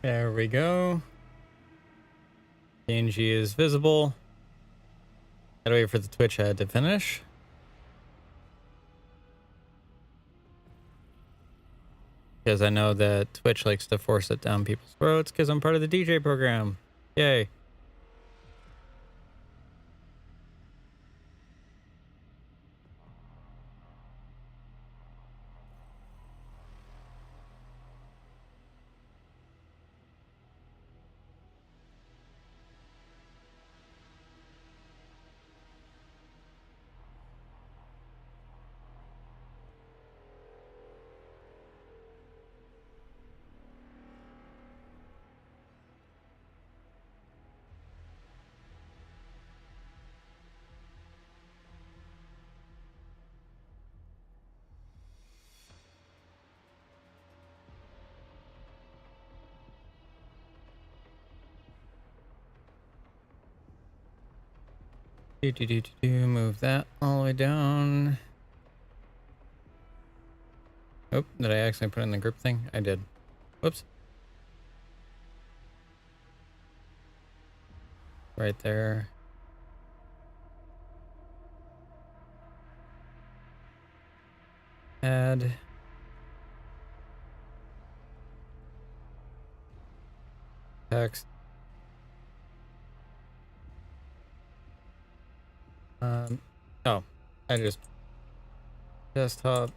There we go. PNG is visible. Gotta wait for the Twitch ad to finish. Because I know that Twitch likes to force it down people's throats because I'm part of the DJ program. Yay. Move that all the way down. Oh, did I accidentally put in the group thing? I did. Whoops. Right there. Add. Text. Oh, I just desktop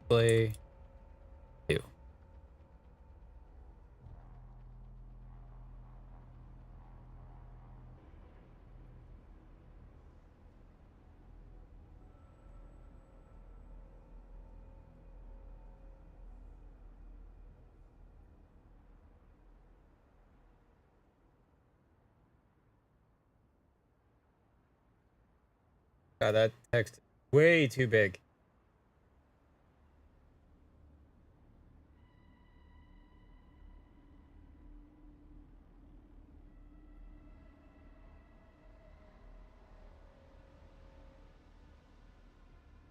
play 2. God, that text is way too big.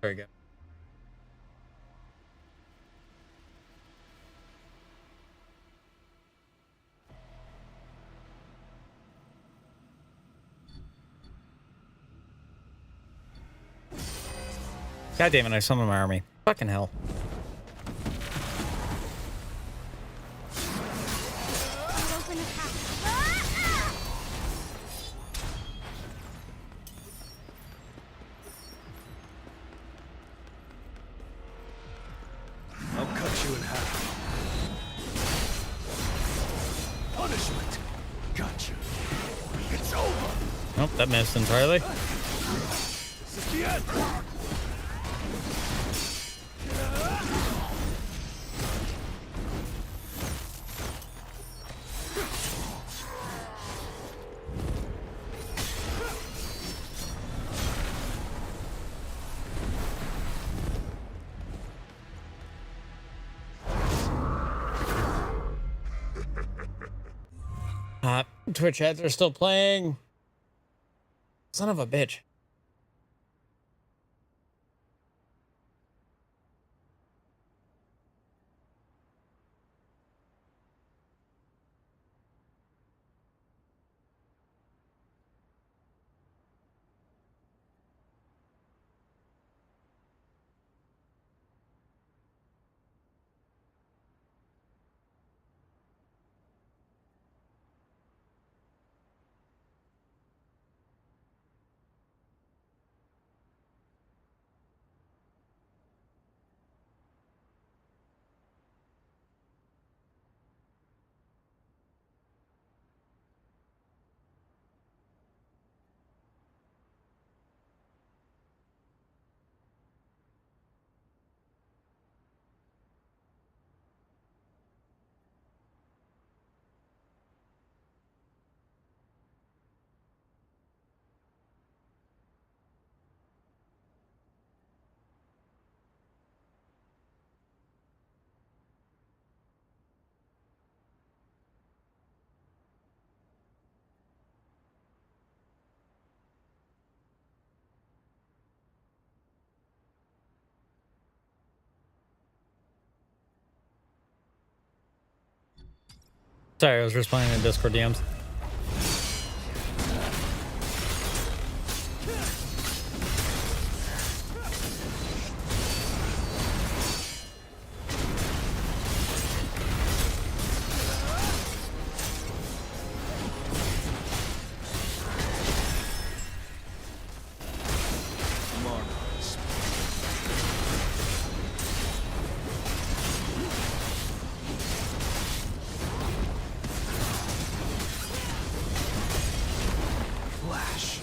There we go. God damn it, I summoned my army. Fucking hell. I'll cut you in half. Punishment. Gotcha. It's over. Nope, that missed entirely. This is the end. Twitch ads are still playing. Son of a bitch. Sorry, I was responding to Discord DMs. Marvelous. Flash.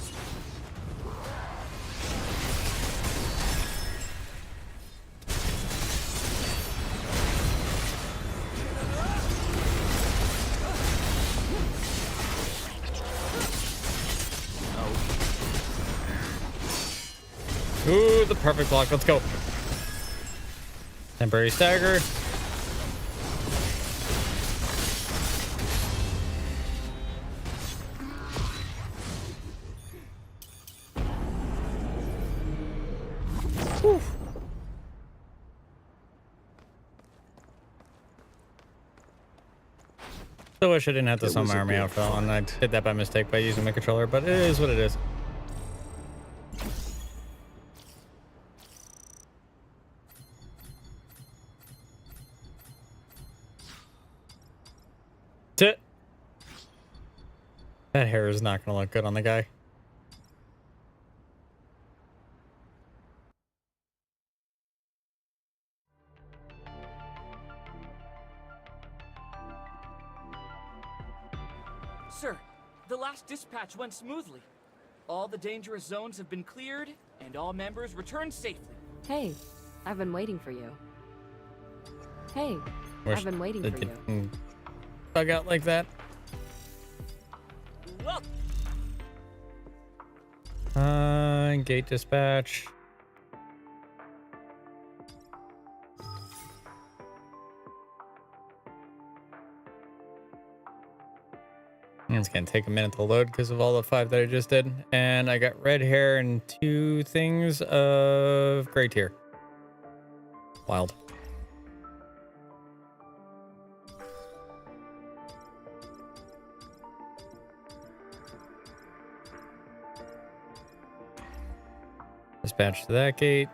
Ooh, the perfect block. Let's go. Temporary stagger. Whew. Still wish I didn't have to It summon was my a army good out for that one. I fight. did that by mistake by using my controller, but it is what it is. That hair is not going to look good on the guy. Sir, the last dispatch went smoothly. All the dangerous zones have been cleared, and all members returned safely. Hey, I've been waiting for you. Hey, Wish I've been waiting it for you. didn't bug out like that. Well, Gate dispatch. It's gonna take a minute to load because of all the 5 that I just did. And I got red hair and 2 things of gray tier. Wild. Dispatch to that gate.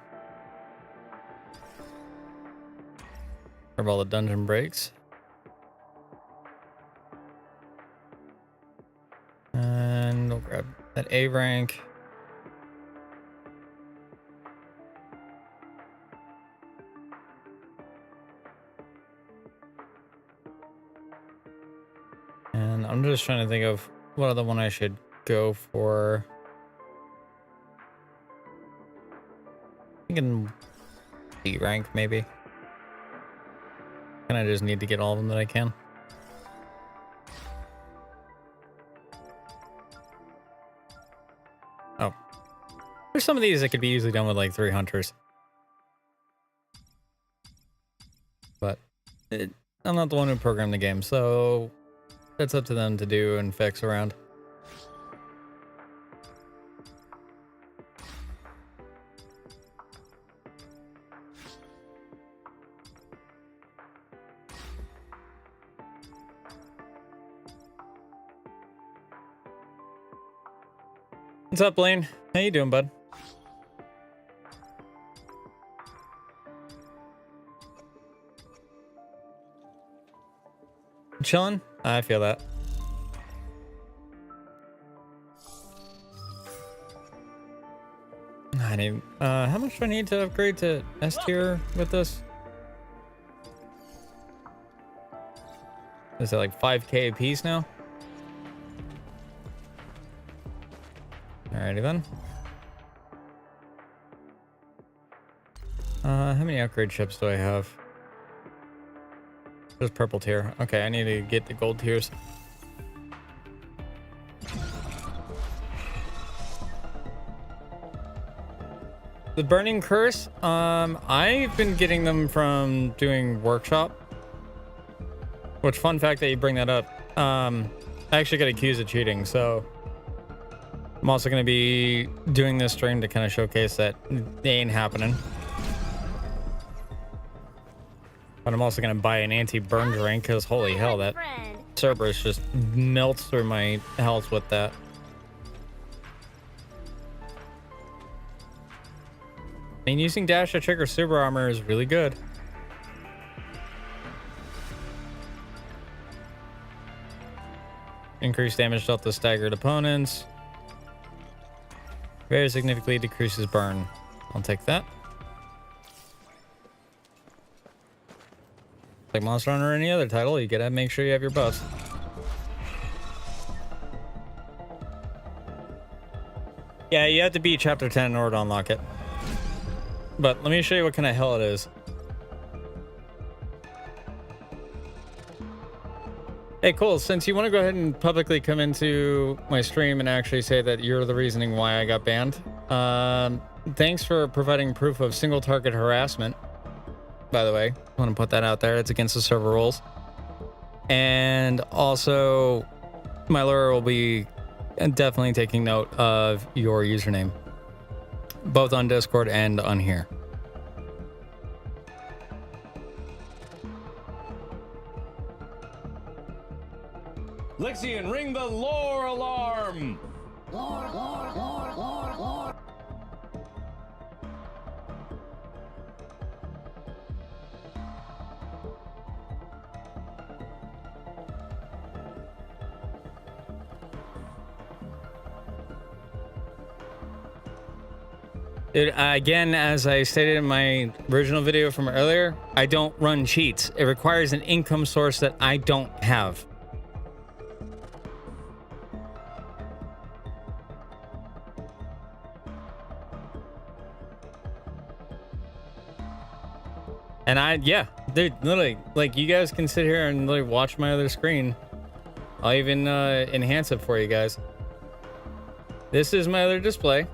Grab all the dungeon breaks. And we'll grab that A rank. And I'm just trying to think of what other one I should go for. Thinking D rank maybe. And I just need to get all of them that I can. Oh. There's some of these that could be easily done with like 3 hunters. But I'm not the one who programmed the game, so that's up to them to do and fix around. What's up, Blaine? How you doing, bud? Chilling? I feel that. I need, how much do I need to upgrade to S tier with this? Is it like 5k a piece now? Alrighty then. How many upgrade chips do I have? Just purple tier. Okay, I need to get the gold tiers. The Burning Curse, I've been getting them from doing workshop. Which, fun fact that you bring that up. I actually got accused of cheating, so I'm also going to be doing this stream to kind of showcase that they ain't happening. But I'm also gonna buy an anti-burn drink because holy hell, that Friend. Cerberus just melts through my health with that. I mean, using dash to trigger super armor is really good. Increased damage dealt to staggered opponents. Very significantly decreases burn. I'll take that. Like Monster Hunter or any other title, you gotta make sure you have your buffs. Yeah, you have to beat chapter 10 in order to unlock it. But let me show you what kind of hell it is. Hey, cool. Since you want to go ahead and publicly come into my stream and actually say that you're the reasoning why I got banned, thanks for providing proof of single target harassment. By the way, I want to put that out there. It's against the server rules. And also, my lawyer will be definitely taking note of your username, both on Discord and on here. Lexian, ring the lore alarm! Dude, again, as I stated in my original video from earlier, I don't run cheats. It requires an income source that I don't have. And yeah, dude, literally, like, you guys can sit here and literally watch my other screen. I'll even enhance it for you guys. This is my other display.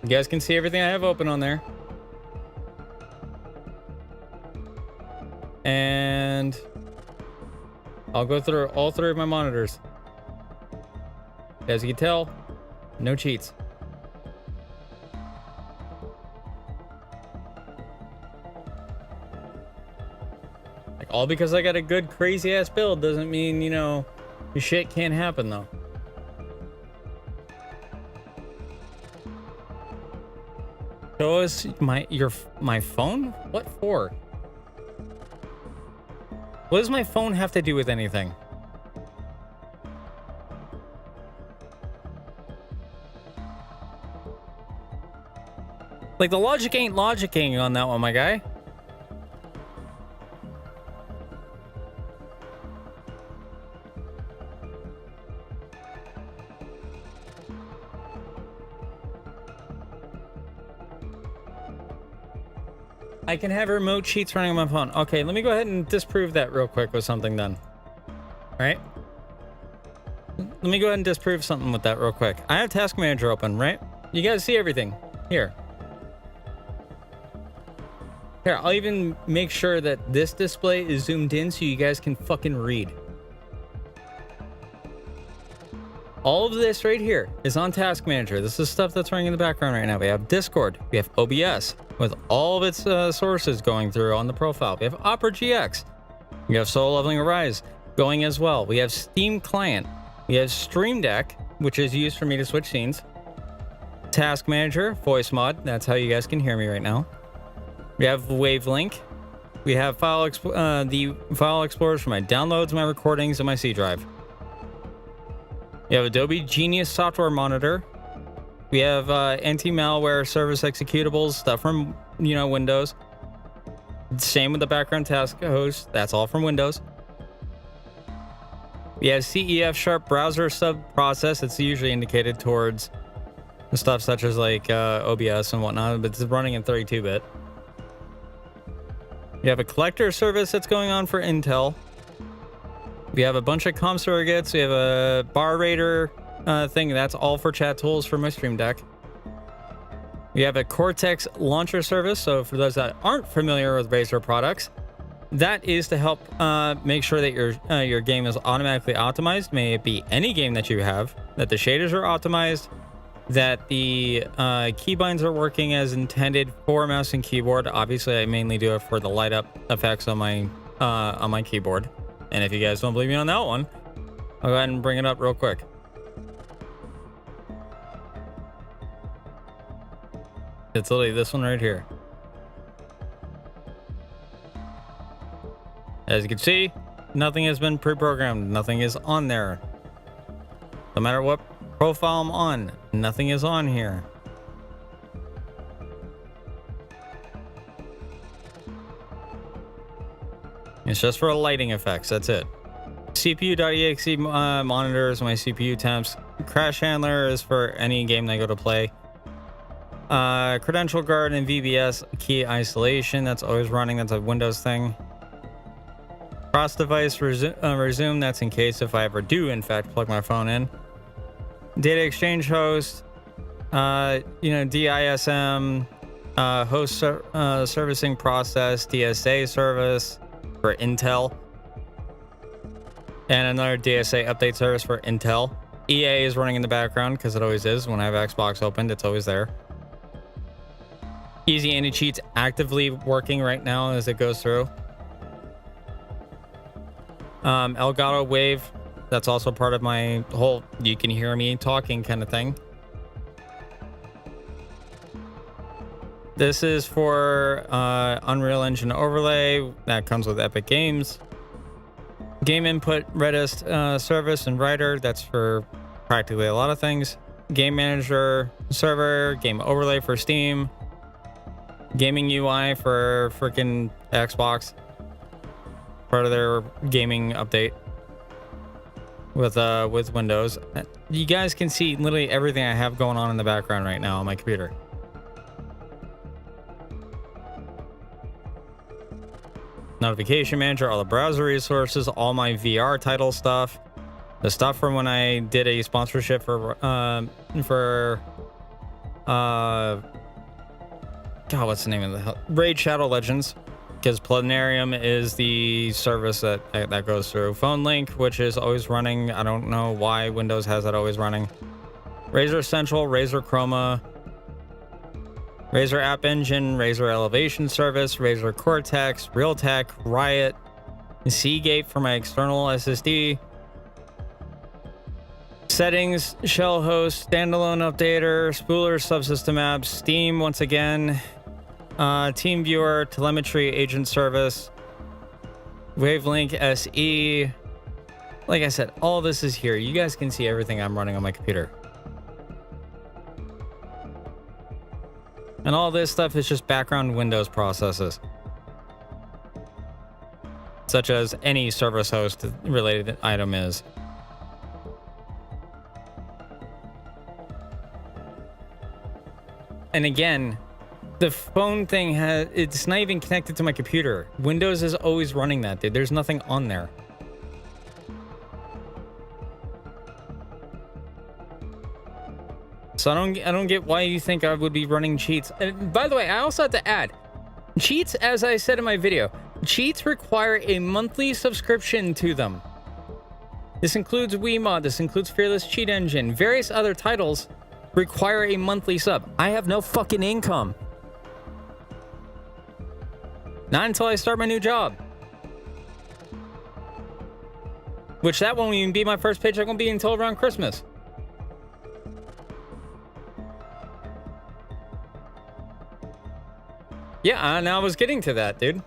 You guys can see everything I have open on there. And I'll go through all three of my monitors. As you can tell, no cheats. Like, all because I got a good crazy ass build doesn't mean, you know, your shit can't happen though. Show us my phone? What for? What does my phone have to do with anything? Like, the logic ain't logicking on that one, my guy. I can have remote cheats running on my phone. Okay, let me go ahead and disprove that real quick with something then. All right? Let me go ahead and disprove something with that real quick. I have Task Manager open, right? You guys see everything. Here. Here, I'll even make sure that this display is zoomed in so you guys can fucking read. All of this right here is on Task Manager. This is stuff that's running in the background right now. We have Discord. We have OBS with all of its sources going through on the profile. We have Opera GX. We have Solo Leveling Arise going as well. We have Steam Client. We have Stream Deck, which is used for me to switch scenes. Task Manager, voice mod. That's how you guys can hear me right now. We have Wavelink. We have the file explorers for my downloads, my recordings, and my C drive. We have Adobe Genius software monitor. We have anti-malware service executables, stuff from, you know, Windows. Same with the background task host. That's all from Windows. We have CEF Sharp browser sub-process. It's usually indicated towards stuff such as like OBS and whatnot, but it's running in 32-bit. We have a collector service that's going on for Intel. We have a bunch of comm surrogates. We have a bar raider thing. That's all for chat tools for my Stream Deck. We have a Cortex launcher service. So for those that aren't familiar with Razer products, that is to help make sure that your game is automatically optimized. May it be any game that you have, that the shaders are optimized, that the keybinds are working as intended for mouse and keyboard. Obviously, I mainly do it for the light up effects on my keyboard. And if you guys don't believe me on that one, I'll go ahead and bring it up real quick. It's literally this one right here. As you can see, nothing has been pre-programmed. Nothing is on there. No matter what profile I'm on, nothing is on here. It's just for lighting effects. That's it. CPU.exe monitors my CPU temps. Crash handler is for any game that I go to play. Credential guard and VBS key isolation. That's always running. That's a Windows thing. Cross device resume. That's in case if I ever do in fact plug my phone in. Data exchange host. DISM. Host servicing process. DSA service for Intel. And another DSA update service for Intel. EA is running in the background because it always is. When I have Xbox opened, it's always there. Easy anti-cheats actively working right now as it goes through. Elgato Wave, that's also part of my whole you can hear me talking kind of thing. This is for Unreal Engine overlay that comes with Epic Games. Game input Redis service and writer, that's for practically a lot of things. Game manager server, game overlay for Steam. Gaming UI for freaking Xbox. Part of their gaming update with Windows. You guys can see literally everything I have going on in the background right now on my computer. Notification manager, all the browser resources, all my VR title stuff, the stuff from when I did a sponsorship for God, what's the name of the hell? Raid Shadow Legends, because Planarium is the service that goes through. Phone Link, which is always running. I don't know why Windows has that always running. Razer Central, Razer Chroma, Razer App Engine, Razer Elevation Service, Razer Cortex, Realtek, Riot, Seagate for my external SSD. Settings, shell host, standalone updater, spooler, subsystem apps, Steam once again, TeamViewer, telemetry, agent service, Wavelink SE. Like I said, all this is here. You guys can see everything I'm running on my computer. And all this stuff is just background Windows processes, such as any service host related item is. And again, the phone thing it's not even connected to my computer. Windows is always running that, dude. There's nothing on there. So I don't get why you think I would be running cheats. And by the way, I also have to add, cheats, as I said in my video, cheats require a monthly subscription to them. This includes WeMod, this includes Fearless Cheat Engine, various other titles require a monthly sub. I have no fucking income. Not until I start my new job. Which that won't even be my first paycheck, won't be until around Christmas. Yeah, and I was getting to that, dude.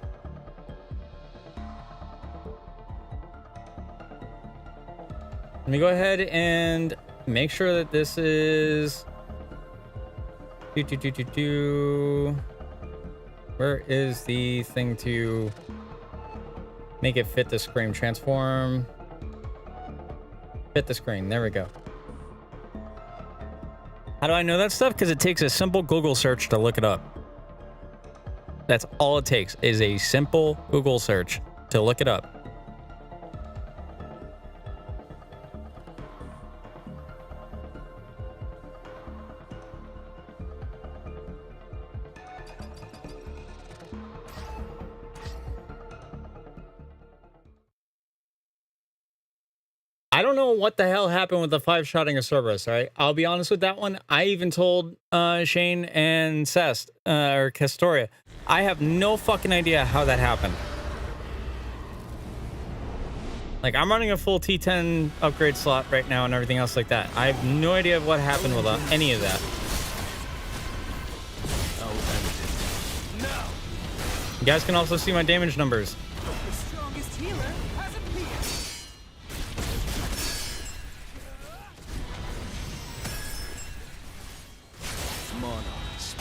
Let me go ahead and make sure that this is... Where is the thing to make it fit the screen? Transform. Fit the screen. There we go. How do I know that stuff? Because it takes a simple Google search to look it up. That's all it takes is a simple Google search to look it up. I don't know what the hell happened with the 5-shotting of Cerberus, all right? I'll be honest with that one. I even told Shane and Cest, or Castoria, I have no fucking idea how that happened. Like, I'm running a full T10 upgrade slot right now and everything else like that. I have no idea what happened with any of that. You guys can also see my damage numbers. The strongest healer has appeared. Monarchs.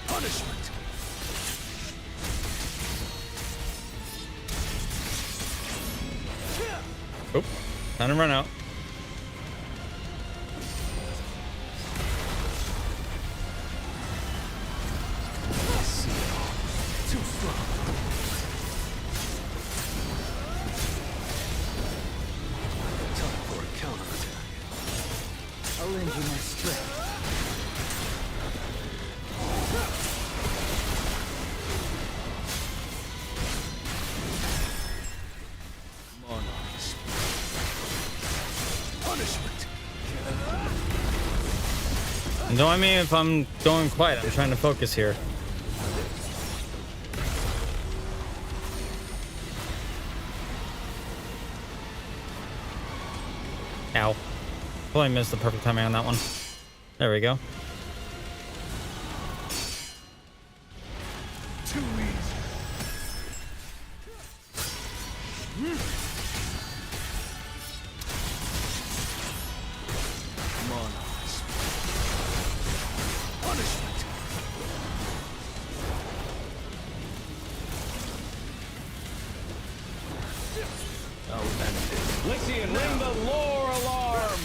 Punishment. Oop. Time to run out. Too strong. Time for a counterattack. I'll lend you my strength. Monarchs. Punishment. Don't mind me if I'm going quiet. I'm trying to focus here. Ow. Probably missed the perfect timing on that one. There we go. Too easy. Monarchs. Punishment. Lixian, ring the lore alarm!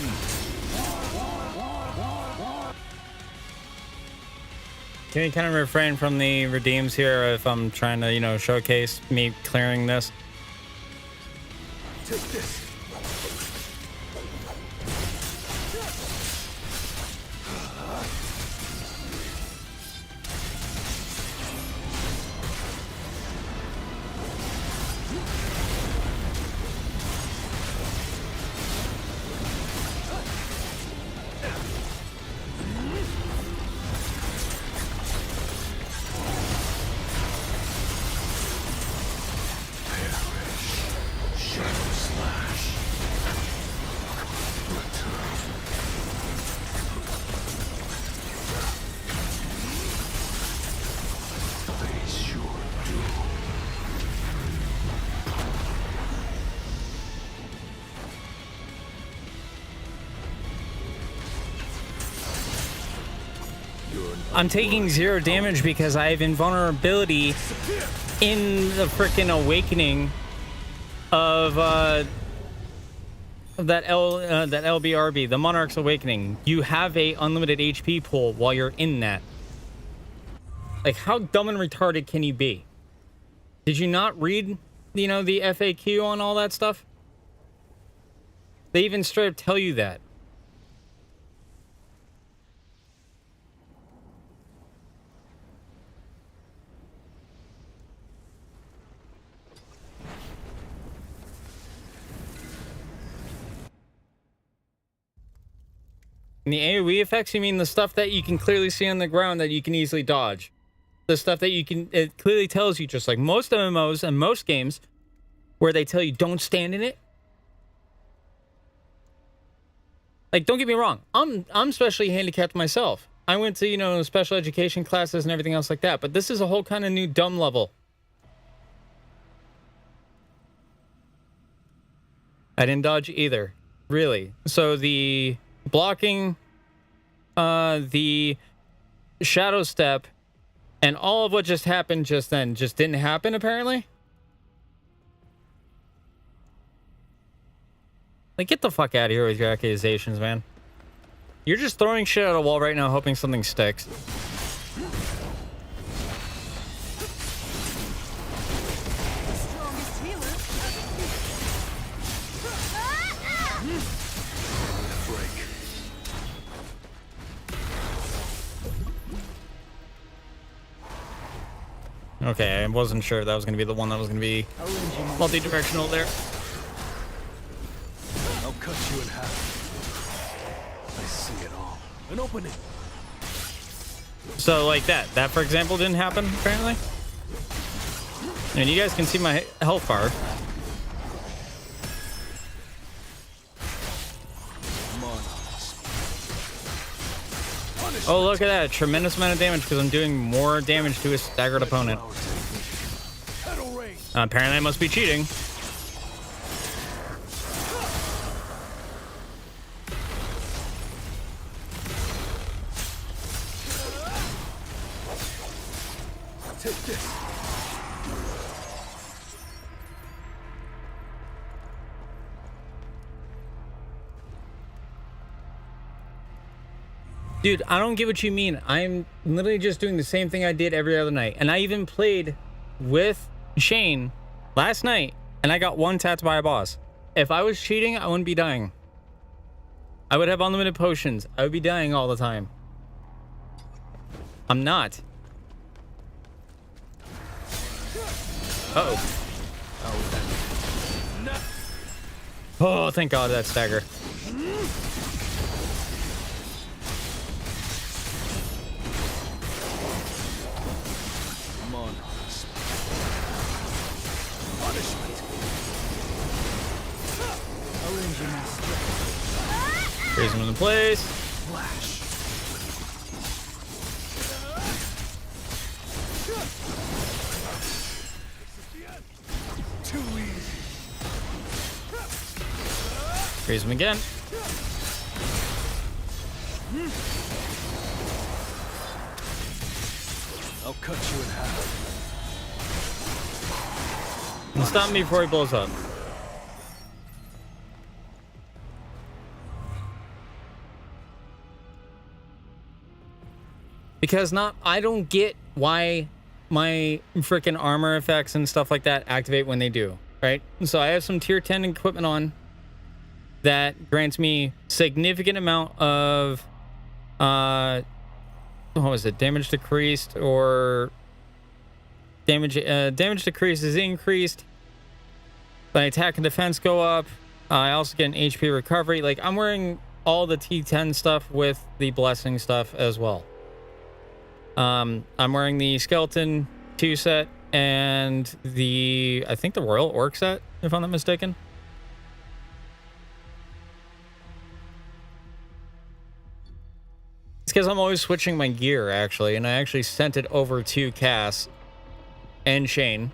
Can you kind of refrain from the redeems here if I'm trying to, you know, showcase me clearing this? Take this. I'm taking 0 damage because I have invulnerability in the frickin' awakening of that LBRB, the Monarch's Awakening. You have a unlimited HP pool while you're in that. Like, how dumb and retarded can you be? Did you not read, you know, the FAQ on all that stuff? They even straight up tell you that. In the AoE effects, you mean the stuff that you can clearly see on the ground that you can easily dodge. The stuff that you can, it clearly tells you, just like most MMOs and most games, where they tell you don't stand in it. Like, don't get me wrong, I'm specially handicapped myself. I went to, you know, special education classes and everything else like that, but this is a whole kind of new dumb level. I didn't dodge either, really. So the blocking, the shadow step, and all of what just happened just then just didn't happen, apparently. Like, get the fuck out of here with your accusations, man. You're just throwing shit at a wall right now, hoping something sticks. Okay, I wasn't sure if that was going to be the one that was going to be multi-directional there. you in half. I see it all. An opening. So like that. That, for example, didn't happen, apparently. And you guys can see my health bar. Oh, look at that. Tremendous amount of damage because I'm doing more damage to a staggered opponent. Apparently I must be cheating. Take this. Dude, I don't get what you mean. I'm literally just doing the same thing I did every other night. And I even played with Shane last night, and I got one tapped by a boss. If I was cheating, I wouldn't be dying. I would have unlimited potions. I would be dying all the time. I'm not. Uh-oh. Oh, thank God that stagger. Raise him into place. Too easy. Raise him again. I'll cut you in half. And stop me before he blows up. Because I don't get why my freaking armor effects and stuff like that activate when they do, right? So I have some tier 10 equipment on that grants me significant amount of, what was it? Damage decreased or damage decrease is increased. My attack and defense go up. I also get an HP recovery. Like, I'm wearing all the T10 stuff with the blessing stuff as well. I'm wearing the skeleton 2 set and I think the royal orc set, if I'm not mistaken. It's because I'm always switching my gear, actually, and I actually sent it over to Cass and Shane.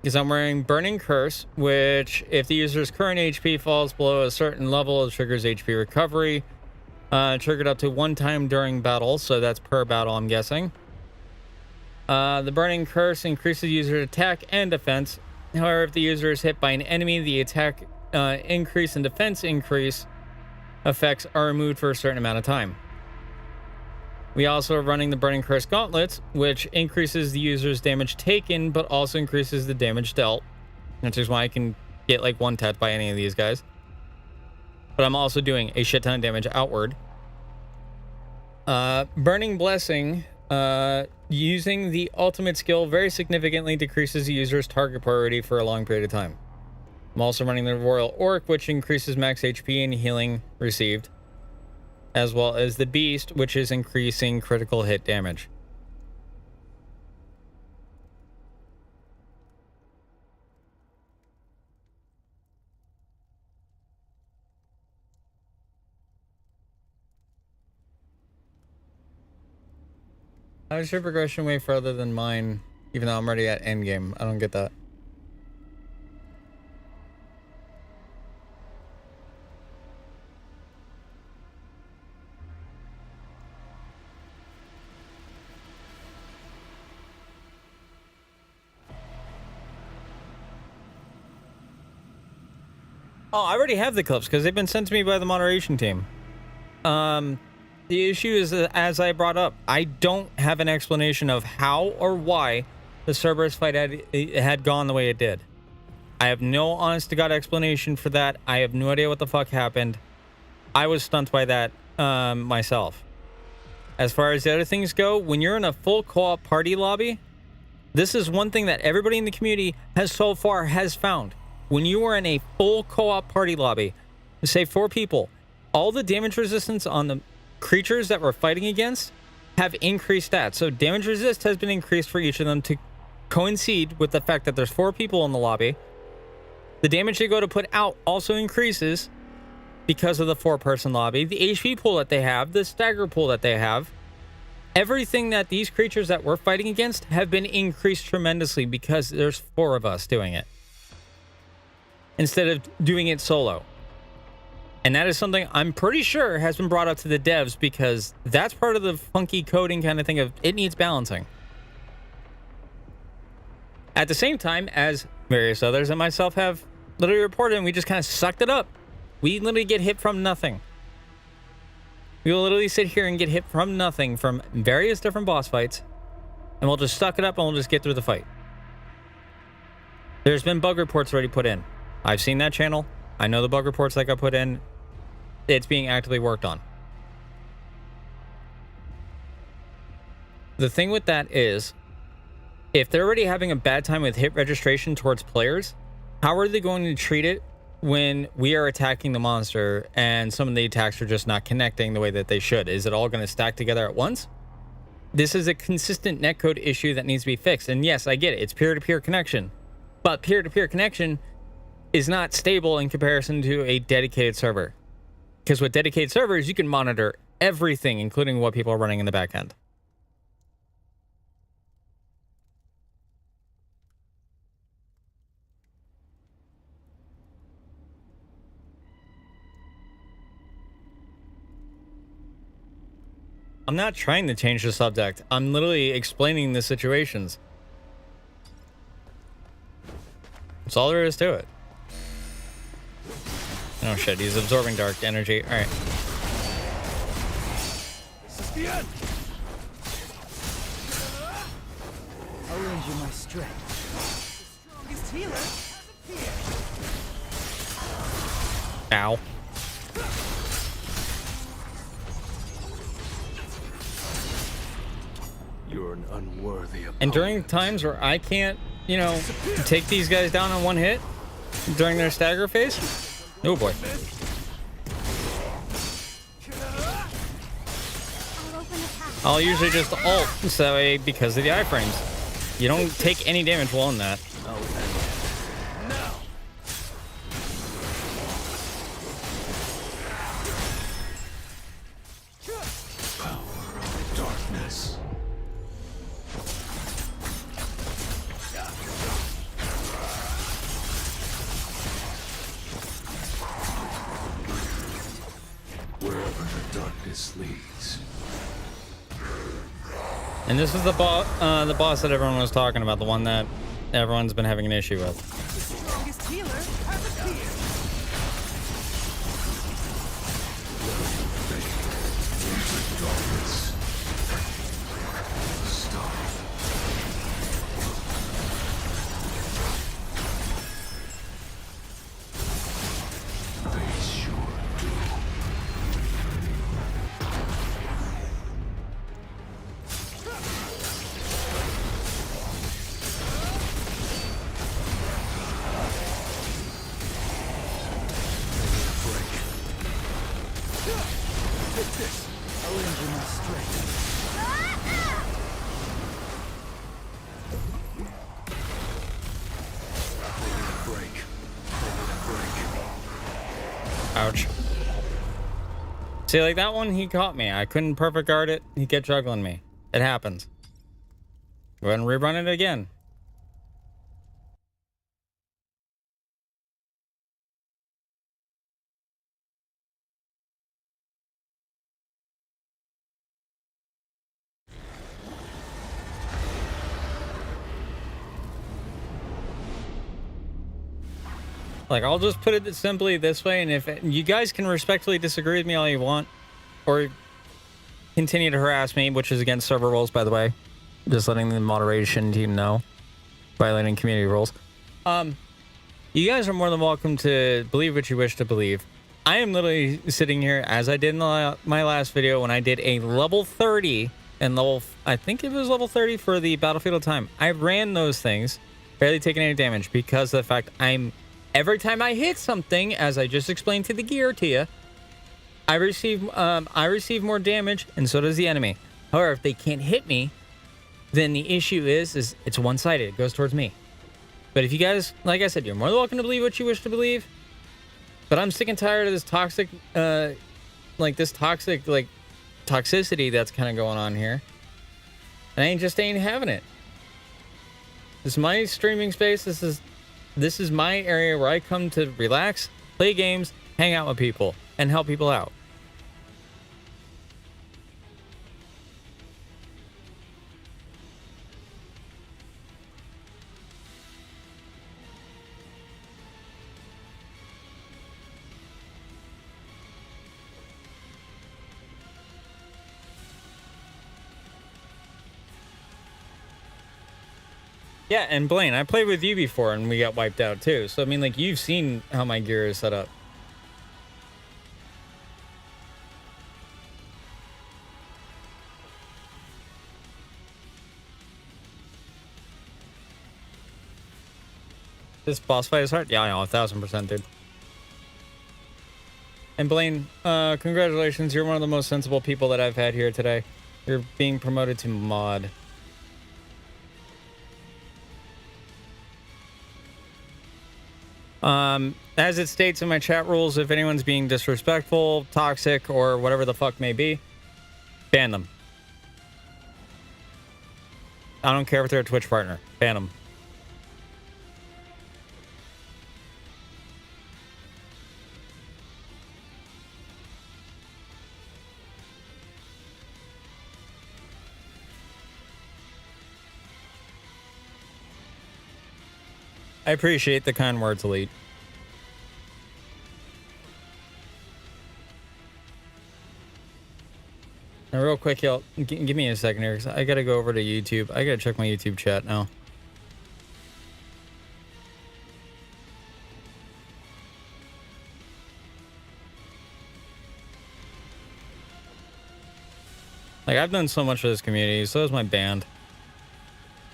Because I'm wearing Burning Curse, which, if the user's current HP falls below a certain level, it triggers HP recovery. Triggered up to 1 time during battle, so that's per battle, I'm guessing. The Burning Curse increases user's attack and defense. However, if the user is hit by an enemy, the attack increase and defense increase effects are removed for a certain amount of time. We also are running the Burning Curse Gauntlets, which increases the user's damage taken, but also increases the damage dealt. Which is why I can get like 1 tapped by any of these guys. But I'm also doing a shit ton of damage outward. Burning Blessing, using the ultimate skill very significantly decreases the user's target priority for a long period of time. I'm also running the Royal Orc, which increases max HP and healing received, as well as the Beast, which is increasing critical hit damage. How is your progression way further than mine, even though I'm already at endgame? I don't get that. Oh, I already have the clips because they've been sent to me by the moderation team. The issue is that, as I brought up, I don't have an explanation of how or why the Cerberus fight had gone the way it did. I have no honest to God explanation for that. I have no idea what the fuck happened. I was stunned by that myself. As far as the other things go, when you're in a full co-op party lobby, this is one thing that everybody in the community has so far has found. when you are in a full co-op party lobby, say 4 people, all the damage resistance on the creatures that we're fighting against have increased stats. So damage resist has been increased for each of them to coincide with the fact that there's 4 people in the lobby. The damage they go to put out also increases because of the 4-person lobby. The HP pool that they have, the stagger pool that they have, everything that these creatures that we're fighting against have been increased tremendously because there's 4 of us doing it instead of doing it solo. And that is something I'm pretty sure has been brought up to the devs because that's part of the funky coding kind of thing of it needs balancing. At the same time, as various others and myself have literally reported, and we just kind of sucked it up. We literally get hit from nothing. We will literally sit here and get hit from nothing from various different boss fights, and we'll just suck it up and we'll just get through the fight. There's been bug reports already put in. I've seen that channel. I know the bug reports that got put in. It's being actively worked on. The thing with that is, if they're already having a bad time with hit registration towards players, how are they going to treat it when we are attacking the monster and some of the attacks are just not connecting the way that they should? Is it all going to stack together at once? This is a consistent netcode issue that needs to be fixed. And yes, I get it. It's peer-to-peer connection. But peer-to-peer connection is not stable in comparison to a dedicated server. Because with dedicated servers, you can monitor everything, including what people are running in the back end. I'm not trying to change the subject. I'm literally explaining the situations. That's all there is to it. Oh shit, he's absorbing dark energy. Alright. This is the end. I'll lend you my strength. The strongest healer has appeared. Ow. You're an unworthy opponent. And during times where I can't, you know, take these guys down on one hit during their stagger phase, oh boy. I'll usually just ult, so that way, because of the iframes, you don't take any damage while in that. Now. Power of darkness. Wherever the darkness leads. And this is the boss that everyone was talking about, the one that everyone's been having an issue with. The strongest healer has appeared. I'll lend you my strength. Ouch. See, like that one, he caught me. I couldn't perfect guard it. He kept juggling me. It happens. Go ahead and rerun it again. Like, I'll just put it simply this way, and if you guys can respectfully disagree with me all you want, or continue to harass me, which is against server rules, by the way, just letting the moderation team know, violating community rules. You guys are more than welcome to believe what you wish to believe. I am literally sitting here, as I did in my last video, when I did a level 30 and I think it was level 30 for the Battlefield of Time. I ran those things, barely taking any damage, because of the fact I'm every time I hit something, as I just explained to the gear to you, I receive more damage, and so does the enemy. However, if they can't hit me, then the issue is it's one-sided. It goes towards me. But if you guys, like I said, you're more than welcome to believe what you wish to believe. But I'm sick and tired of this toxic, toxicity that's kind of going on here. And I ain't having it. This is my streaming space. This is my area where I come to relax, play games, hang out with people, and help people out. Yeah, and Blaine, I played with you before and we got wiped out too. So, I mean, like, you've seen how my gear is set up. This boss fight is hard? Yeah, I know, 1000%, dude. And Blaine, congratulations. You're one of the most sensible people that I've had here today. You're being promoted to mod. As it states in my chat rules, if anyone's being disrespectful, toxic, or whatever the fuck may be, ban them. I don't care if they're a Twitch partner. Ban them. I appreciate the kind words, Elite. Now, real quick, y'all, give me a second here, because I gotta go over to YouTube. I gotta check my YouTube chat now. Like, I've done so much for this community, so has my band.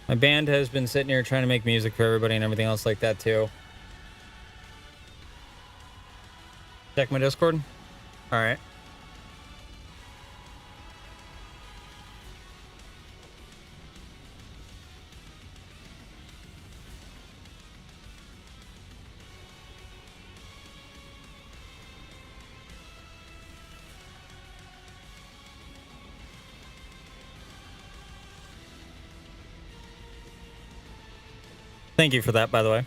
My band has been sitting here trying to make music for everybody and everything else like that, too. Check my Discord? Alright. Thank you for that, by the way.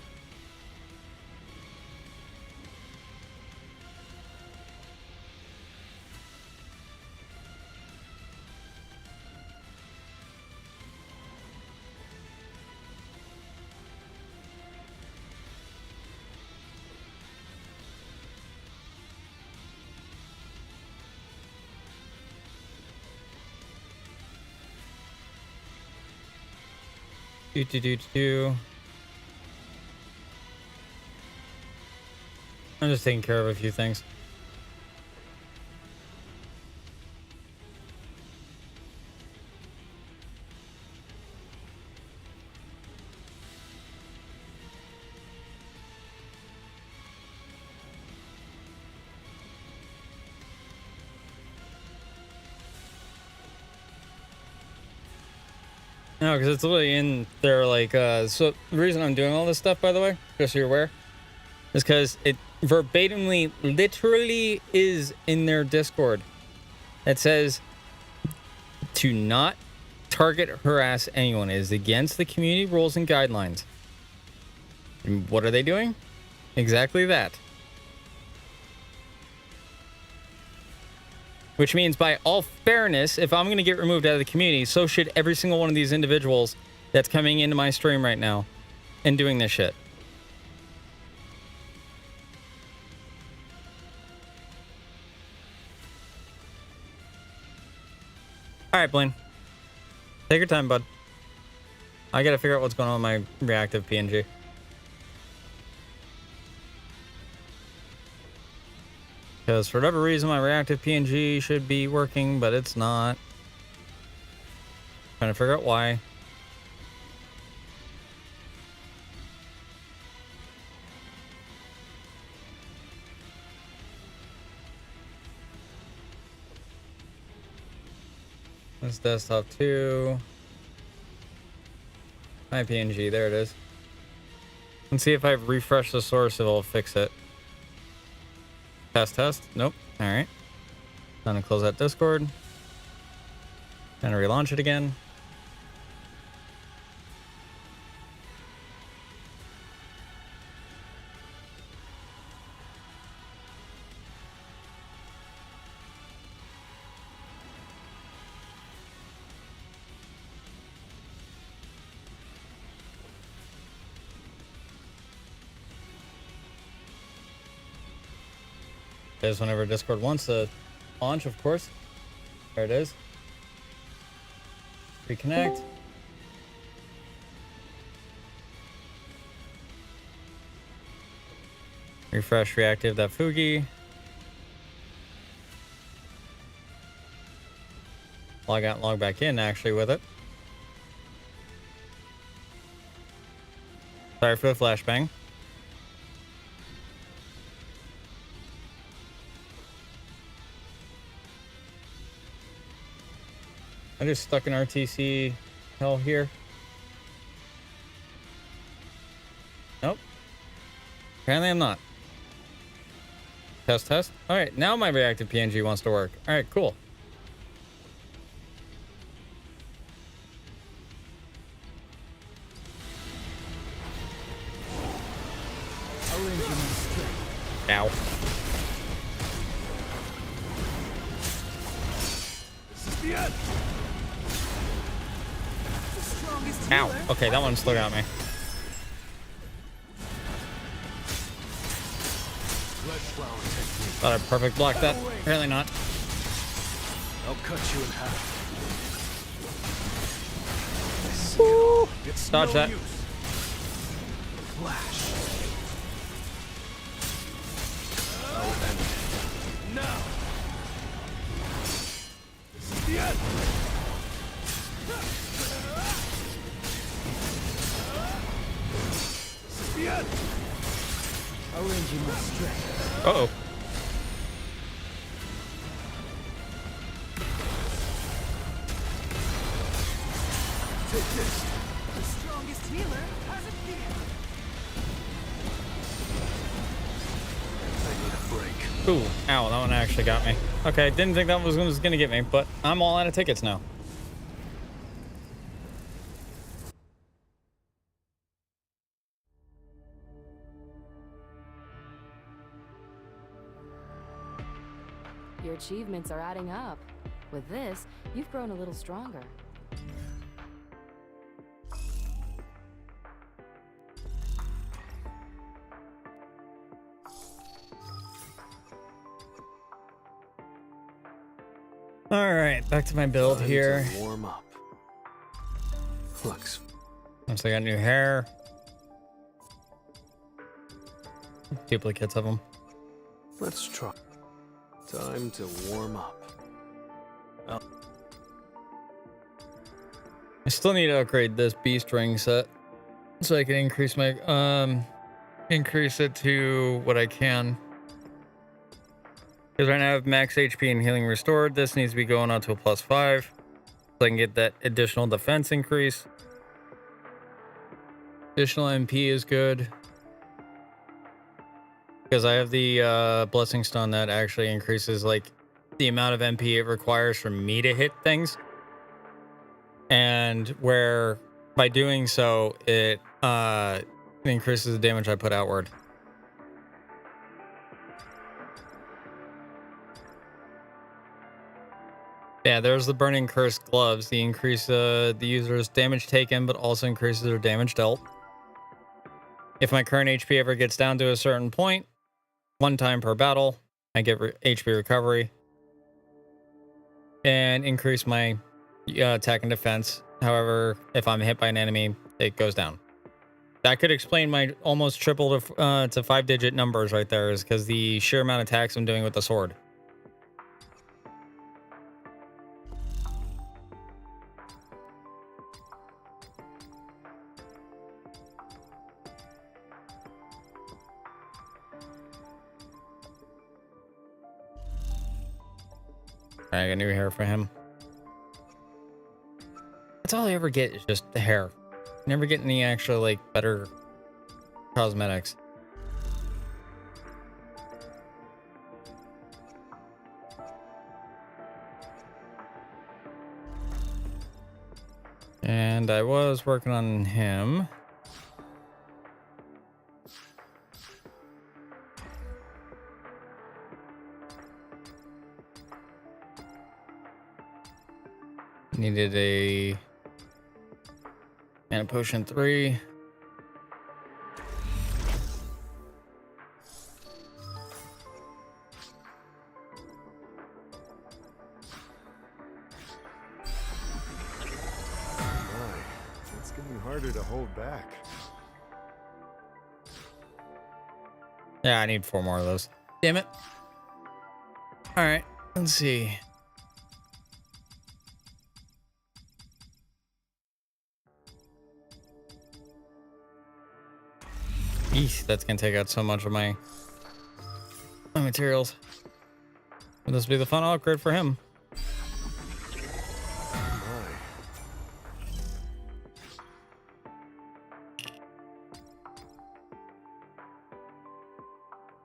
I'm just taking care of a few things. No, because it's literally in there, like, so the reason I'm doing all this stuff, by the way, just so you're aware, is because it verbatimly, literally is in their Discord. It says to not target, harass anyone. It is against the community rules and guidelines. And what are they doing? Exactly that. Which means, by all fairness, if I'm going to get removed out of the community, so should every single one of these individuals that's coming into my stream right now and doing this shit. All right, Blaine. Take your time, bud. I got to figure out what's going on with my reactive PNG. Because for whatever reason, my reactive PNG should be working, but it's not. Trying to figure out why. This desktop 2. My PNG, there it is. Let's see if I refresh the source, it'll fix it. Test. Nope. All right. Time to close that Discord. And relaunch it again. There's whenever Discord wants to launch, of course. There it is. Reconnect. Refresh, reactive that Fugi. Log out, log back in actually with it. Sorry for the flashbang. I just stuck in RTC hell here. Nope. Apparently I'm not. Test. All right, now my reactive PNG wants to work. All right, cool. Ow. This is the end. Ow. Okay, that one still got me. Thought I perfect blocked that. Apparently not. I'll cut you in half. It's Dodge no that. use. Flash. I'll end it. Now. This is the end. This is the end. I'll lend you my strength. Uh-oh. Take this. The strongest healer hasn't here. I need a break. Ooh, ow, that one actually got me. Okay, didn't think that was gonna get me, but I'm all out of tickets now. Your achievements are adding up. With this, you've grown a little stronger. All right, back to my build Time here. to warm up. Looks Once I got new hair. Duplicates of them. Let's try. Time to warm up. I still need to upgrade this beast ring set so I can increase my increase it to what I can. Because right now I have max HP and healing restored. This needs to be going on to a +5 so I can get that additional defense increase. Additional MP is good because I have the blessing stone that actually increases like the amount of MP it requires for me to hit things, and where by doing so it increases the damage I put outward. Yeah, there's the Burning Curse gloves. The increase the user's damage taken, but also increases their damage dealt. If my current HP ever gets down to a certain point, one time per battle, I get HP recovery and increase my attack and defense. However, if I'm hit by an enemy, it goes down. That could explain my almost triple to 5-digit numbers right there, is because the sheer amount of attacks I'm doing with the sword. I got new hair for him. That's all I ever get is just the hair. Never get any actual like better cosmetics. And I was working on him. Needed a mana potion 3. It's getting harder to hold back. Yeah, I need 4 more of those. Damn it. All right, let's see. Eesh, that's gonna take out so much of my materials. Will this be the final upgrade for him?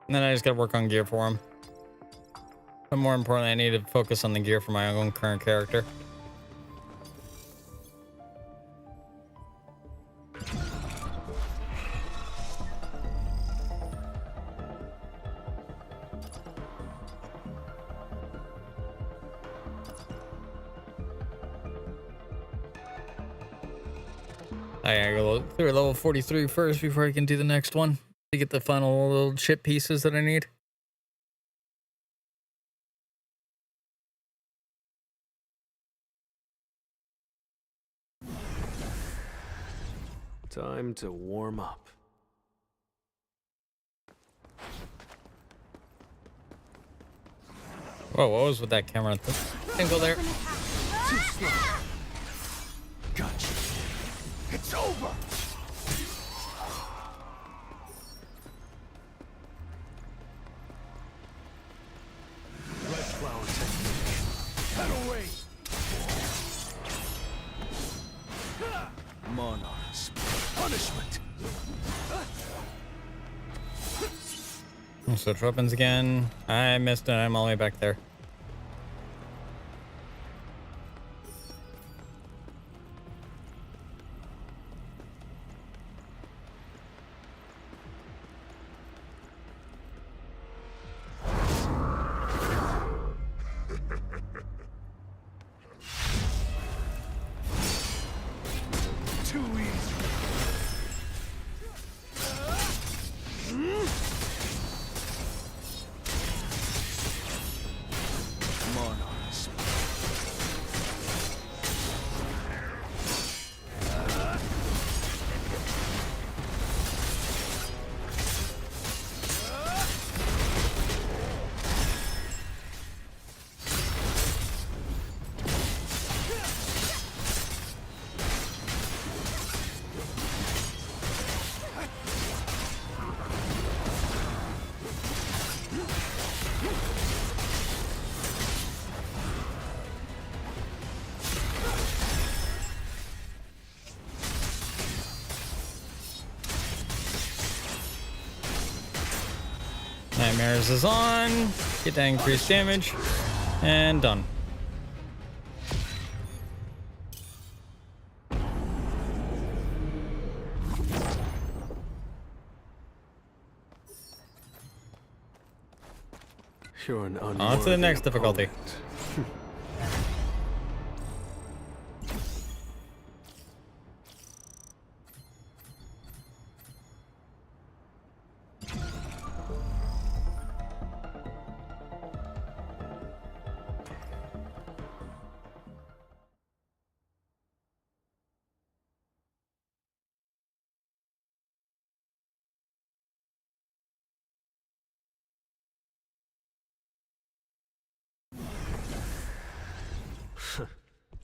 And then I just gotta work on gear for him. But more importantly, I need to focus on the gear for my own current character. I gotta go through level 43 first before I can do the next one to get the final little chip pieces that I need. Time to warm up. Whoa, what was with that camera angle there? Too slow. Gotcha. It's over. Red flower technique. Cut away. Monarchs. Punishment. Switch weapons again. I missed it. I'm all the way back there. Too easy. Monarchs. Nightmares is on. Get that increased damage. And done. You're an On to the next difficulty. opponent.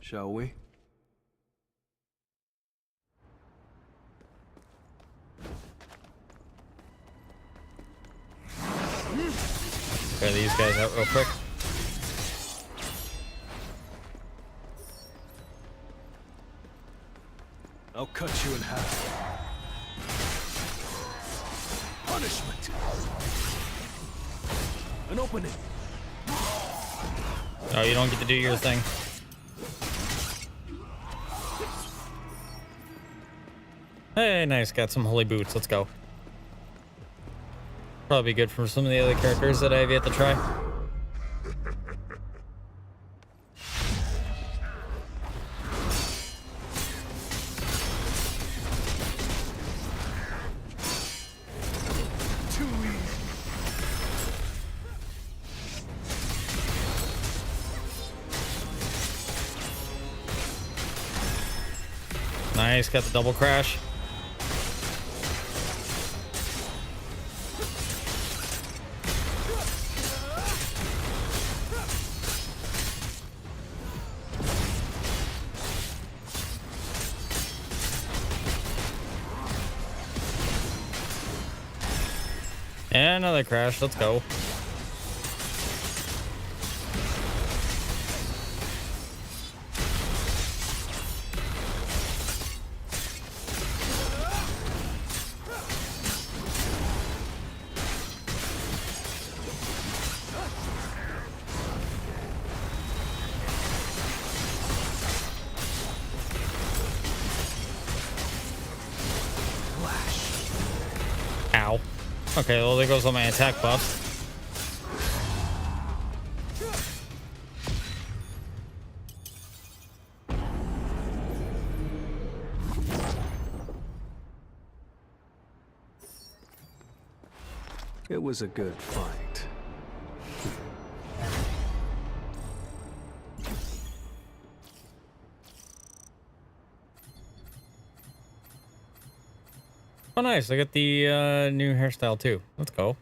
Shall we? Try these guys out real quick. I'll cut you in half. Punishment. An opening. Oh, you don't get to do your thing. Hey, nice. Got some holy boots. Let's go. Probably good for some of the other characters that I have yet to try. Too easy. Nice. Got the double crash. And another crash. Let's go. Ow. Okay, well, there goes all my attack buffs. It was a good fight. Oh, nice. I got the new hairstyle, too. Let's go.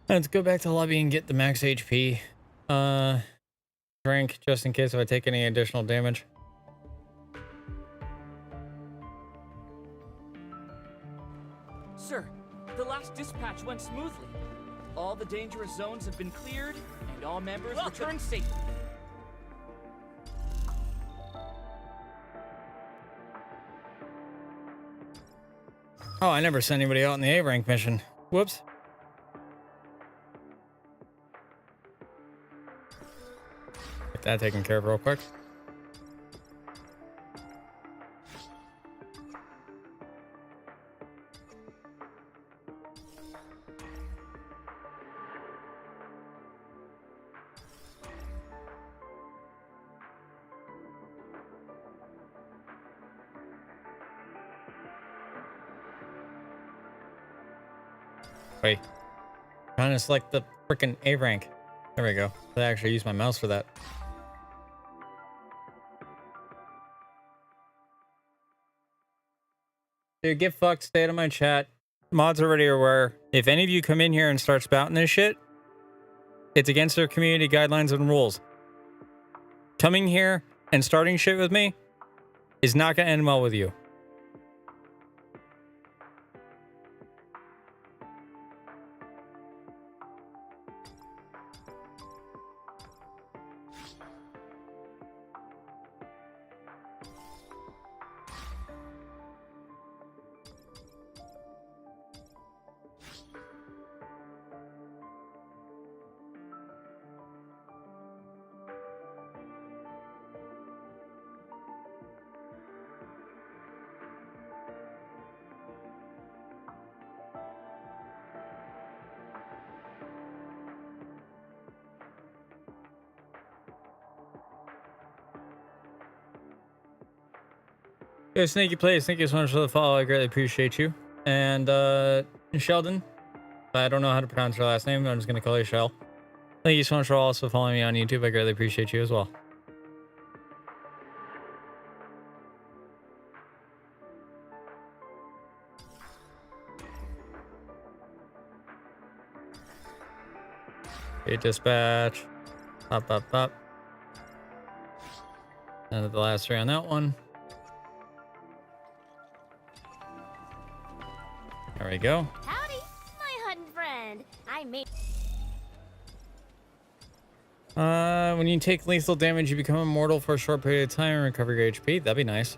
Let's go back to the lobby and get the max HP. Drink, just in case if I take any additional damage. Sir, the last dispatch went smoothly. All the dangerous zones have been cleared, and all members return safely. Oh, I never sent anybody out in the A rank mission. Whoops. Get that taken care of real quick. Wait. Trying to select the freaking A rank. There we go. I actually use my mouse for that. Dude, get fucked. Stay out of my chat. Mods already are aware. If any of you come in here and start spouting this shit, it's against their community guidelines and rules. Coming here and starting shit with me is not going to end well with you. Yo, Sneaky Plays, thank you so much for the follow. I greatly appreciate you. And Sheldon, I don't know how to pronounce your last name. I'm just going to call you Shell. Thank you so much for also following me on YouTube. I greatly appreciate you as well. Okay, dispatch. Up, up, up. And the last three on that one. There we go. Howdy, my hunting friend. I made. When you take lethal damage, you become immortal for a short period of time and recover your HP. That'd be nice.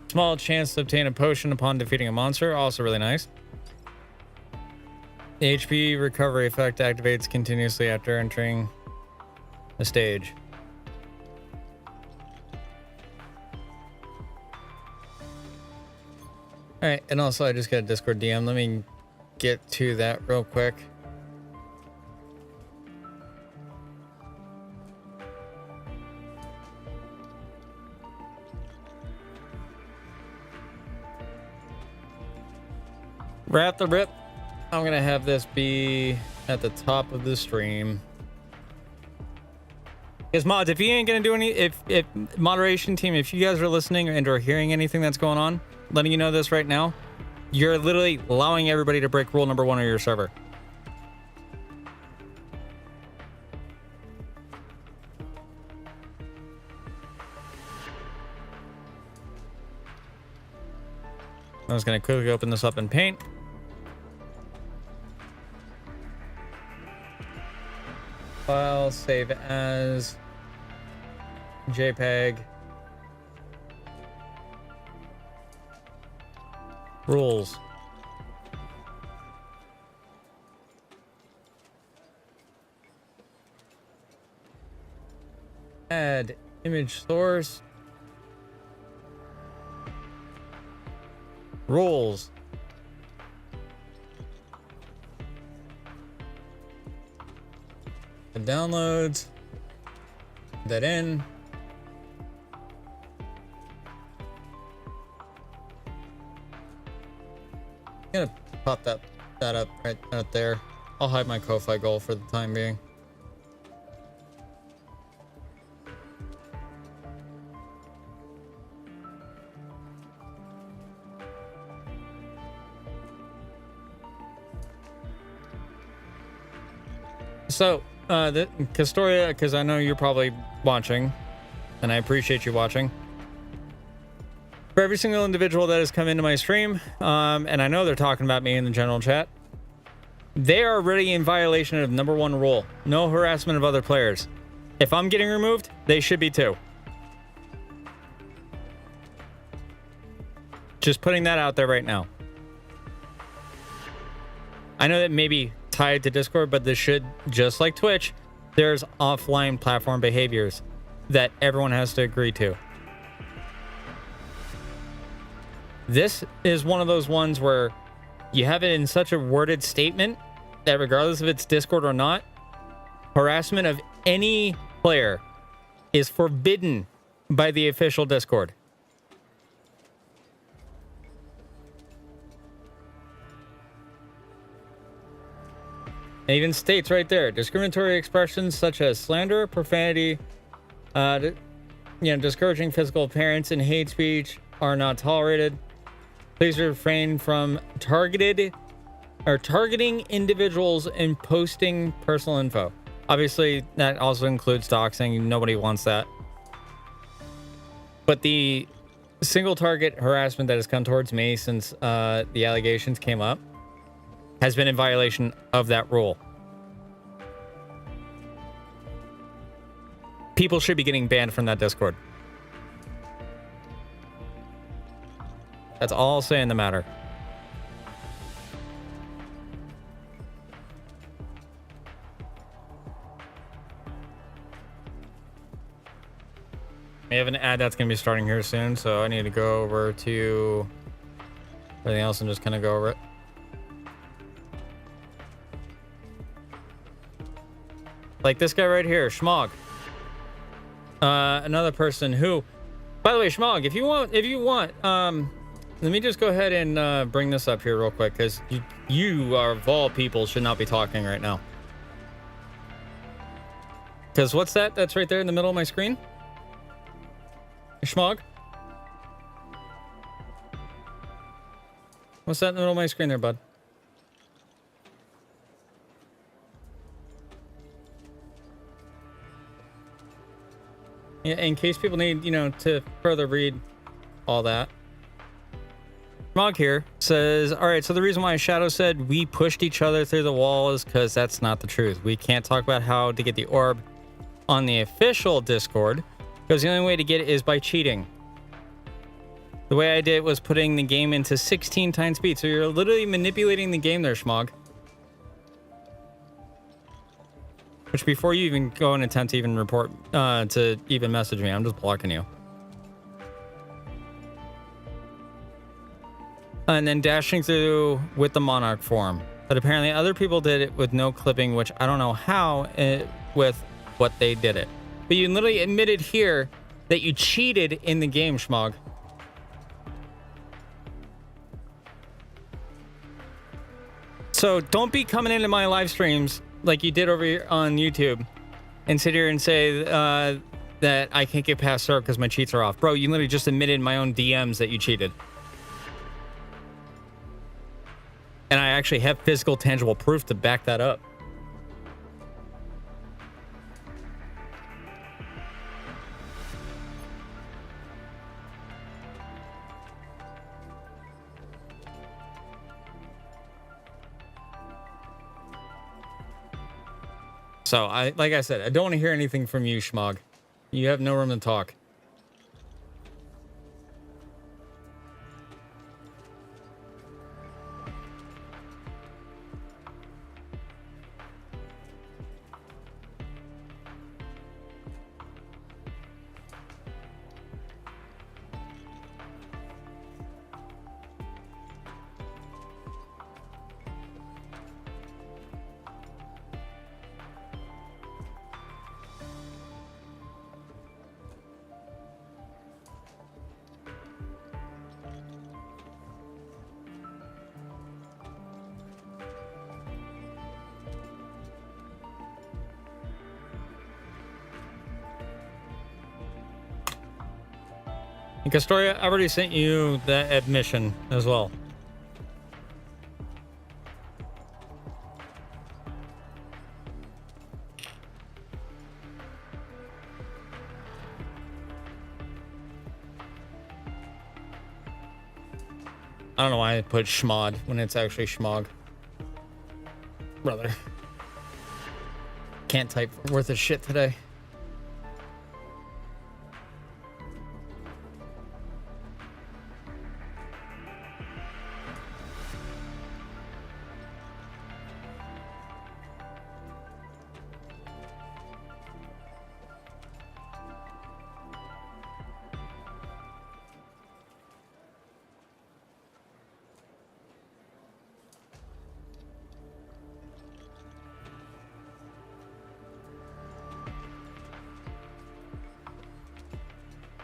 Small chance to obtain a potion upon defeating a monster. Also really nice. The HP recovery effect activates continuously after entering the stage. All right, and also I just got a Discord DM. Let me get to that real quick. Wrap the rip. I'm gonna have this be at the top of the stream. Because mods, if you ain't gonna do any, if moderation team, if you guys are listening and or hearing anything that's going on, letting you know this right now, you're literally allowing everybody to break rule number 1 of your server. I was gonna quickly open this up in Paint. File, save as JPEG. Rules. Add image source. Rules. The downloads. That in. I'm gonna pop that up right out there. I'll hide my Ko-Fi goal for the time being. So, the Castoria, because I know you're probably watching, and I appreciate you watching. For every single individual that has come into my stream, and I know they're talking about me in the general chat, they are already in violation of number 1 rule: no harassment of other players. If I'm getting removed, they should be too. Just putting that out there right now. I know that maybe tied to Discord, but this should, just like Twitch, there's offline platform behaviors that everyone has to agree to. This is one of those ones where you have it in such a worded statement that regardless if it's Discord or not, harassment of any player is forbidden by the official Discord. It even states right there, discriminatory expressions such as slander, profanity, discouraging physical appearance, and hate speech are not tolerated. Please refrain from targeting individuals and posting personal info. Obviously, that also includes doxing. Nobody wants that. But the single target harassment that has come towards me since the allegations came up has been in violation of that rule. People should be getting banned from that Discord. That's all I'll say in the matter. I have an ad that's going to be starting here soon, so I need to go over to everything else and just kind of go over it. Like this guy right here, Schmog. Another person who, by the way, Schmog, if you want, let me just go ahead and bring this up here real quick, because you are, of all people, should not be talking right now. Because what's that? That's right there in the middle of my screen. Schmog. What's that in the middle of my screen there, bud? Yeah, in case people need, to further read all that. Smog here says, all right, so the reason why Shadow said we pushed each other through the wall is because that's not the truth. We can't talk about how to get the orb on the official Discord because the only way to get it is by cheating. The way I did it was putting the game into 16 times speed. So you're literally manipulating the game there, Smog. Which before you even go and attempt to even report, to even message me, I'm just blocking you. And then dashing through with the Monarch form. But apparently other people did it with no clipping, which I don't know how with what they did it. But you literally admitted here that you cheated in the game, Schmog. So don't be coming into my live streams like you did over here on YouTube and sit here and say that I can't get past syrup because my cheats are off. Bro, you literally just admitted in my own DMs that you cheated. And I actually have physical, tangible proof to back that up. So, like I said, I don't want to hear anything from you, Schmog. You have no room to talk. And Castoria, I already sent you the admission as well. I don't know why I put schmod when it's actually schmog. Brother. Can't type worth a shit today.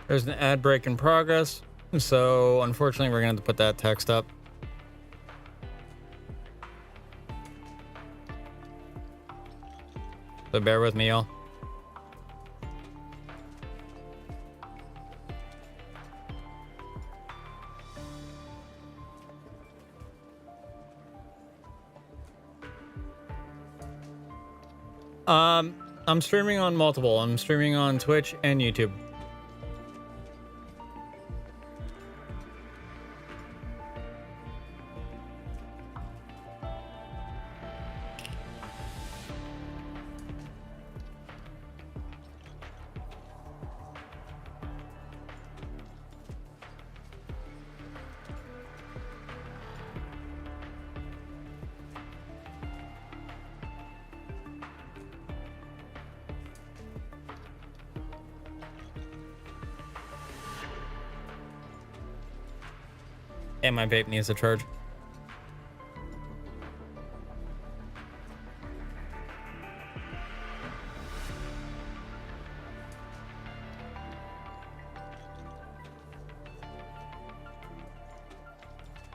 There's an ad break in progress, so unfortunately we're gonna have to put that text up. So bear with me, y'all. I'm streaming on multiple. I'm streaming on Twitch and YouTube. And my vape needs a charge.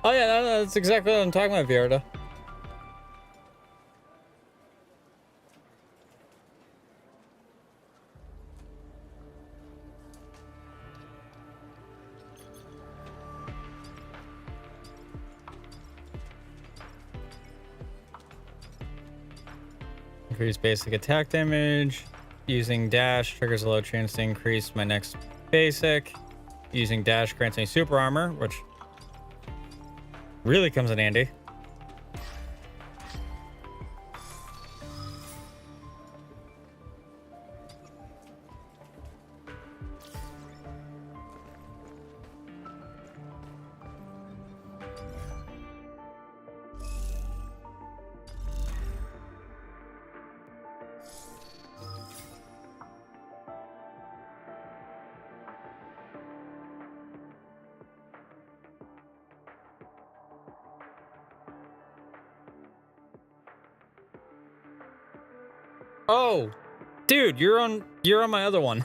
Oh yeah, that's exactly what I'm talking about, Vierda. Increase basic attack damage. Using dash triggers a low chance to increase my next basic. Using dash grants me super armor, which really comes in handy. Oh, dude, you're on my other one.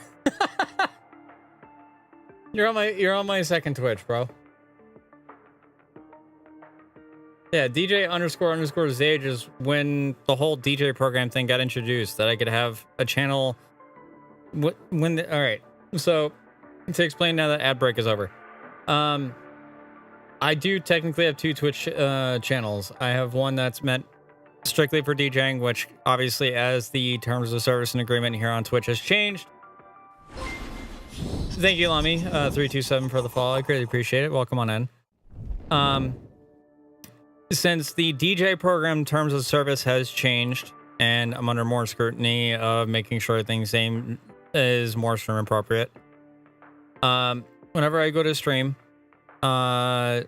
you're on my second Twitch, bro. Yeah, DJ underscore Zage is when the whole DJ program thing got introduced, that I could have a channel. All right. So to explain now that ad break is over, I do technically have 2 Twitch channels. I have one that's meant strictly for DJing, which obviously, as the terms of service and agreement here on Twitch has changed. Thank you, Lami 327 for the follow. I greatly appreciate it. Welcome on in. Since the DJ program terms of service has changed, and I'm under more scrutiny of making sure things is more stream appropriate. Whenever I go to stream, may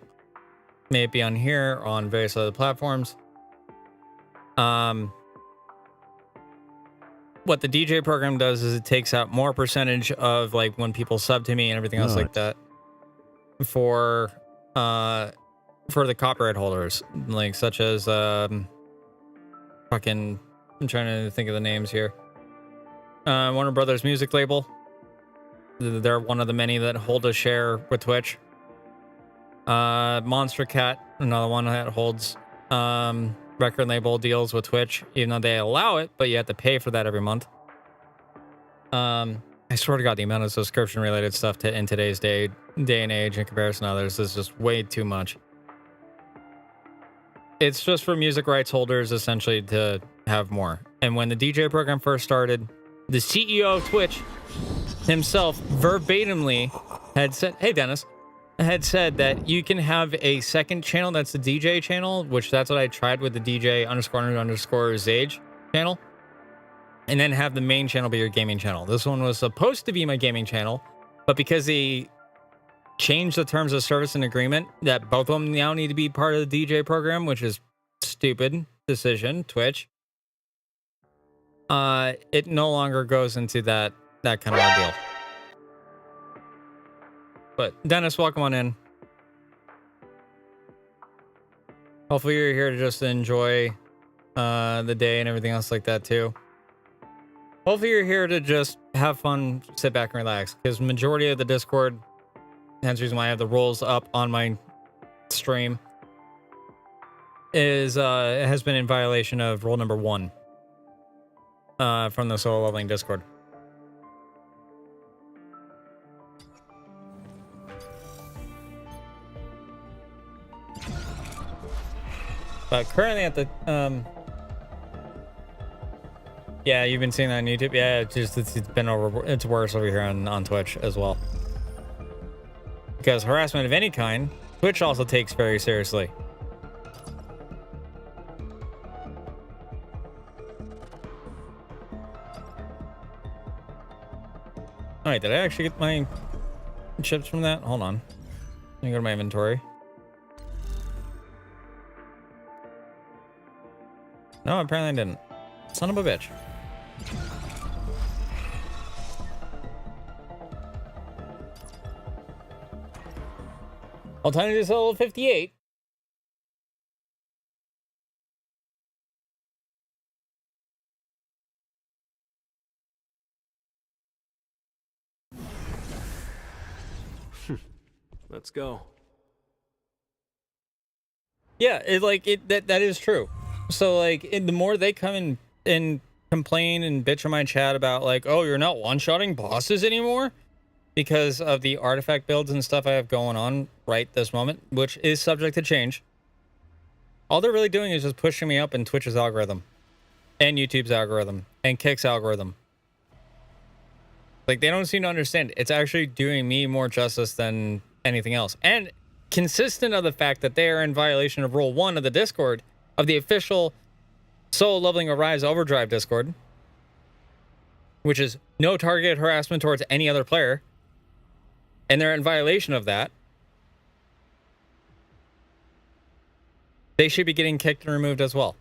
it be on here or on various other platforms. What the DJ program does is it takes out more percentage of like when people sub to me and everything else like that for the copyright holders, like such as I'm trying to think of the names here. Warner Brothers music label. They're one of the many that hold a share with Twitch. Monster Cat, another one that holds record label deals with Twitch, even though they allow it, but you have to pay for that every month. I swear to God, the amount of subscription related stuff in today's day and age in comparison to others is just way too much. It's just for music rights holders essentially to have more. And when the DJ program first started, the CEO of Twitch himself verbatimly had said, hey Dennis, had said that you can have a second channel that's the DJ channel, which that's what I tried with the DJ underscore Zage channel, and then have the main channel be your gaming channel. This one was supposed to be my gaming channel, but because they changed the terms of service and agreement that both of them now need to be part of the DJ program, which is stupid decision, Twitch, it no longer goes into that kind of ordeal. But Dennis, welcome on in. Hopefully you're here to just enjoy the day and everything else like that too. Hopefully you're here to just have fun, sit back and relax, because majority of the Discord, hence the reason why I have the rules up on my stream, is it has been in violation of rule number 1 from the solo leveling Discord. But currently at the yeah, you've been seeing that on YouTube. Yeah, it's worse over here on Twitch as well. Because harassment of any kind, Twitch also takes very seriously. Alright, did I actually get my chips from that? Hold on. Let me go to my inventory. No, apparently I didn't. Son of a bitch. Alternative is level 58. Let's go. Yeah, that is true. So like, the more they come in and complain and bitch on my chat about like, oh, you're not one-shotting bosses anymore because of the artifact builds and stuff I have going on right this moment, which is subject to change. All they're really doing is just pushing me up in Twitch's algorithm and YouTube's algorithm and Kick's algorithm. Like, they don't seem to understand. It's actually doing me more justice than anything else. And consistent of the fact that they are in violation of Rule 1 of the Discord, of the official Solo Leveling Arise Overdrive Discord, which is no targeted harassment towards any other player, and they're in violation of that, they should be getting kicked and removed as well.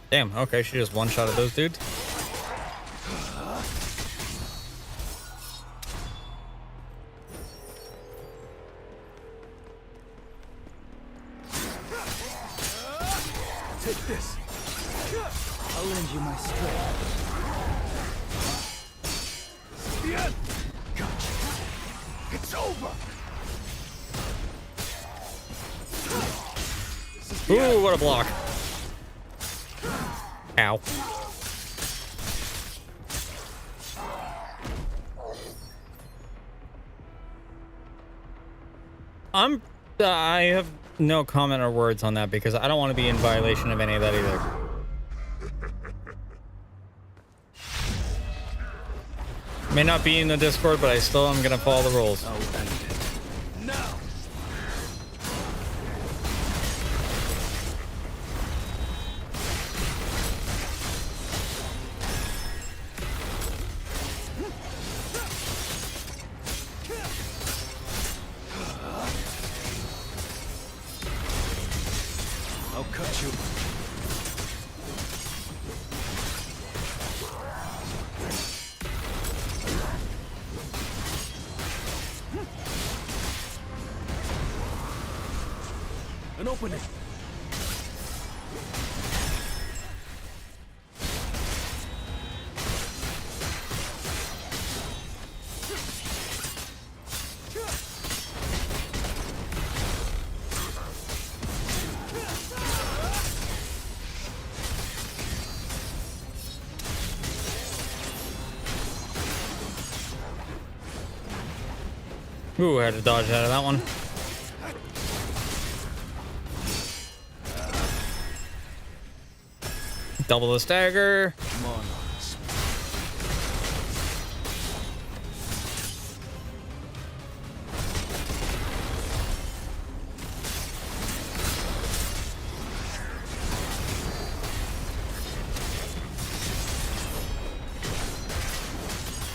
Damn, okay, she just one-shotted those dudes. Take this. I'll lend you my strength. The end. Gotcha. It's over. Ooh, what a block. Ow. I have no comment or words on that because I don't want to be in violation of any of that either. May not be in the Discord, but I still am gonna follow the rules. I'll end it. Now. I'll cut you. An opening. Ooh, I had to dodge out of that one. Double the stagger. Monarchs.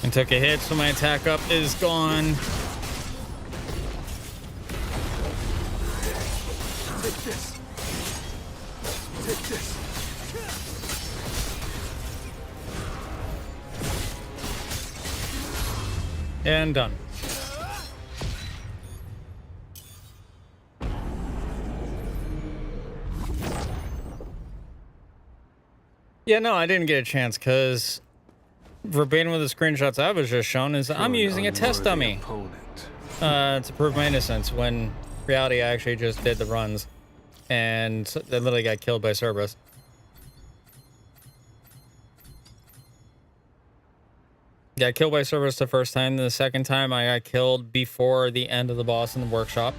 I took a hit, so my attack up is gone. Take this. Take this. And done. Yeah, no, I didn't get a chance because verbatim with the screenshots I was just shown is I'm using a test dummy to prove my innocence, when in reality I actually just did the runs and they literally got killed by Cerberus. Got killed by Cerberus the first time. The second time I got killed before the end of the boss in the workshop,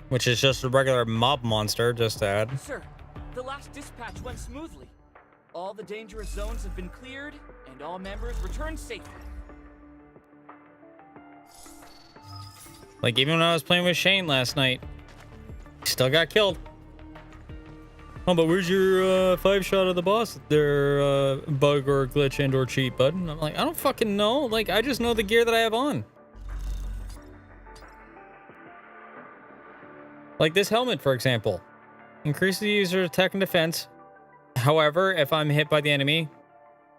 which is just a regular mob monster, just to add. Sir, the last dispatch went smoothly. All the dangerous zones have been cleared, and all members returned safely. Like, even when I was playing with Shane last night, he still got killed. Oh, but where's your 5-shot of the boss there, bug or glitch and or cheat, bud? And I'm like, I don't fucking know. Like, I just know the gear that I have on. Like this helmet, for example. Increases the user's attack and defense. However, if I'm hit by the enemy,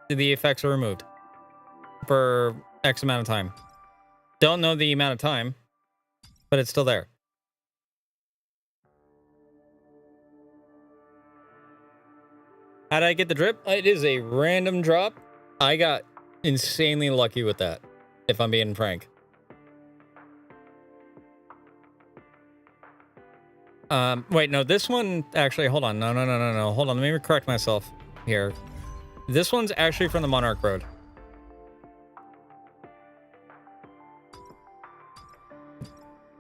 the effects are removed for X amount of time. Don't know the amount of time, but it's still there. How did I get the drip? It is a random drop. I got insanely lucky with that, if I'm being frank. Wait, no, this one actually, hold on. No. Hold on, let me correct myself here. This one's actually from the Monarch Road.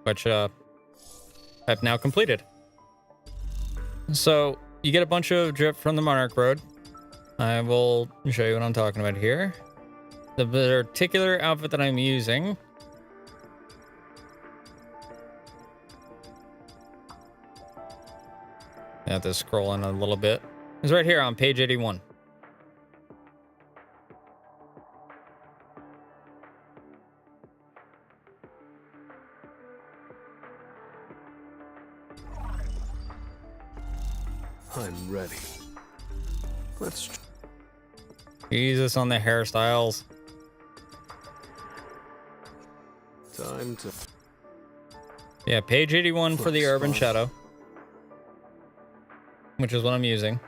Which, I've now completed. So you get a bunch of drip from the Monarch Road. I will show you what I'm talking about here. The particular outfit that I'm using. I have to scroll in a little bit. It's right here on page 81. I'm ready. Let's. Jesus on the hairstyles. Time to. Yeah, page 81 for the Looks Urban fun. Shadow, which is what I'm using.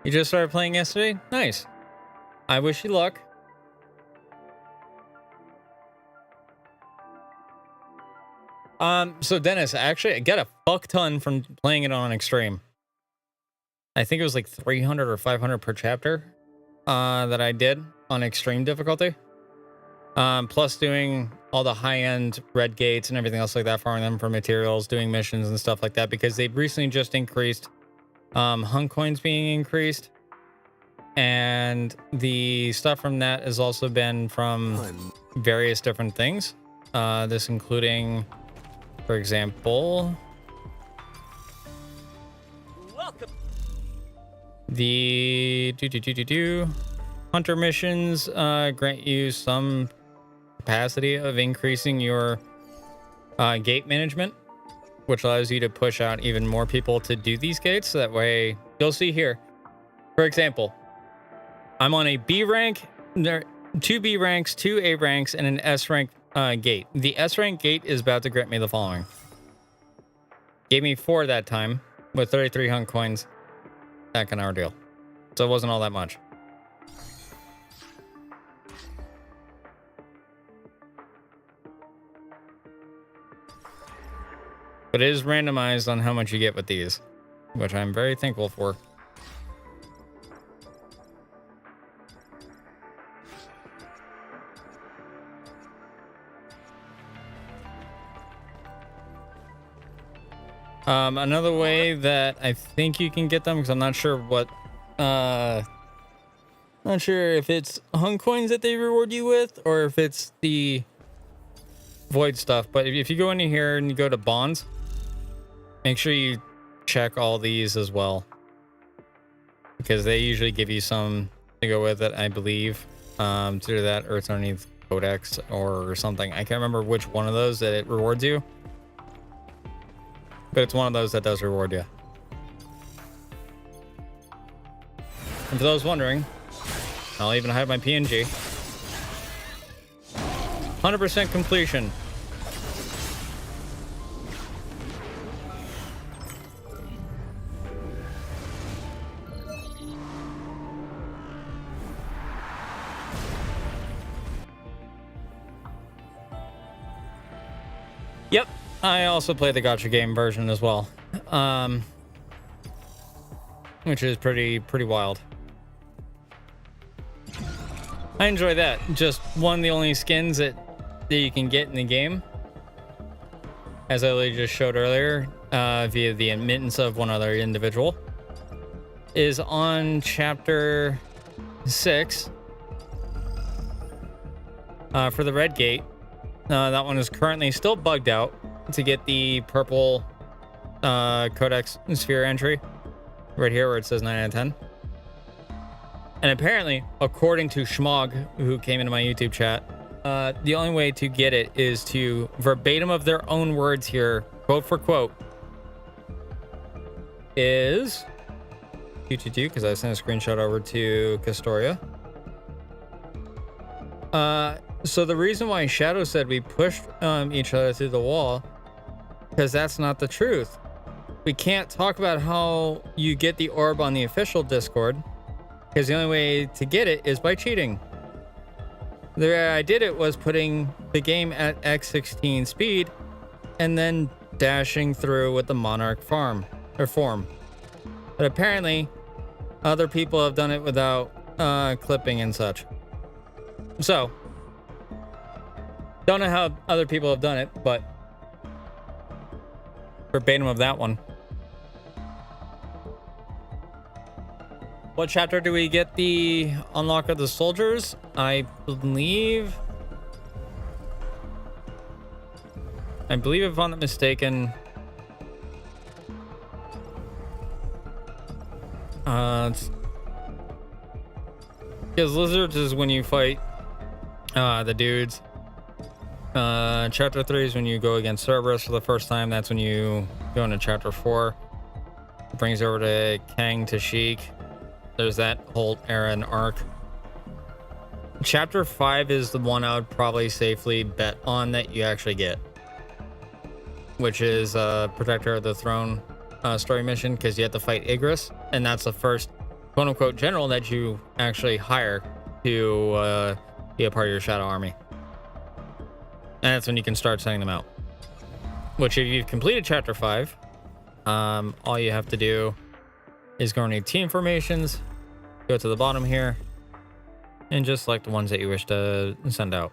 You just started playing yesterday? Nice. I wish you luck. So Dennis, actually, I got a fuck ton from playing it on Extreme. I think it was like 300 or 500 per chapter that I did on Extreme difficulty. Plus doing all the high-end red gates and everything else like that, farming them for materials, doing missions and stuff like that, because they've recently just increased hunk coins being increased. And the stuff from that has also been from various different things. This including, for example, Welcome. the hunter missions grant you some capacity of increasing your gate management, which allows you to push out even more people to do these gates. So that way, you'll see here, for example, I'm on a B rank, there 2 B ranks, 2 A ranks, and an S rank gate. The S rank gate is about to grant me the following. Gave me 4 that time with 33 hunt coins. That kind of ordeal. So it wasn't all that much. But it is randomized on how much you get with these, which I'm very thankful for. Another way that I think you can get them, because I'm not sure what, not sure if it's hung coins that they reward you with, or if it's the void stuff. But if you go into here and you go to bonds, make sure you check all these as well, because they usually give you some to go with it, I believe. To do that, or it's underneath codex or something. I can't remember which one of those that it rewards you. But it's one of those that does reward you. And for those wondering, I'll even hide my PNG. 100% completion. Yep. I also play the gotcha game version as well, which is pretty wild. I enjoy that. Just one of the only skins that you can get in the game, as I literally just showed earlier, via the admittance of one other individual, is on chapter 6 for the red gate. That one is currently still bugged out to get the purple codex sphere entry right here where it says 9 out of 10. And apparently, according to Schmog, who came into my YouTube chat, the only way to get it is to verbatim of their own words here, quote for quote, is because I sent a screenshot over to Castoria. So the reason why Shadow said we pushed each other through the wall, because that's not the truth. We can't talk about how you get the orb on the official Discord, because the only way to get it is by cheating. The way I did it was putting the game at X16 speed and then dashing through with the Monarch form. But apparently, other people have done it without clipping and such. So, don't know how other people have done it, but verbatim of that one. What chapter do we get the unlock of the soldiers? I believe if I'm not mistaken, because lizards is when you fight the dudes. Chapter 3 is when you go against Cerberus for the first time. That's when you go into chapter 4. It brings you over to Kang Tashik. There's that whole era and arc. Chapter 5 is the one I would probably safely bet on that you actually get, which is Protector of the Throne story mission, because you have to fight Igris, and that's the first quote-unquote general that you actually hire to be a part of your shadow army. And that's when you can start sending them out. Which, if you've completed chapter 5, all you have to do is go into team formations, go to the bottom here, and just select the ones that you wish to send out.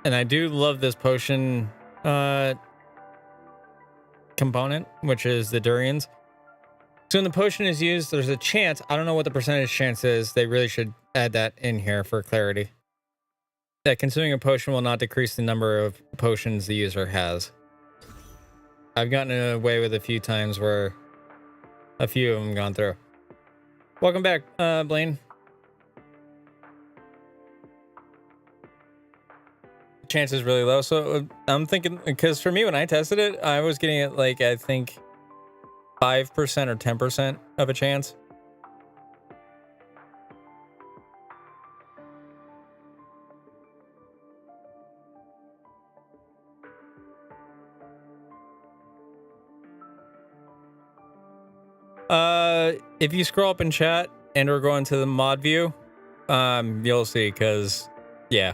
And I do love this potion component, which is the durians. So when the potion is used, there's a chance. I don't know what the percentage chance is. They really should add that in here for clarity. That consuming a potion will not decrease the number of potions the user has. I've gotten away with a few times where a few of them gone through. Welcome back, Blaine. Chance is really low, so I'm thinking, because for me when I tested it, I was getting it like, I think 5% or 10% of a chance. If you scroll up in chat and or go into the mod view, you'll see, because yeah.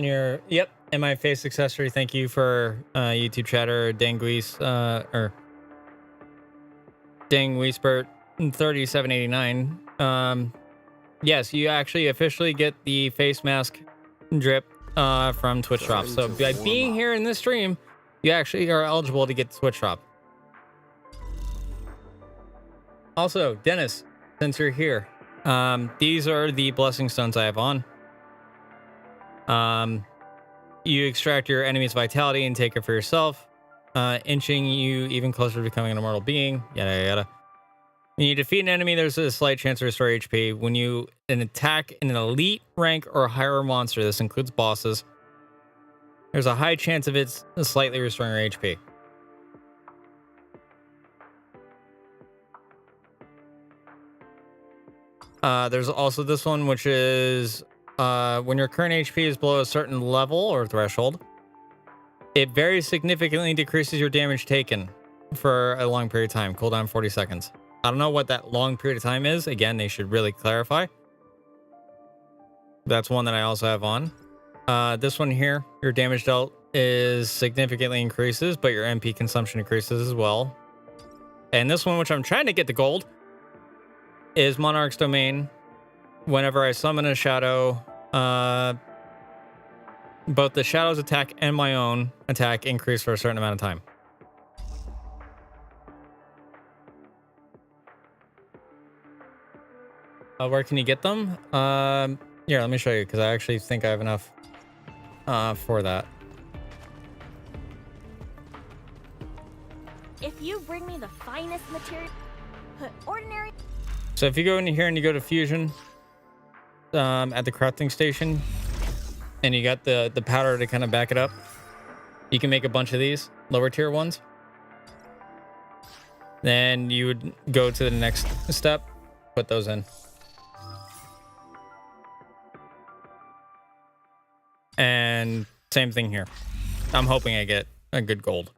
Yep, and my face accessory. Thank you for YouTube chatter Danguis or Dangweespert 3789. Yes, you actually officially get the face mask drip from Twitch Drop. So by being here in this stream, you actually are eligible to get the Twitch Drop. Also, Dennis, since you're here, these are the blessing stones I have on. You extract your enemy's vitality and take it for yourself, inching you even closer to becoming an immortal being. Yada yada yada. When you defeat an enemy, there's a slight chance to restore HP. When you attack an elite rank or higher monster, this includes bosses, there's a high chance of it slightly restoring your HP. There's also this one, which is when your current HP is below a certain level or threshold, it very significantly decreases your damage taken for a long period of time. Cooldown 40 seconds. I don't know what that long period of time is. Again, they should really clarify. That's one that I also have on. This one here, your damage dealt is significantly increases, but your MP consumption increases as well. And this one, which I'm trying to get to gold, is Monarch's Domain. Whenever I summon a shadow, both the shadow's attack and my own attack increase for a certain amount of time. Where can you get them? Here, let me show you, because I actually think I have enough for that. If you bring me the finest material, put ordinary. So if you go in here and you go to fusion, at the crafting station, and you got the powder to kind of back it up, you can make a bunch of these lower tier ones. Then you would go to the next step, put those in. And same thing here. I'm hoping I get a good gold.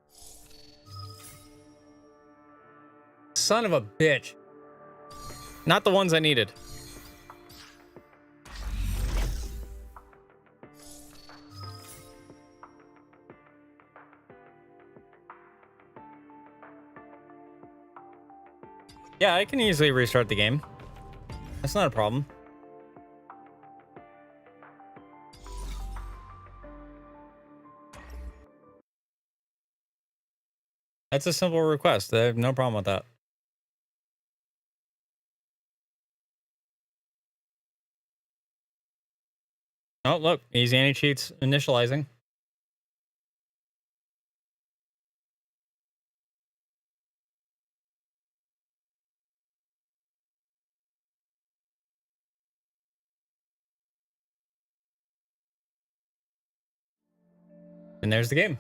Son of a bitch. Not the ones I needed. Yeah, I can easily restart the game. That's not a problem. That's a simple request. I have no problem with that. Oh, look. Easy anti-cheats initializing. And there's the game.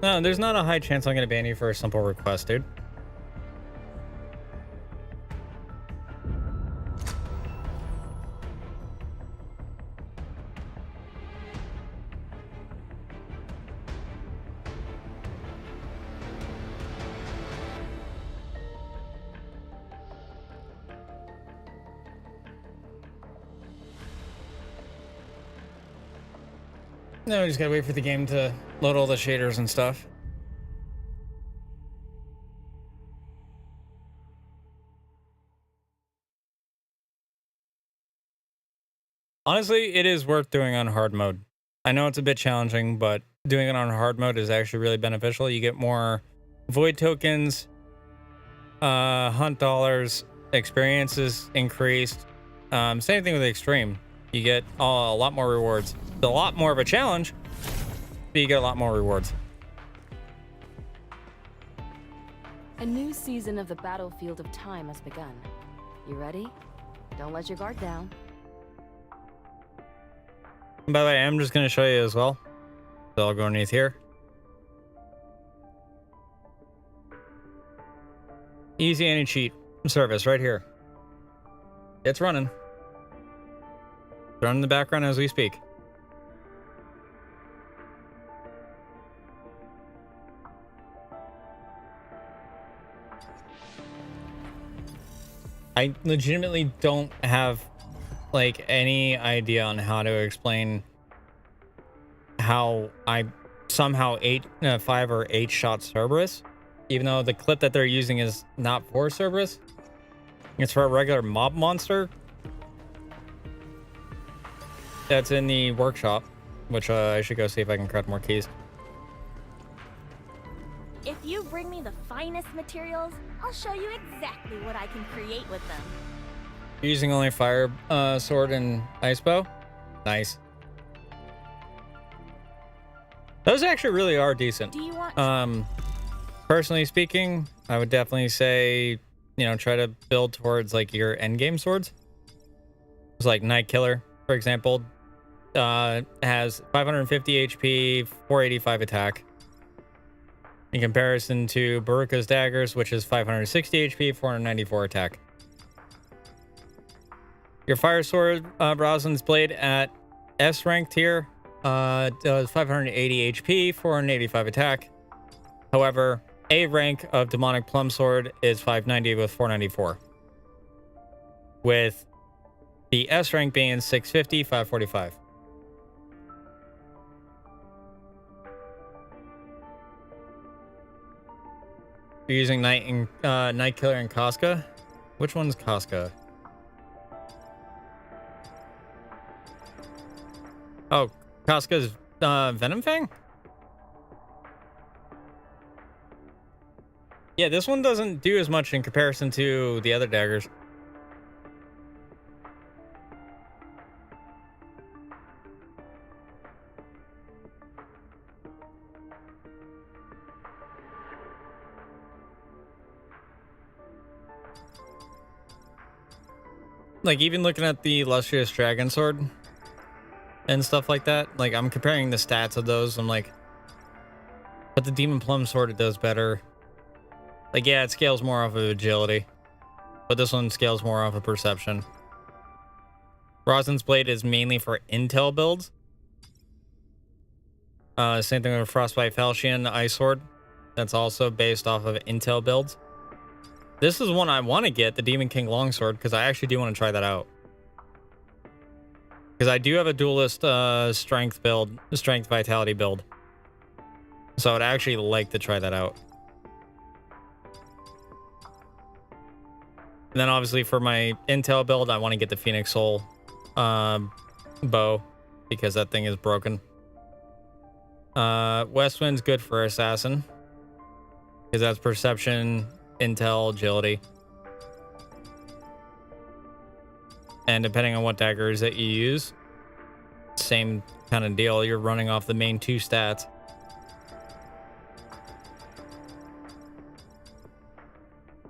No, there's not a high chance I'm going to ban you for a simple request, dude. No, we just gotta wait for the game to load all the shaders and stuff. Honestly, it is worth doing on hard mode. I know it's a bit challenging, but doing it on hard mode is actually really beneficial. You get more void tokens, hunt dollars, experiences increased. Same thing with extreme. You get a lot more rewards. It's a lot more of a challenge, but you get a lot more rewards. A new season of the battlefield of time has begun. You ready? Don't let your guard down. By the way, I'm just going to show you as well. So I'll go underneath here. Easy anti-cheat service right here. It's running. It's running in the background as we speak. I legitimately don't have like any idea on how to explain how I somehow 5 or 8 shot Cerberus, even though the clip that they're using is not for Cerberus. It's for a regular mob monster that's in the workshop, which I should go see if I can craft more keys. If you bring me the finest materials, I'll show you exactly what I can create with them. You're using only fire sword and ice bow? Nice. Those actually really are decent. Do you want Personally speaking, I would definitely say, you know, try to build towards like your end game swords. It's like Night Killer, for example, has 550 HP, 485 attack. In comparison to Baruka's daggers, which is 560 HP, 494 attack. Your fire sword, Broslin's blade at S rank tier, does 580 HP, 485 attack. However, A rank of demonic plum sword is 590 with 494. With the S rank being 650, 545. You're using Night Killer and Casca? Which one's Casca? Oh, Casca's Venom Fang? Yeah, this one doesn't do as much in comparison to the other daggers. Like, even looking at the Illustrious Dragon Sword and stuff like that, like, I'm comparing the stats of those. I'm like, but the Demon Plum Sword, it does better. Like, yeah, it scales more off of agility, but this one scales more off of perception. Rosin's Blade is mainly for intel builds. Same thing with Frostbite Falchion Ice Sword. That's also based off of Intel builds. This is one I want to get, the Demon King Longsword, because I actually do want to try that out. Because I do have a duelist strength build, strength vitality build. So I would actually like to try that out. And then obviously for my Intel build, I want to get the Phoenix Soul bow, because that thing is broken. West Wind's good for Assassin, because that's perception, intel, agility. And depending on what daggers that you use, same kind of deal. You're running off the main 2 stats.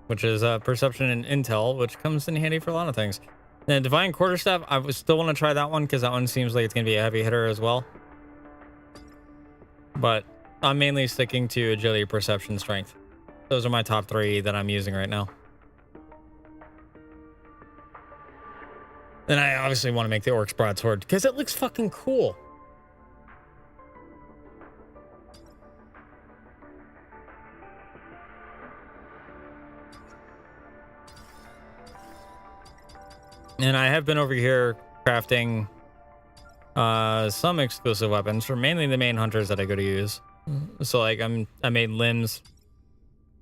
Which is perception and intel, which comes in handy for a lot of things. And Divine Quarterstaff, I would still want to try that one, because that one seems like it's going to be a heavy hitter as well. But I'm mainly sticking to agility, perception, strength. Those are my top 3 that I'm using right now. Then I obviously want to make the Orc's Broadsword, because it looks fucking cool. And I have been over here crafting some exclusive weapons for mainly the main hunters that I go to use. So like I made Limbs.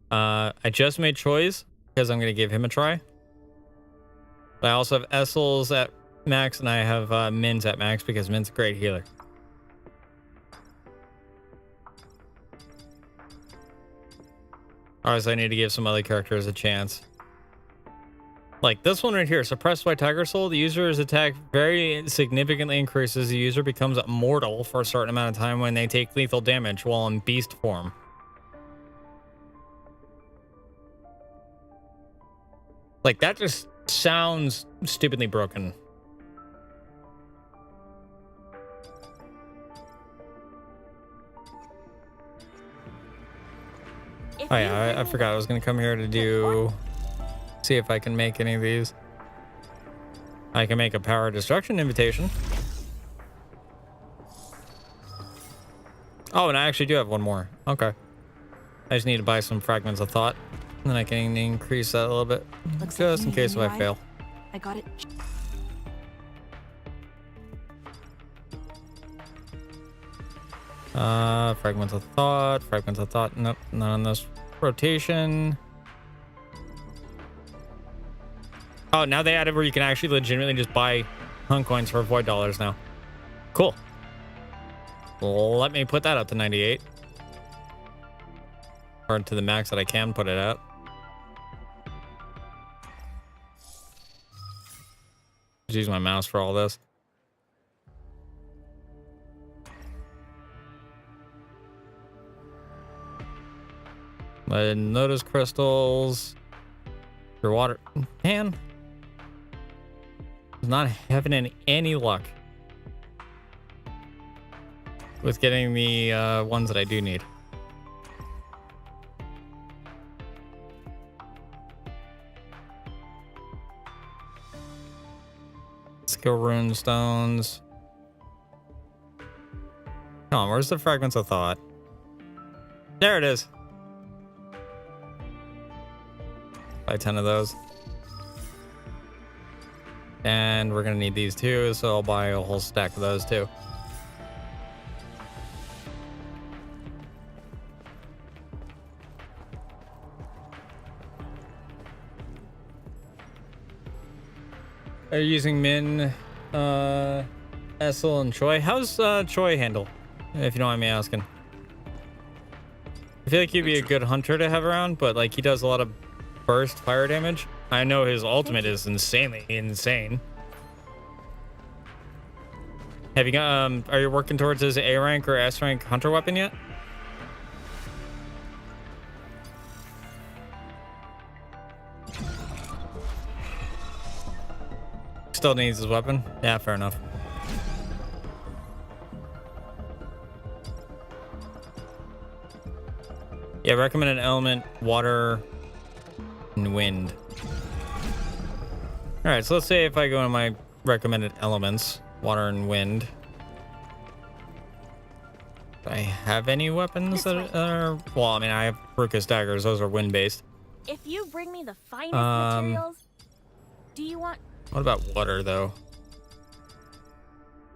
I just made Choi's because I'm going to give him a try. But I also have Essel's at max, and I have Min's at max because Min's a great healer. Obviously, I need to give some other characters a chance. Like this one right here, Suppressed by Tiger Soul. The user's attack very significantly increases. The user becomes immortal for a certain amount of time when they take lethal damage while in beast form. Like that just sounds stupidly broken. Oh yeah, I forgot I was gonna come here to do... See if I can make any of these. I can make a power destruction invitation. Oh, and I actually do have one more. Okay. I just need to buy some fragments of thought. And then I can increase that a little bit. Looks Just like in case if I fail. I got it. Fragments of thought. Fragments of thought. Nope, not on this rotation. Oh, now they added where you can actually legitimately just buy hunt coins for void dollars now. Cool. Let me put that up to 98. Or to the max that I can put it at. Just use my mouse for all this. Notice crystals. Your water. Man. Not having any luck with getting the ones that I do need. Skill rune stones. Come on, where's the fragments of thought? There it is. Buy 10 of those. And we're gonna need these too, so I'll buy a whole stack of those too. Are you using Min, Essel, and Choi? How's Choi handle, if you don't mind me asking? I feel like he'd be a good hunter to have around, but like he does a lot of burst fire damage. I know his ultimate is insanely insane. Have you got are you working towards his A rank or S rank hunter weapon yet? Still needs his weapon? Yeah, fair enough. Yeah, recommended element, water, and wind. All right, so let's say if I go in my recommended elements, water and wind. I have any weapons that are... Well, I mean, I have Rukus daggers. Those are wind-based. If you bring me the finest materials, do you want... What about water, though?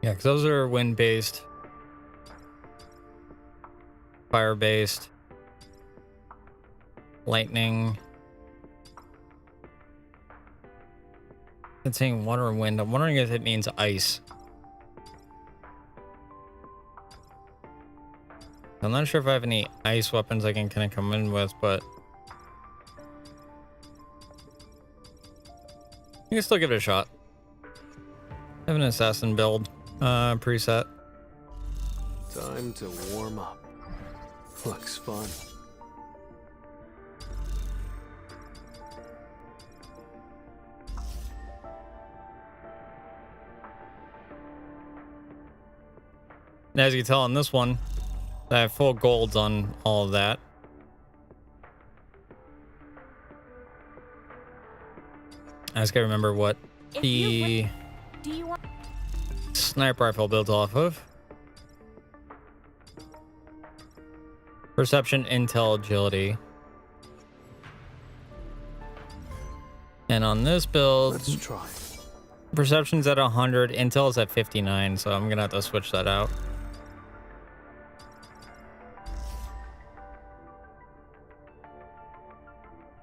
Yeah, because those are wind-based. Fire-based. Lightning. It's saying water and wind. I'm wondering if it means ice. I'm not sure if I have any ice weapons I can kind of come in with, but you can still give it a shot. I have an assassin build preset. Time to warm up. Looks fun. And as you can tell on this one, I have full golds on all of that. I just gotta remember what the sniper rifle builds off of. Perception, intel, agility. And on this build, Let's try. perception's at 100, intel is at 59, so I'm gonna have to switch that out.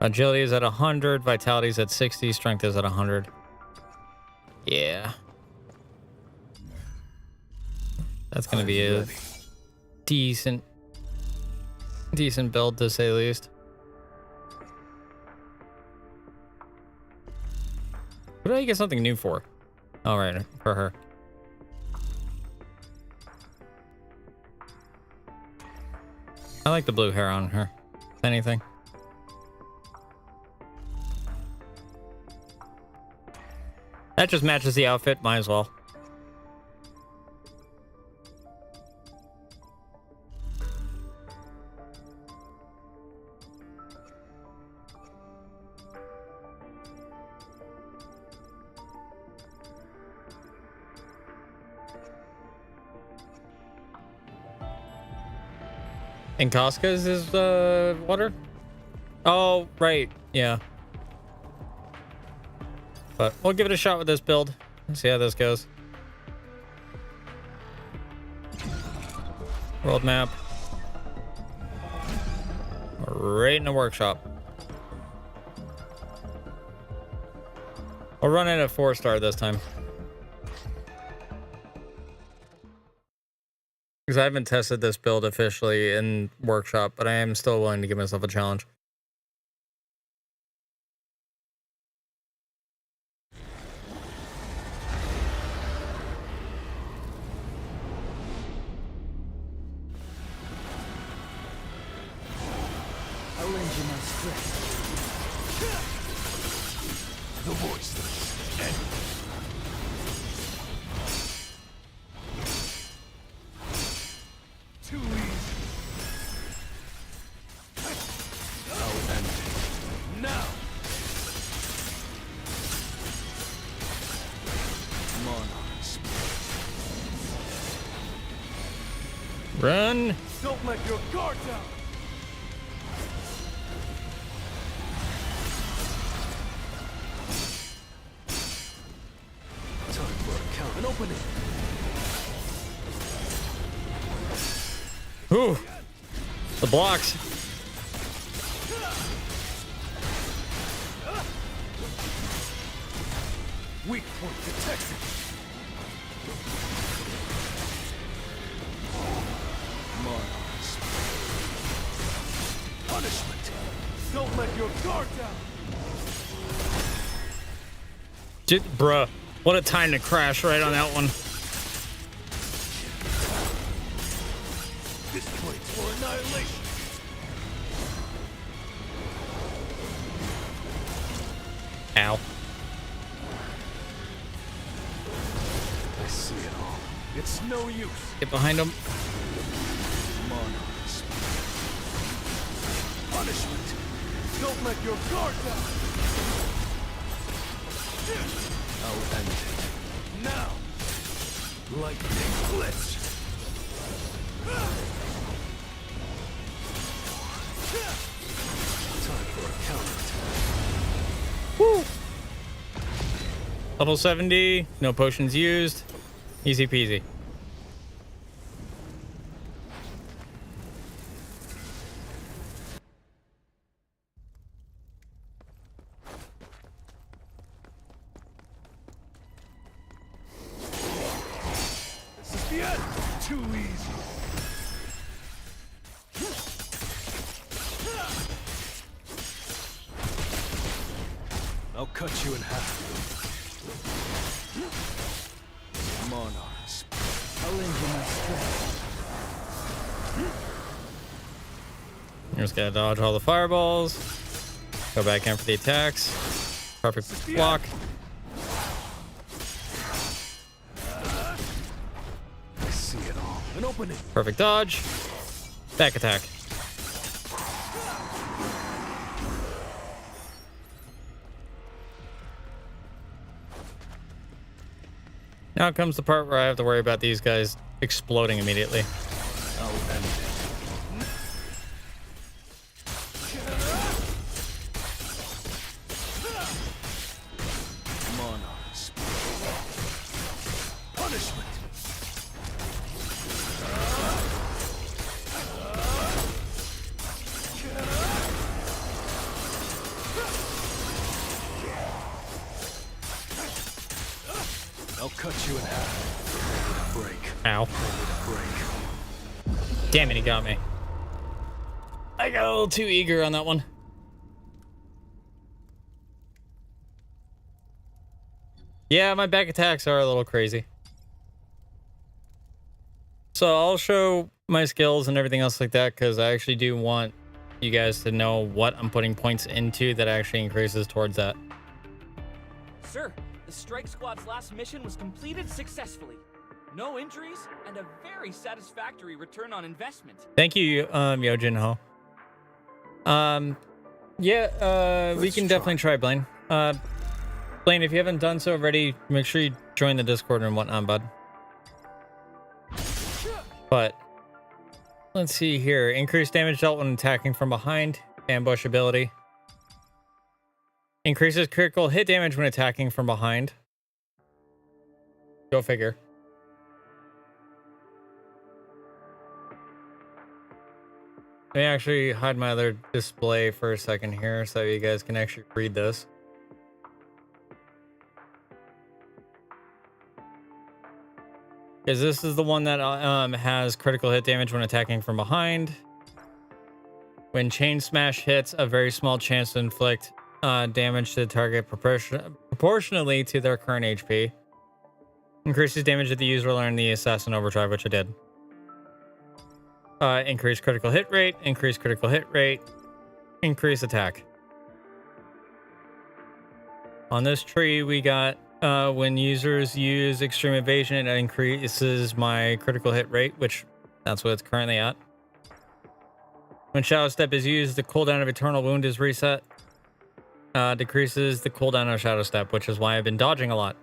Agility is at 100, vitality is at 60, strength is at 100. Yeah. That's gonna be a decent build, to say the least. What did I get something new for? All right, for her. I like the blue hair on her, if anything. That just matches the outfit, might as well. And Casca's is water? Oh, right, yeah. But we'll give it a shot with this build. See how this goes. World map. Right in the workshop. I'll run it at 4-star this time. Because I haven't tested this build officially in workshop, but I am still willing to give myself a challenge. I'll lend you my strength. The voiceless enemy. Too easy. I'll end it. Now. Monarchs. Run! Don't let your guard down. Time for a count. An opening. Ooh! The blocks. Weak point detected. Monarchs. Punishment. Don't let your guard down. Bruh, what a time to crash right on that one. This point's for annihilation. Ow. I see it all. It's no use. Get behind him. Monarchs. Punishment. Don't let your guard down. I'll end it. Now. Lightning blitz. Level 70, no potions used. Easy peasy. This is the end. Too easy. I'll cut you in half. Monarchs. I'll lend you my strength. You're just gotta dodge all the fireballs. Go back in for the attacks. Perfect block. I see it all. An opening. Perfect dodge. Back attack. Now comes the part where I have to worry about these guys exploding immediately. I'll end it. Monarchs. Punishment. I'll cut you in half. Break. Ow. Break. Damn it, he got me. I got a little too eager on that one. Yeah, my back attacks are a little crazy. So I'll show my skills and everything else like that because I actually do want you guys to know what I'm putting points into that actually increases towards that. Sir, the strike squad's last mission was completed successfully. No injuries and a very satisfactory return on investment. Thank you, Yojin Ho. Yeah, we can definitely try Blaine. Blaine, if you haven't done so already, make sure you join the Discord and whatnot, bud. But let's see here. Increased damage dealt when attacking from behind. Ambush ability. Increases critical hit damage when attacking from behind. Go figure. Let me actually hide my other display for a second here so you guys can actually read this. Because this is the one that has critical hit damage when attacking from behind. When chain smash hits, a very small chance to inflict damage to the target proportionally to their current HP. Increases damage if the user learned the assassin overdrive, which I did. Increase critical hit rate, increase critical hit rate, increase attack. On this tree, we got when users use extreme evasion, it increases my critical hit rate, which that's what it's currently at. When Shadow Step is used, the cooldown of Eternal Wound is reset. Decreases the cooldown of Shadow Step, which is why I've been dodging a lot.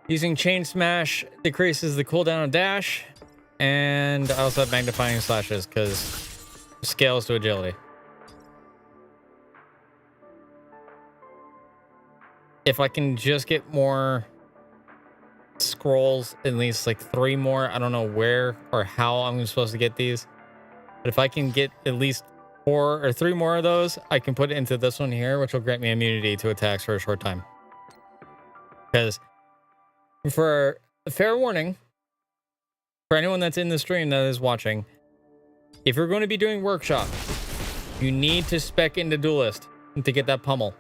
Using Chain Smash decreases the cooldown of Dash. And I also have Magnifying Slashes because scales to agility. If I can just get more scrolls, at least like 3 more, I don't know where or how I'm supposed to get these. But if I can get at least 4 or 3 more of those, I can put it into this one here, which will grant me immunity to attacks for a short time. Because for a fair warning, for anyone that's in the stream that is watching, if you're going to be doing workshop, you need to spec into Duelist to get that pummel.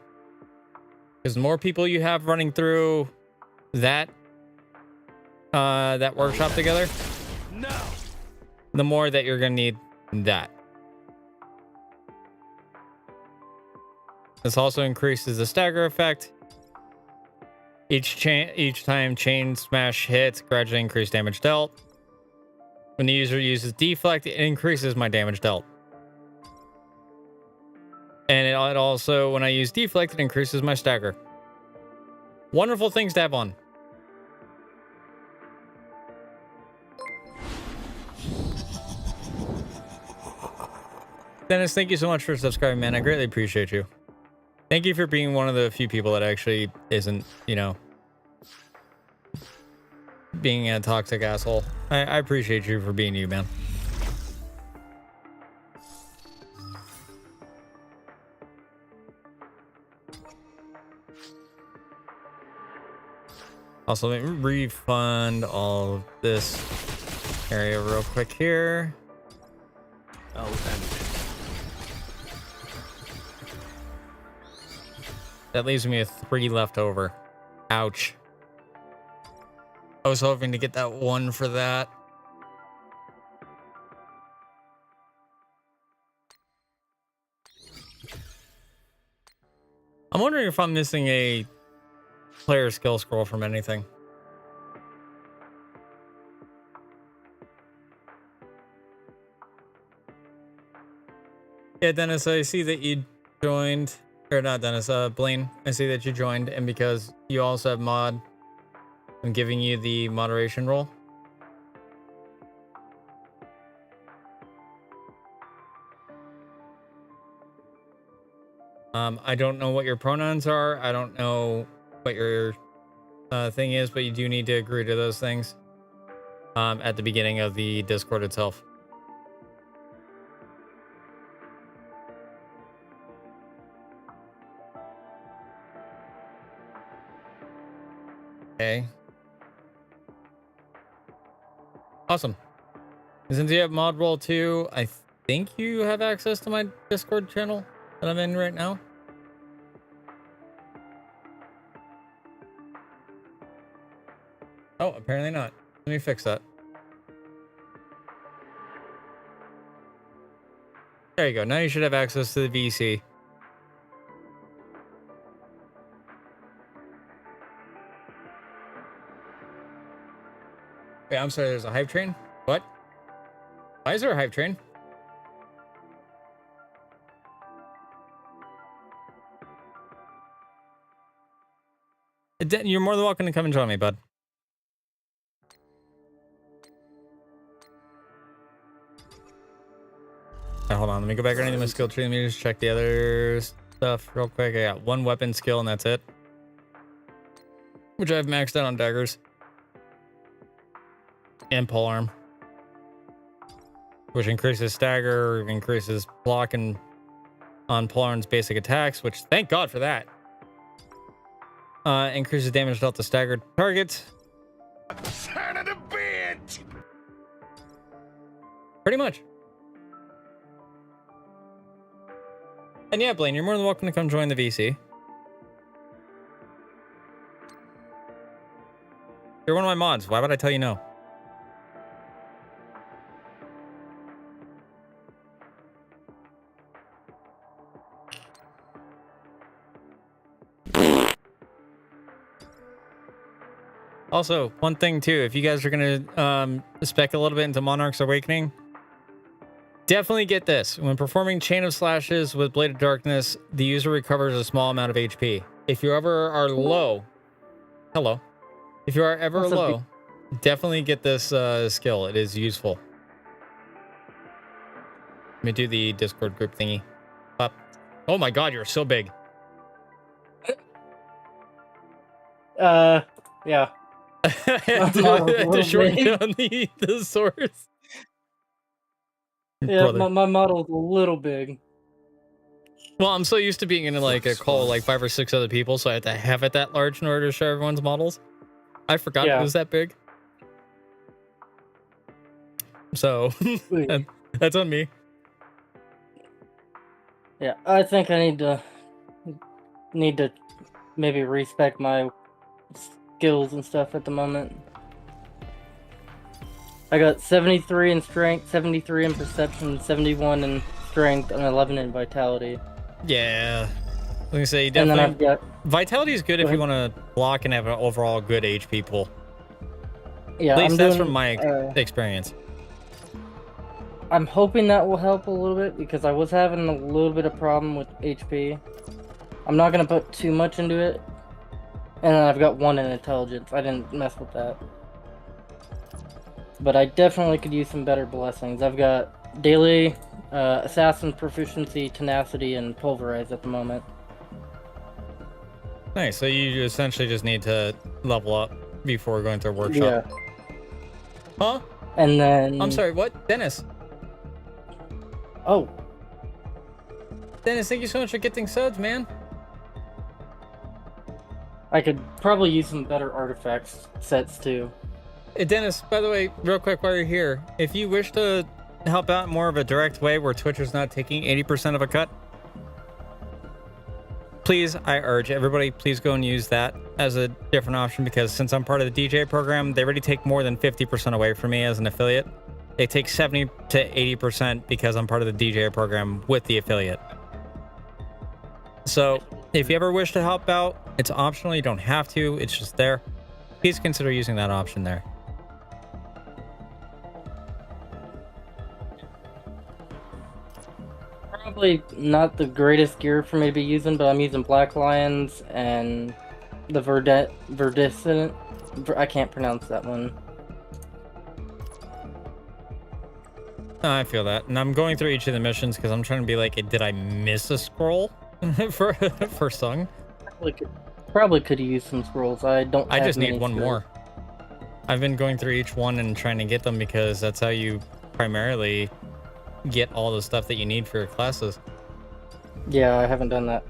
Because the more people you have running through that workshop together, the more that you're going to need that. This also increases the stagger effect. Each time chain smash hits, gradually increase damage dealt. When the user uses deflect, it increases my damage dealt. And it also, when I use deflect, it increases my stagger. Wonderful things to have on. Dennis, thank you so much for subscribing, man. I greatly appreciate you. Thank you for being one of the few people that actually isn't, you know, being a toxic asshole. I appreciate you for being you, man. Also, let me refund all of this area real quick here. Oh, and That leaves me with 3 left over. Ouch. I was hoping to get that 1 for that. I'm wondering if I'm missing a player skill scroll from anything. Yeah, Dennis, I see that you joined. Or not Dennis, Blaine. I see that you joined, and because you also have mod, I'm giving you the moderation role. I don't know what your pronouns are. I don't know what your thing is, but you do need to agree to those things at the beginning of the Discord itself. Okay. Awesome. Since you have mod role 2, I think you have access to my Discord channel that I'm in right now. Oh, apparently not. Let me fix that. There you go. Now you should have access to the VC. Wait, I'm sorry, there's a hype train? What? Why is there a hype train? You're more than welcome to come and join me, bud. Hold on, let me go back into my skill tree. Let me just check the other stuff real quick. I got 1 weapon skill and that's it. Which I've maxed out on daggers. And polearm. Which increases stagger, increases block and on polearm's basic attacks, which thank God for that. Increases damage dealt to staggered targets. Son of a bitch! Pretty much. And yeah, Blaine, you're more than welcome to come join the VC. You're one of my mods. Why would I tell you no? Also, one thing too, if you guys are gonna spec a little bit into Monarch's Awakening, definitely get this. When performing Chain of Slashes with Blade of Darkness, the user recovers a small amount of HP. If you ever are low, hello. If you are ever low, definitely get this skill. It is useful. Let me do the Discord group thingy. Up. Oh my God, you're so big. Yeah. I had to shorten down the source. Yeah, my model's a little big. Well, I'm so used to being in like a call like 5 or 6 other people, so I had to have it that large in order to show everyone's models. I forgot it was that big. So that's on me. Yeah, I think I need to maybe respec my skills and stuff at the moment. I got 73 in strength, 73 in perception, 71 in strength, and 11 in vitality. Yeah. Let me say, And then definitely. I've got... Vitality is good if you want to block and have an overall good HP pool. Yeah, At least I'm that's doing, from my experience. I'm hoping that will help a little bit, because I was having a little bit of problem with HP. I'm not going to put too much into it. And then I've got 1 in intelligence. I didn't mess with that. But I definitely could use some better blessings. I've got daily assassin proficiency, tenacity, and pulverize at the moment. Nice. So you essentially just need to level up before going through a workshop. Yeah. Huh? And then... I'm sorry, what? Dennis. Oh, Dennis, thank you so much for getting subs, man. I could probably use some better artifacts sets too. Hey, Dennis, by the way, real quick while you're here, if you wish to help out in more of a direct way where Twitcher's not taking 80% of a cut, please, I urge everybody, please go and use that as a different option, because since I'm part of the DJ program, they already take more than 50% away from me as an affiliate. They take 70 to 80% because I'm part of the DJ program with the affiliate. So if you ever wish to help out, it's optional. You don't have to. It's just there. Please consider using that option there. Probably not the greatest gear for me to be using, but I'm using Black Lions and the Verdicent. I can't pronounce that one. I feel that. And I'm going through each of the missions because I'm trying to be like, did I miss a scroll for Sung? Probably could use some scrolls. I just many need one scrolls. more. I've been going through each one and trying to get them because that's how you primarily get all the stuff that you need for your classes. Yeah, I haven't done that.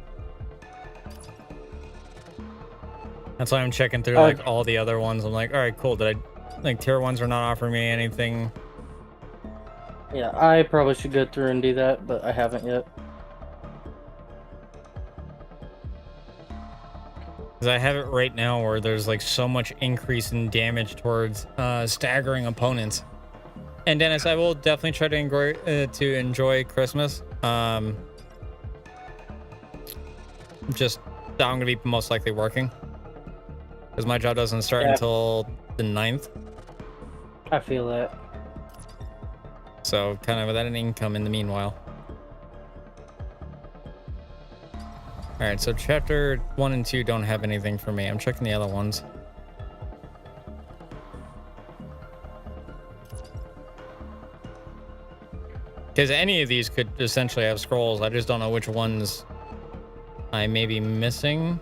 That's why I'm checking through like all the other ones. I'm like, all right, cool. Did I like tier ones are not offering me anything? Yeah, I probably should go through and do that, but I haven't yet. Because I have it right now where there's like so much increase in damage towards staggering opponents. And Dennis, I will definitely try to enjoy Christmas. Just I'm gonna be most likely working because my job doesn't start until the 9th. I feel that. So kind of without an income in the meanwhile. All right, so chapter 1 and 2 don't have anything for me. I'm checking the other ones. Because any of these could essentially have scrolls. I just don't know which ones I may be missing.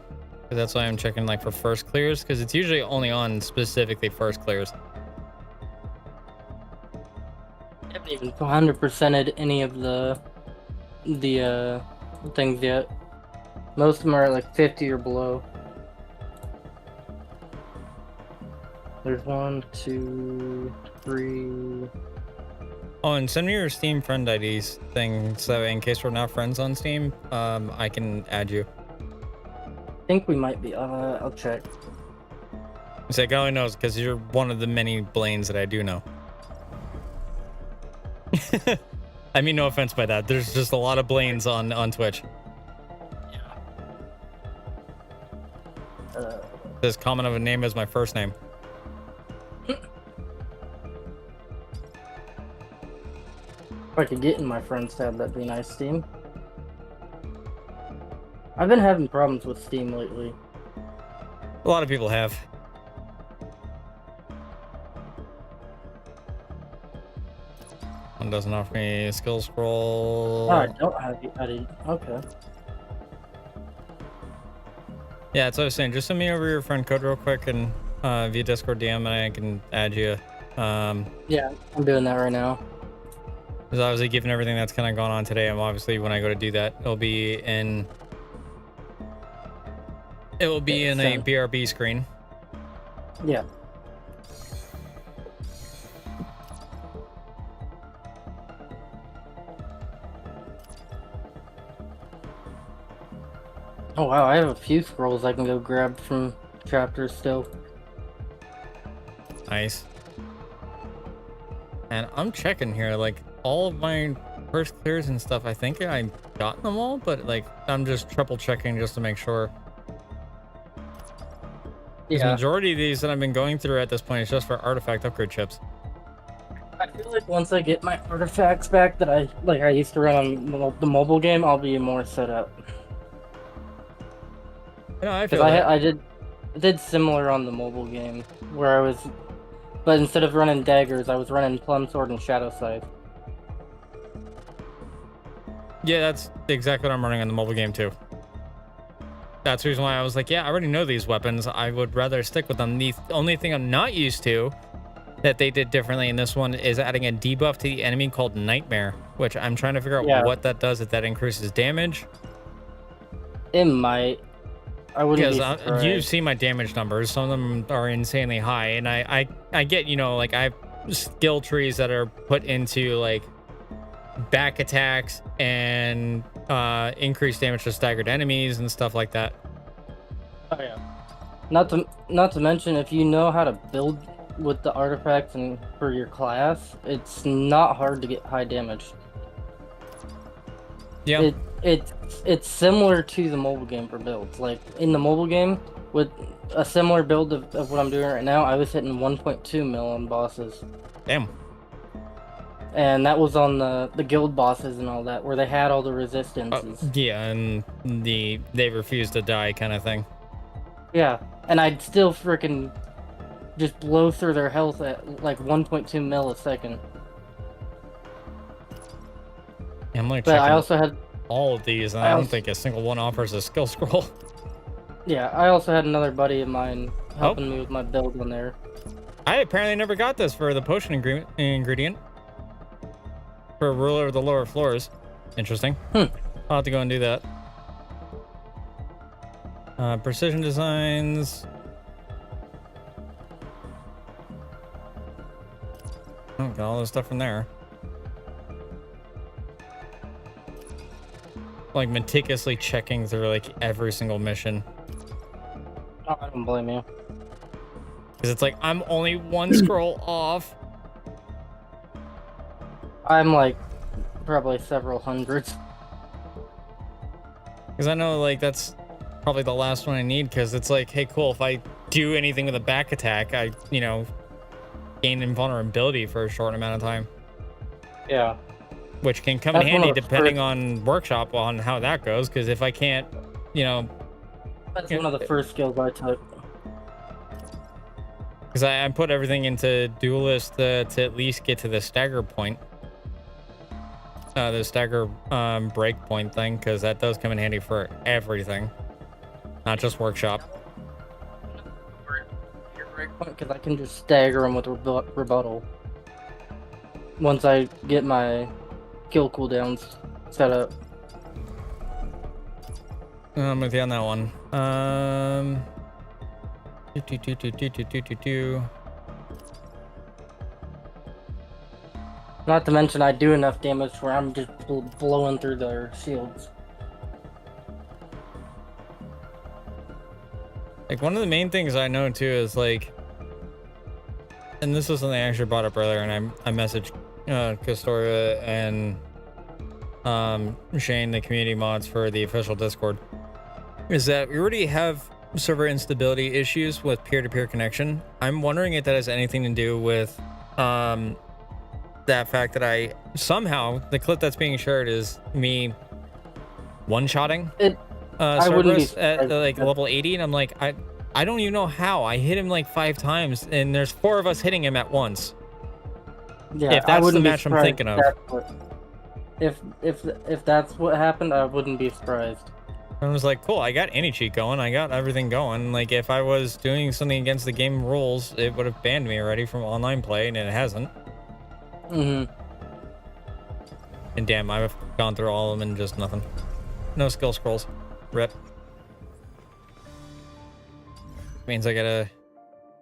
That's why I'm checking like for first clears, because it's usually only on specifically first clears. I haven't even 100%ed any of the things yet. Most of them are at like 50 or below. There's 1, 2, 3. Oh, and send me your Steam friend IDs thing, so in case we're not friends on Steam, I can add you. I think we might be. I'll check. It's like, only knows because you're one of the many Blaines that I do know. I mean, no offense by that. There's just a lot of Blaines on Twitch. As common of a name as my first name. If I could get in my friends tab, that'd be nice, Steam. I've been having problems with Steam lately. A lot of people have. One doesn't offer me a skill scroll. Oh, I don't have it. Okay. Yeah, that's what I was saying. Just send me over your friend code real quick and via Discord DM, and I can add you. Yeah, I'm doing that right now. Because obviously, given everything that's kind of gone on today, I'm obviously when I go to do that, it'll be in a BRB screen. Yeah. Oh wow, I have a few scrolls I can go grab from chapters still. Nice. And I'm checking here, like all of my first clears and stuff. I think I got them all, but like I'm just triple checking just to make sure. The majority of these that I've been going through at this point is just for artifact upgrade chips. I feel like once I get my artifacts back that I used to run on the mobile game, I'll be more set up. You know, I feel that. I did similar on the mobile game where but instead of running daggers, I was running plum sword and shadow scythe. Yeah, that's exactly what I'm running on the mobile game too. that's the reason why I was like, yeah, I already know these weapons. I would rather stick with them. The only thing I'm not used to that they did differently in this one is adding a debuff to the enemy called Nightmare, which I'm trying to figure out Yeah. what that does, if that increases damage. It might. I wouldn't be Because surprised. you see my damage numbers. Some of them are insanely high. And I get, you know, like I have skill trees that are put into like back attacks and increased damage to staggered enemies and stuff like that. Oh yeah. Not to mention, if you know how to build with the artifacts and for your class, it's not hard to get high damage. Yeah. It's similar to the mobile game for builds. Like in the mobile game, with a similar build of what I'm doing right now, I was hitting 1.2 mil on bosses. Damn. And that was on the guild bosses and all that, where they had all the resistances. Yeah, and they refuse to die kind of thing. Yeah, and I'd still freaking just blow through their health at like 1.2 mil a second. I'm like But checking I also had, all of these, and I don't think a single one offers a skill scroll. yeah, I also had another buddy of mine helping me with my build on there. I apparently never got this for the potion ingredient. For a ruler of the lower floors. Interesting. I'll have to go and do that. Precision designs. Oh, got all this stuff from there. Like meticulously checking through like every single mission. Oh, I don't blame you. Because it's like, I'm only one scroll off. I'm like probably several hundreds. Because I know like that's probably the last one I need, because it's like, hey, cool, if I do anything with a back attack, I, you know, gain invulnerability for a short amount of time. Yeah. Which can come That's in one handy of the depending first- on workshop on how that goes, because if I can't, you know, That's one of the first skills I took. because I put everything into duelist to at least get to the stagger point. The stagger break point thing, because that does come in handy for everything, not just workshop. Because I can just stagger them with rebuttal. Once I get my kill cooldowns set up. I'm with you on that one. Not to mention I do enough damage where I'm just blowing through their shields. Like, one of the main things I know too is like, and this was something I actually brought up earlier, and I messaged Castoria and Shane, the community mods for the official Discord, is that we already have server instability issues with peer-to-peer connection. I'm wondering if that has anything to do with that fact that I somehow, the clip that's being shared is me one-shotting I wouldn't be Cerberus at surprised like if- level 80, and I'm like, I don't even know how. I hit him like 5 times, and there's 4 of us hitting him at once. Yeah, If I that's the wouldn't be match I'm surprised thinking of. If that's what happened, I wouldn't be surprised. I was like, cool, I got any cheat going. I got everything going. Like, if I was doing something against the game rules, it would have banned me already from online play, and it hasn't. Mm-hmm. And damn, I've gone through all of them and just nothing. No skill scrolls. Rip. Means I gotta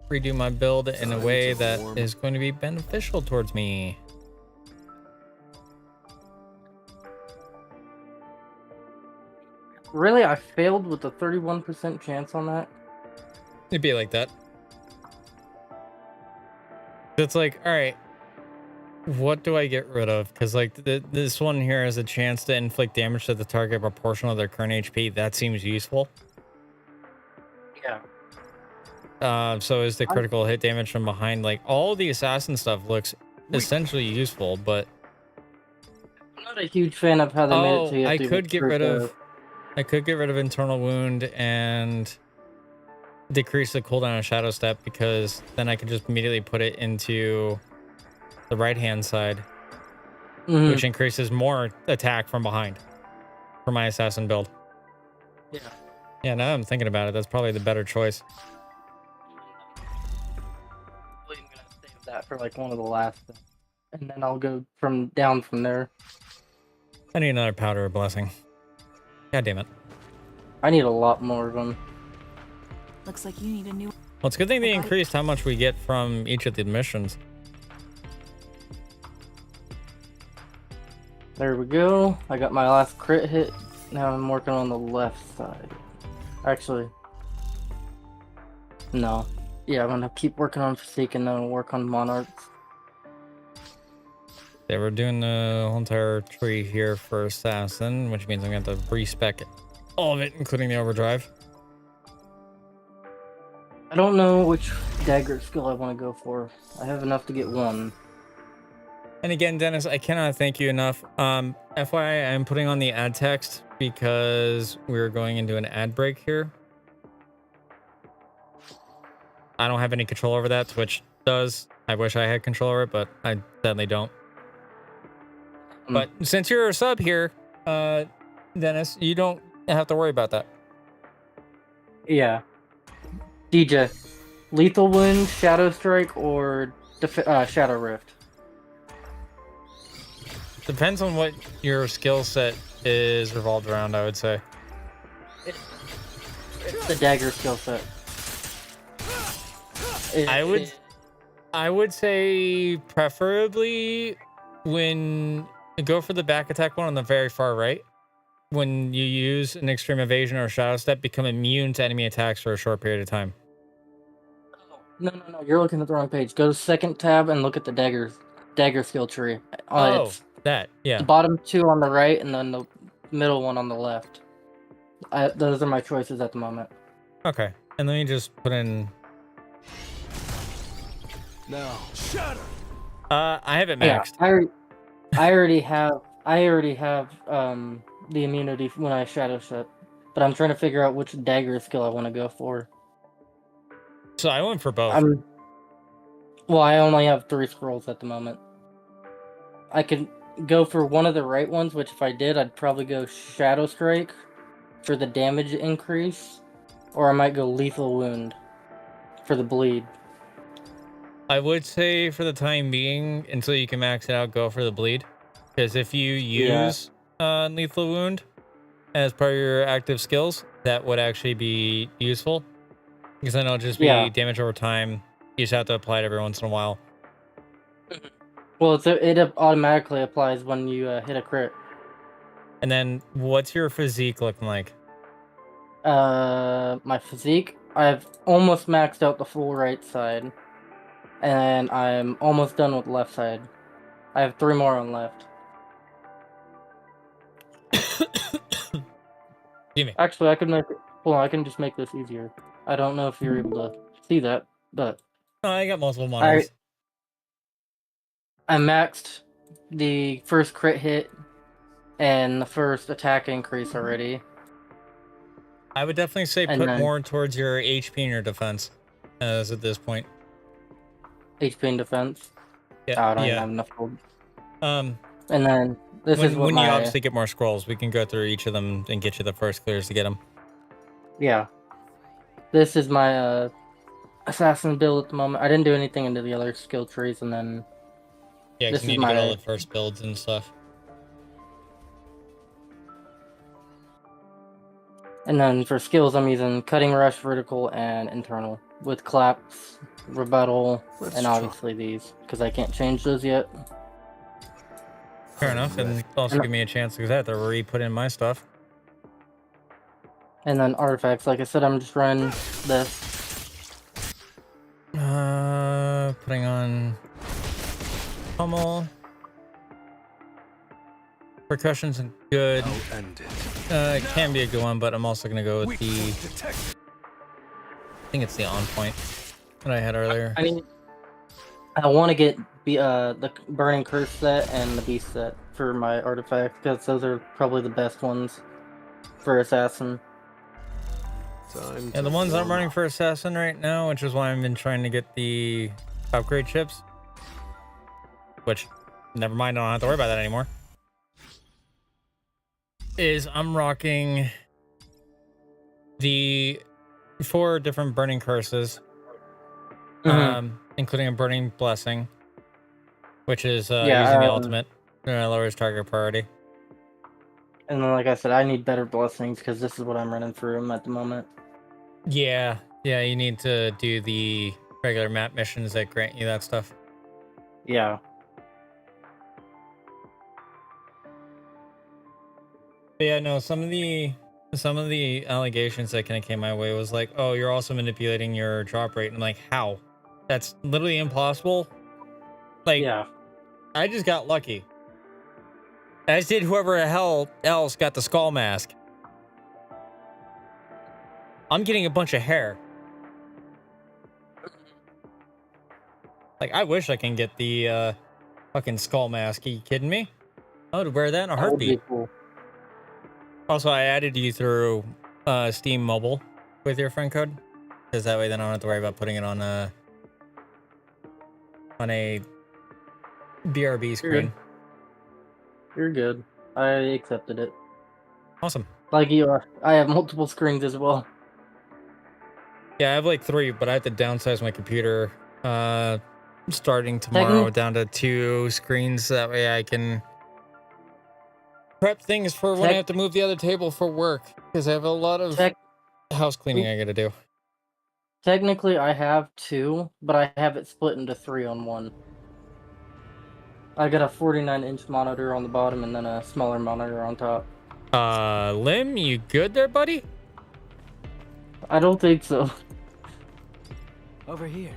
redo my build in a way that is going to be beneficial towards me. Really, I failed with a 31% chance on that. It'd be like that. It's like, all right, what do I get rid of? Because like this one here has a chance to inflict damage to the target proportional to their current HP. That seems useful. Yeah. So is the critical hit damage from behind. Like, all the assassin stuff looks essentially useful, but I'm not a huge fan of how they made it. So you have I to could get rid recruit of I could get rid of internal wound and decrease the cooldown of shadow step, because then I could just immediately put it into the right hand side, Mhm. which increases more attack from behind for my assassin build. Yeah. Yeah, now I'm thinking about it. That's probably the better choice. I'm gonna save that for like one of the last things. And then I'll go down from there. I need another powder of blessing. God damn it. I need a lot more of them. Looks like you need a new. Well, it's a good thing they increased how much we get from each of the missions. There we go. I got my last crit hit. Now I'm working on the left side. Actually, no. Yeah, I'm gonna keep working on Physique and then I'll work on Monarchs. They were doing the whole entire tree here for Assassin, which means I'm going to have to respec all of it, including the overdrive. I don't know which dagger skill I want to go for. I have enough to get one. And again, Dennis, I cannot thank you enough. FYI, I'm putting on the ad text because we're going into an ad break here. I don't have any control over that. Twitch does. I wish I had control over it, but I sadly don't. But since you're a sub here, Dennis, you don't have to worry about that. Yeah. DJ, Lethal Wound, Shadow Strike, or Shadow Rift? Depends on what your skill set is revolved around, I would say. It's the dagger skill set. I would say preferably when you go for the back attack one on the very far right. When you use an extreme evasion or a shadow step, become immune to enemy attacks for a short period of time. No. You're looking at the wrong page. Go to second tab and look at the dagger skill tree. It's That, yeah. the bottom two on the right and then the middle one on the left. Those are my choices at the moment. Okay, and let me just put in. No. Shut I have it maxed. Yeah, I already have the immunity when I shadow step, but I'm trying to figure out which dagger skill I want to go for. So I went for both. I only have 3 scrolls at the moment. I could go for one of the right ones, which if I did, I'd probably go Shadow Strike for the damage increase, or I might go Lethal Wound for the bleed. I would say for the time being, until you can max it out, go for the bleed. Because if you use Lethal Wound as part of your active skills, that would actually be useful. Because then it'll just be damage over time. You just have to apply it every once in a while. Well, it automatically applies when you hit a crit. And then what's your physique looking like? My physique, I've almost maxed out the full right side. And I'm almost done with the left side. I have 3 more on left. Excuse me. Actually, I can just make this easier. I don't know if you're able to see that, but Oh, I got multiple monitors. I maxed the first crit hit and the first attack increase already. I would definitely say put more towards your HP and your defense as at this point. HP and defense? Yeah, I don't even have enough gold. And then this is what when you obviously get more scrolls, we can go through each of them and get you the first clears to get them. Yeah. This is my assassin build at the moment. I didn't do anything into the other skill trees, and then yeah, because you need to get all the first builds and stuff. And then for skills, I'm using cutting rush, vertical, and internal with claps, rebuttal, and obviously these because I can't change those yet. Fair enough, and also give me a chance because I have to re-put in my stuff. And then artifacts, like I said, I'm just running this. Putting on pummel. Percussion's good. It can be a good one, but I'm also gonna go with the. I think it's the on point that I had earlier. I mean, I want to get the Burning Curse set and the Beast set for my artifacts because those are probably the best ones for Assassin. Yeah, the ones I'm running for Assassin right now, which is why I've been trying to get the upgrade chips. Which, never mind, I don't have to worry about that anymore. Is I'm rocking the 4 different burning curses, including a burning blessing, which is Yeah, using the ultimate, lowers target priority. and then, like I said, I need better blessings because this is what I'm running through at the moment. Yeah, you need to do the regular map missions that grant you that stuff. Yeah. But yeah, no, some of the allegations that kind of came my way was like, oh, you're also manipulating your drop rate. And I'm like, how? That's literally impossible. Like, Yeah. I just got lucky. As did whoever the hell else got the skull mask. I'm getting a bunch of hair. Like, I wish I can get the fucking skull mask. Are you kidding me? I would wear that in a That would heartbeat. be cool. Also, I added you through Steam Mobile with your friend code, because that way then I don't have to worry about putting it on a BRB screen. You're good. I accepted it. Awesome. Like you are. I have multiple screens as well. Yeah, I have like 3, but I have to downsize my computer starting tomorrow down to 2 screens. That way I can prep things for when I have to move the other table for work, because I have a lot of house cleaning I gotta do. Technically, I have 2, but I have it split into 3 on one. I got a 49-inch monitor on the bottom and then a smaller monitor on top. Lim, you good there, buddy? I don't think so. Over here.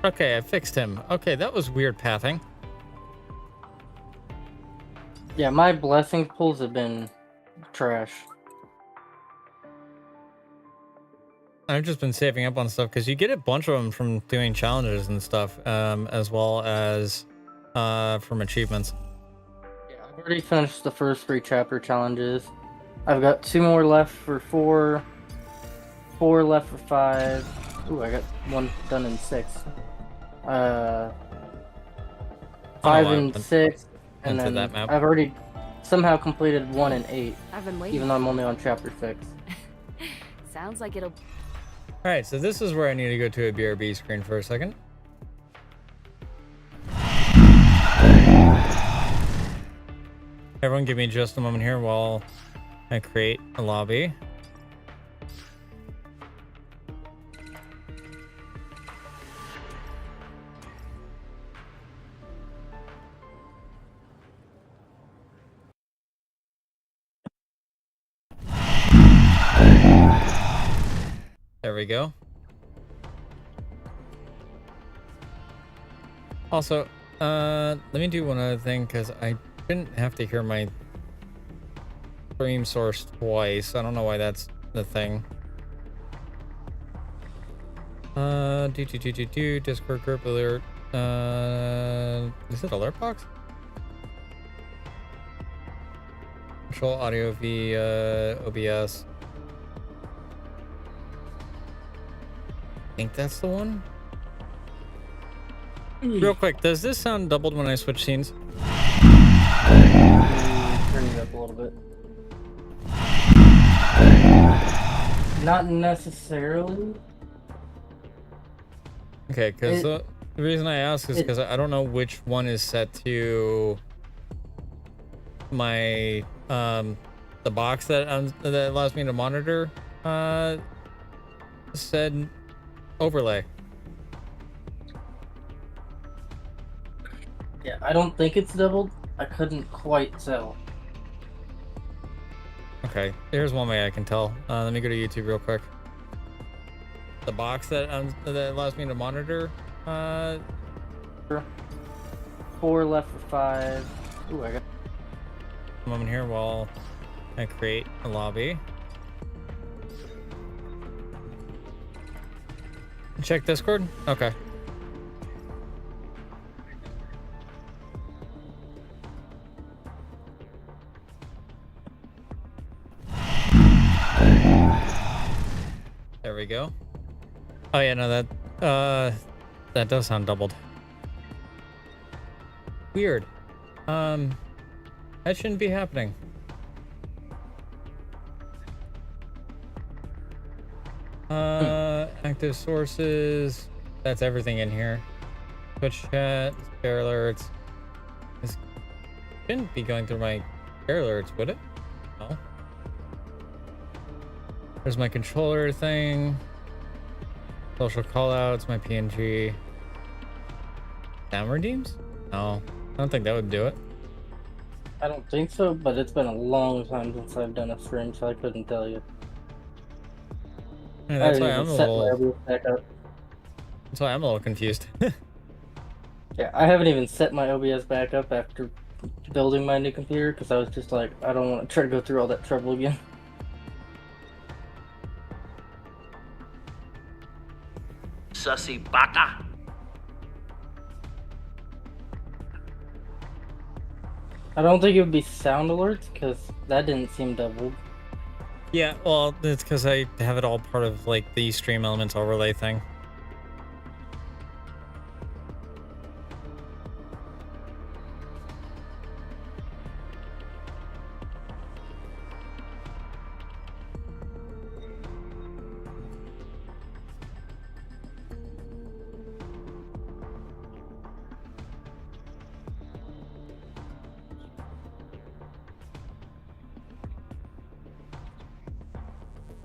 Okay, I fixed him. Okay, that was weird pathing. Yeah, my blessing pulls have been trash. I've just been saving up on stuff because you get a bunch of them from doing challenges and stuff, as well as from achievements. Yeah, I've already finished the first 3 chapter challenges. I've got 2 more left for 4, 4 left for 5. Ooh, I got 1 done in 6. 5 and 6, and then that map. I've already somehow completed 1 and 8, I've been waiting. even though I'm only on chapter 6. Sounds like it'll. All right, so this is where I need to go to a BRB screen for a second. Everyone give me just a moment here while I create a lobby. There we go. Also, let me do one other thing, because I didn't have to hear my stream source twice. I don't know why that's the thing. Discord group alert. Is it alert box? Control audio via OBS. I think that's the one. Real quick, does this sound doubled when I switch scenes? Turn it up a little bit. Not necessarily. Okay, because the reason I ask is because I don't know which one is set to my the box that that allows me to monitor said overlay. Yeah, I don't think it's doubled. I couldn't quite tell. Okay, here's one way I can tell. Let me go to YouTube real quick. The box that that allows me to monitor. 4 left for 5. Ooh, I got. A moment here while I create a lobby. Check Discord. Okay. There we go. Oh yeah, no, that does sound doubled. Weird. That shouldn't be happening. Active sources. That's everything in here. Twitch chat, spare alerts. This shouldn't be going through my spare alerts, would it? No. There's my controller thing. Social callouts, my PNG. Down redeems? No, I don't think that would do it. I don't think so, but it's been a long time since I've done a stream, so I couldn't tell you. Yeah, that's why I'm set my OBS back up. That's why I'm a little confused. Yeah, I haven't even set my OBS back up after building my new computer because I was just like, I don't want to try to go through all that trouble again. Sussy baka. I don't think it would be sound alerts because that didn't seem doubled. Yeah, well, it's because I have it all part of like the stream elements overlay thing.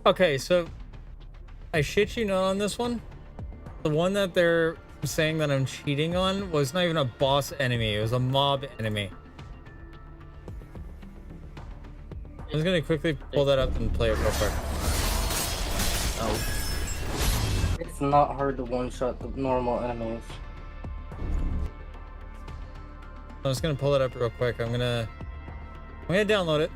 Okay, so I shit you not on this one. The one that they're saying that I'm cheating on was not even a boss enemy. It was a mob enemy. I'm just gonna quickly pull that up and play it real quick. Oh. It's not hard to one-shot the normal enemies. I'm just gonna pull it up real quick. I'm gonna download it.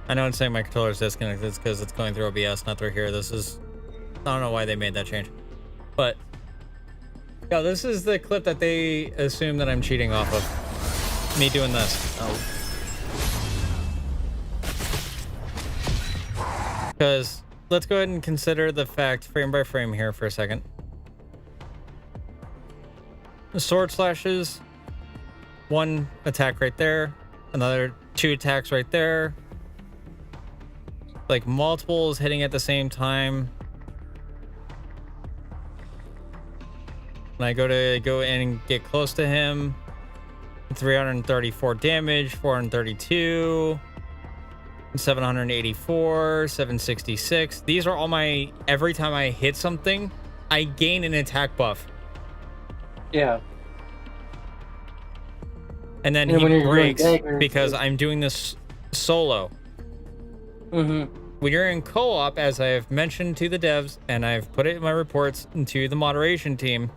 I know it's saying my controller's disconnected. It's because it's going through OBS, not through here. This is... I don't know why they made that change. But... yeah, this is the clip that they assume that I'm cheating off of. Me doing this. Because... let's go ahead and consider the fact, frame by frame here for a second. The sword slashes. One attack right there. Another 2 attacks right there. Like multiples hitting at the same time. When I go in and get close to him, 334 damage, 432, 784, 766. These are all my, every time I hit something, I gain an attack buff. Yeah. And then when he you're breaks doing daggers, because I'm doing this solo. Mm-hmm. When you're in co-op, as I have mentioned to the devs, and I've put it in my reports and to the moderation team,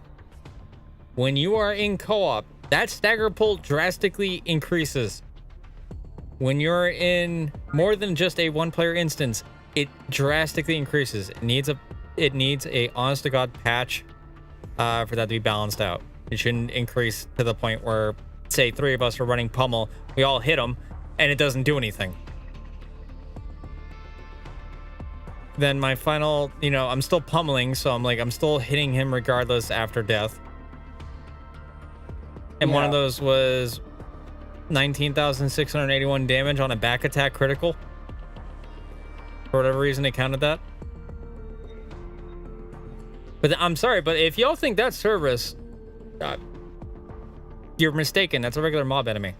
when you are in co-op, that stagger pull drastically increases. When you're in more than just a one-player instance, it drastically increases. It needs a honest-to-God patch for that to be balanced out. It shouldn't increase to the point where, say, 3 of us are running pummel, we all hit them, and it doesn't do anything. Then my final, I'm still pummeling, so I'm still hitting him regardless after death. And one of those was 19,681 damage on a back attack critical. For whatever reason, it counted that. But I'm sorry, but if y'all think that's Cerberus, you're mistaken. That's a regular mob enemy.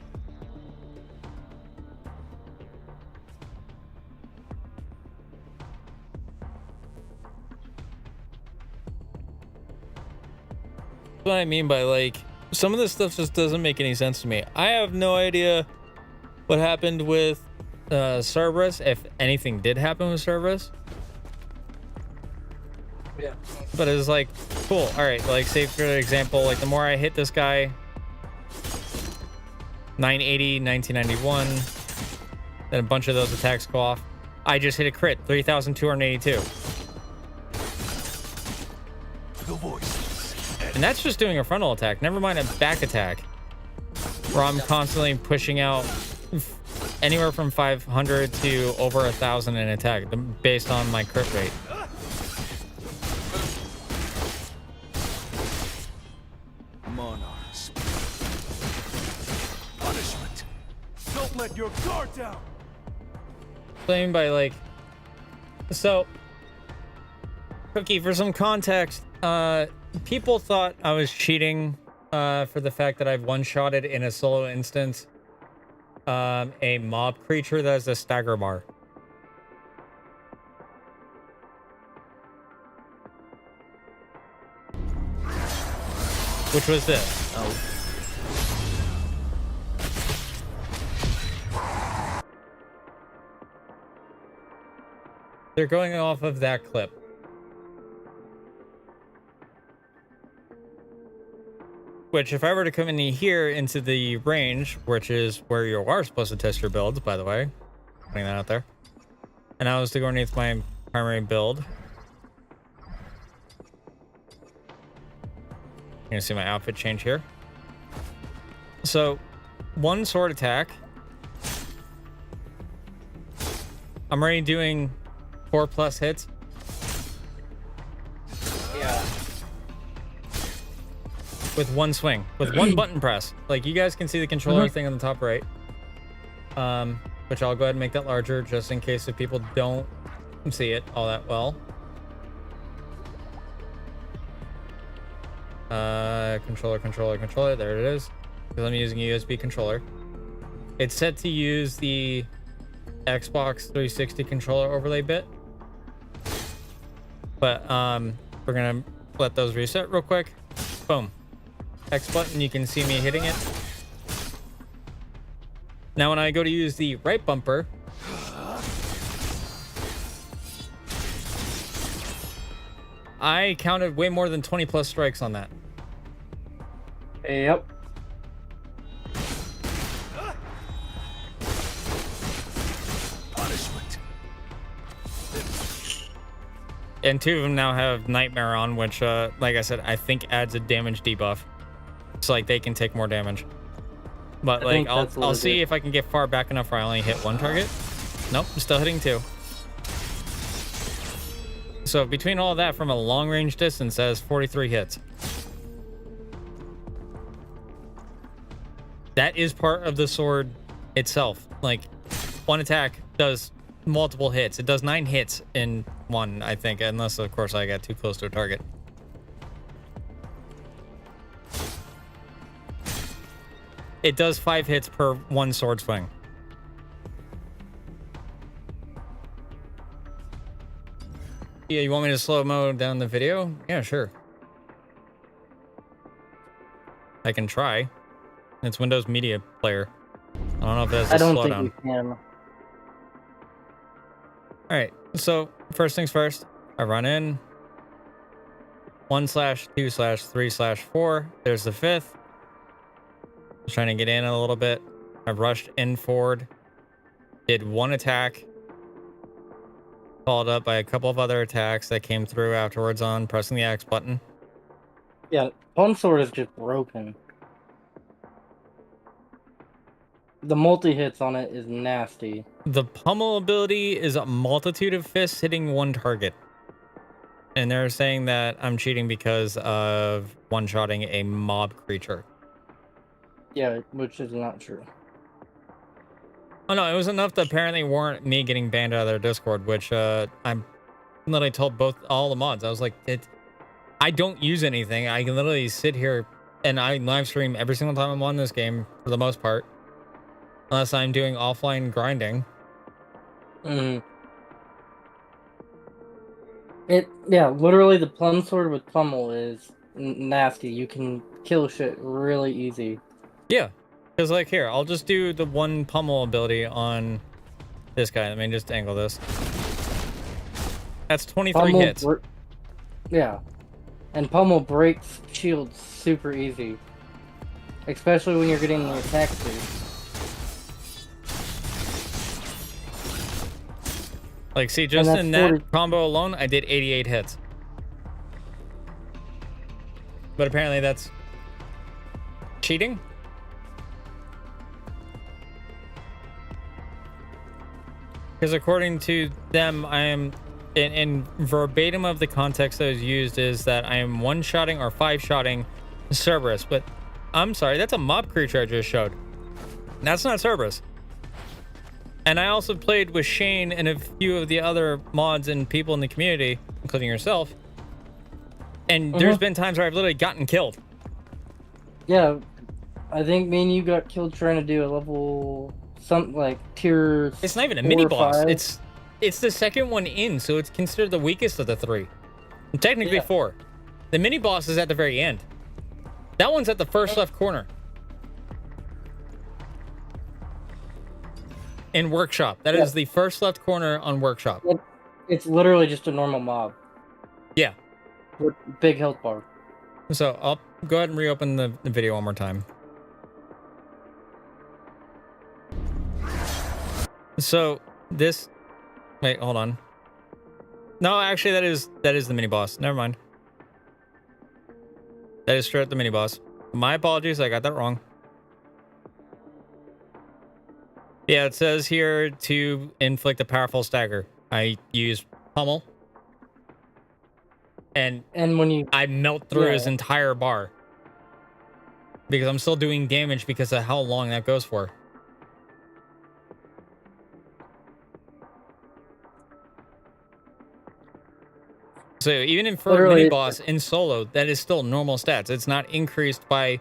What I mean by, like, some of this stuff just doesn't make any sense to me. I have no idea what happened with Cerberus, if anything did happen with Cerberus. Yeah. But it's like, cool. All right, like, say for example, like the more I hit this guy, 980, 1991, then a bunch of those attacks go off. I just hit a crit, 3,282. The voices. And that's just doing a frontal attack. Never mind a back attack, where I'm constantly pushing out anywhere from 500 to over 1,000 in attack, based on my crit rate. Monarchs. Punishment. No Let your guard down. Playing by like, so Cookie, for some context, people thought I was cheating for the fact that I've one-shotted in a solo instance a mob creature that has a stagger bar. Which was this. Oh. They're going off of that clip. Which, if I were to come in here into the range, which is where you are supposed to test your builds, by the way, putting that out there, and I was to go underneath my primary build, you're gonna see my outfit change here. So, one sword attack. I'm already doing 4+ hits. Yeah. With one swing, with one button press. Like, you guys can see the controller thing on the top right. Which I'll go ahead and make that larger just in case if people don't see it all that well. Controller. There it is. Because I'm using a USB controller. It's set to use the Xbox 360 controller overlay bit. But we're gonna let those reset real quick. Boom. X button, you can see me hitting it. Now when I go to use the right bumper, I counted way more than 20+ strikes on that. Yep. Punishment. And 2 of them now have Nightmare on, which, like I said, I think adds a damage debuff. So, like, they can take more damage. But, like, I'll see if I can get far back enough where I only hit 1 target. Nope, I'm still hitting 2. So, between all that, from a long-range distance, that is 43 hits. That is part of the sword itself. Like, one attack does multiple hits. It does 9 hits in one, I think, unless, of course, I got too close to a target. It does 5 hits per 1 sword swing. Yeah, you want me to slow-mo down the video? Yeah, sure. I can try. It's Windows Media Player. I don't know if that's a slowdown. I don't think you can. Alright, so first things first, I run in 1/2/3/4. There's the 5th. Trying to get in a little bit. I rushed in forward, did 1 attack, followed up by a couple of other attacks that came through afterwards on pressing the X button. Yeah, Palm Sword is just broken. The multi-hits on it is nasty. The pummel ability is a multitude of fists hitting 1 target. And they're saying that I'm cheating because of one-shotting a mob creature. Yeah, which is not true. Oh no, it was enough to apparently warrant me getting banned out of their Discord, which I'm literally told all the mods. I was like, I don't use anything. I can literally sit here and I live stream every single time I'm on this game for the most part. Unless I'm doing offline grinding. Yeah, literally the Plum Sword with pummel is nasty. You can kill shit really easy. Yeah, because like here, I'll just do the 1 pummel ability on this guy. Let me just angle this. That's 23 hits. Yeah, and pummel breaks shields super easy. Especially when you're getting the attack boost. Like, see, just in that combo alone, I did 88 hits. But apparently that's cheating. Because according to them, I am, in verbatim of the context that was used, is that I am 1-shotting or 5-shotting Cerberus. But I'm sorry, that's a mob creature I just showed. That's not Cerberus. And I also played with Shane and a few of the other mods and people in the community, including yourself. And there's been times where I've literally gotten killed. Yeah, I think me and you got killed trying to do a level, something like tier. It's not even a 4 mini or boss. 5. It's the second one in, so it's considered the weakest of the 3. Technically 4. The mini boss is at the very end. That one's at the first left corner. In Workshop. That is the first left corner on Workshop. It's literally just a normal mob. Yeah. With big health bar. So I'll go ahead and reopen the video one more time. So this, wait, hold on. No, actually that is the mini boss. Never mind. That is straight up the mini boss. My apologies, I got that wrong. Yeah, it says here to inflict a powerful stagger. I use pummel. And when you I melt through his entire bar. Because I'm still doing damage because of how long that goes for. So even in for a mini boss in solo, that is still normal stats. It's not increased by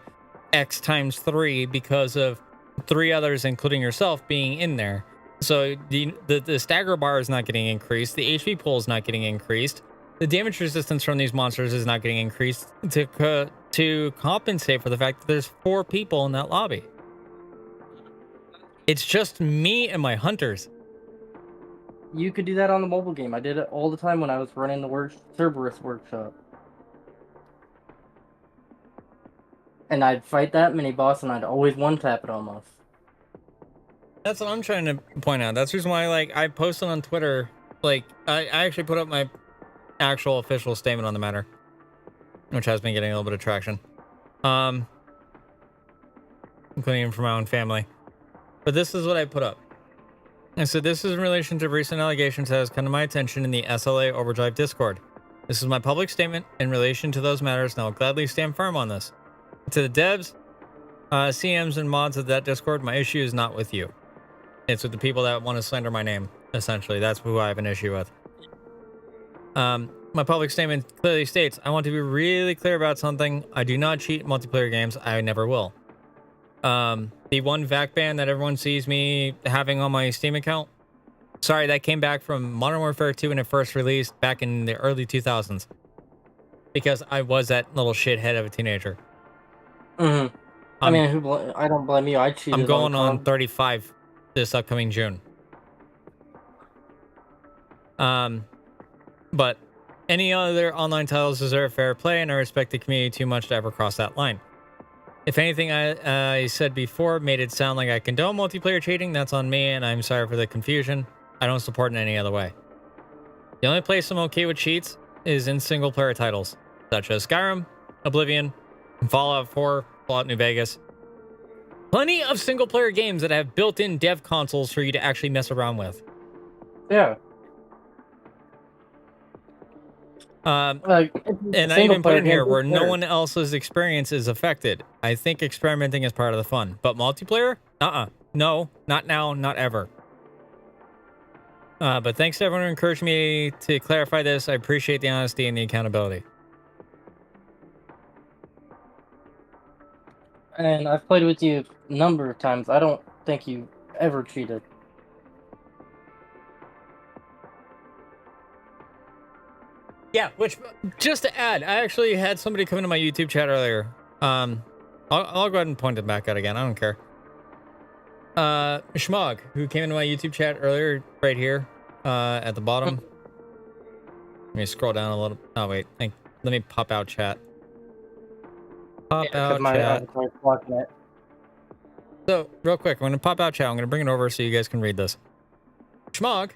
X times 3 because of 3 others, including yourself, being in there. So the stagger bar is not getting increased. The HP pool is not getting increased. The damage resistance from these monsters is not getting increased to compensate for the fact that there's 4 people in that lobby. It's just me and my hunters. You could do that on the mobile game. I did it all the time when I was running the Cerberus workshop. And I'd fight that mini boss and I'd always one-tap it almost. That's what I'm trying to point out. That's the reason why, like, I posted on Twitter, like, I actually put up my actual official statement on the matter, which has been getting a little bit of traction, including from my own family. But this is what I put up. I said, this is in relation to recent allegations that has come to my attention in the SLA Overdrive Discord. This is my public statement in relation to those matters, and I will gladly stand firm on this. To the devs, CMs, and mods of that Discord, my issue is not with you. It's with the people that want to slander my name, essentially. That's who I have an issue with. My public statement clearly states, I want to be really clear about something. I do not cheat multiplayer games. I never will. The one VAC ban that everyone sees me having on my Steam account, sorry, that came back from Modern Warfare 2 when it first released back in the early 2000s. Because I was that little shithead of a teenager. Mm-hmm. I mean, I don't blame you. I cheated. I'm going on 35 this upcoming June. But any other online titles deserve fair play, and I respect the community too much to ever cross that line. If anything I said before made it sound like I condone multiplayer cheating, that's on me, and I'm sorry for the confusion. I don't support it in any other way. The only place I'm okay with cheats is in single-player titles, such as Skyrim, Oblivion, and Fallout 4, Fallout New Vegas. Plenty of single-player games that have built-in dev consoles for you to actually mess around with. Yeah. And I even put in here where no one else's experience is affected. I think experimenting is part of the fun. But multiplayer? No, not now, not ever. But thanks to everyone who encouraged me to clarify this. I appreciate the honesty and the accountability. And I've played with you a number of times. I don't think you ever cheated. Yeah, which, just to add, I actually had somebody come into my YouTube chat earlier. I'll go ahead and point it back out again. I don't care. Schmog, who came into my YouTube chat earlier, right here, at the bottom. Let me scroll down a little. Oh, wait. Let me pop out chat. Pop out chat. So, real quick, I'm going to pop out chat. I'm going to bring it over so you guys can read this. Schmog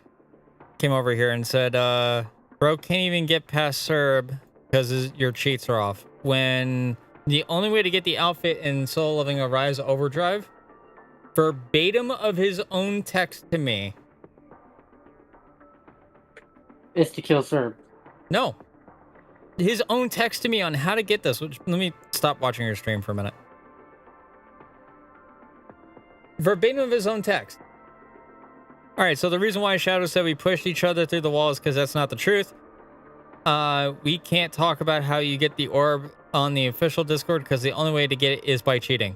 came over here and said, bro, can't even get past Serb because your cheats are off. When the only way to get the outfit in Solo Living Arise Overdrive, verbatim of his own text to me, is to kill Serb. No. His own text to me on how to get this. Which, let me stop watching your stream for a minute. Verbatim of his own text. All right, so the reason why Shadow said we pushed each other through the wall is because that's not the truth. We can't talk about how you get the orb on the official Discord because the only way to get it is by cheating.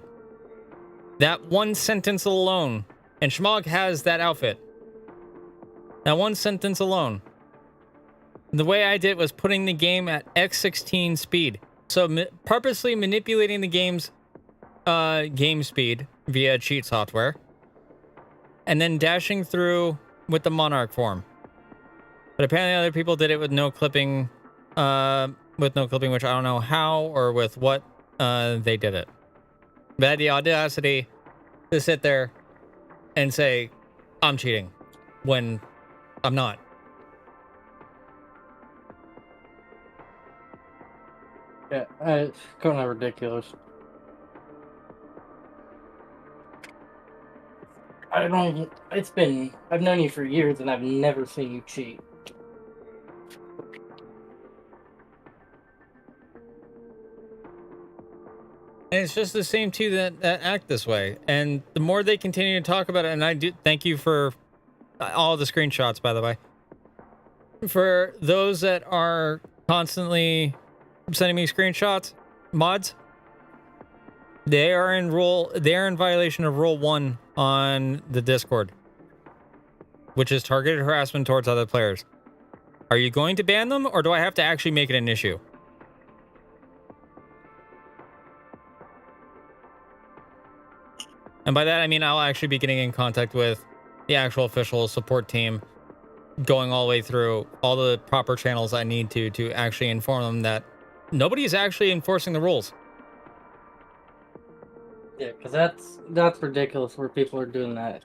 That one sentence alone, and Schmog has that outfit. That one sentence alone. The way I did it was putting the game at X16 speed. So purposely manipulating the game's game speed via cheat software. And then dashing through with the Monarch form. But apparently other people did it with no clipping, which I don't know how or with what they did it. But I had the audacity to sit there and say, I'm cheating, when I'm not. Yeah, it's kind of ridiculous. I don't. I've known you for years, and I've never seen you cheat. And it's just the same two that act this way. And the more they continue to talk about it, and I do thank you for all the screenshots, by the way. For those that are constantly sending me screenshots, mods, they are in violation of Rule 1 on the Discord, which is targeted harassment towards other players. Are you going to ban them, or do I have to actually make it an issue? And by that, I mean I'll actually be getting in contact with the actual official support team, going all the way through all the proper channels I need to actually inform them that nobody's actually enforcing the rules. Yeah, because that's ridiculous where people are doing that.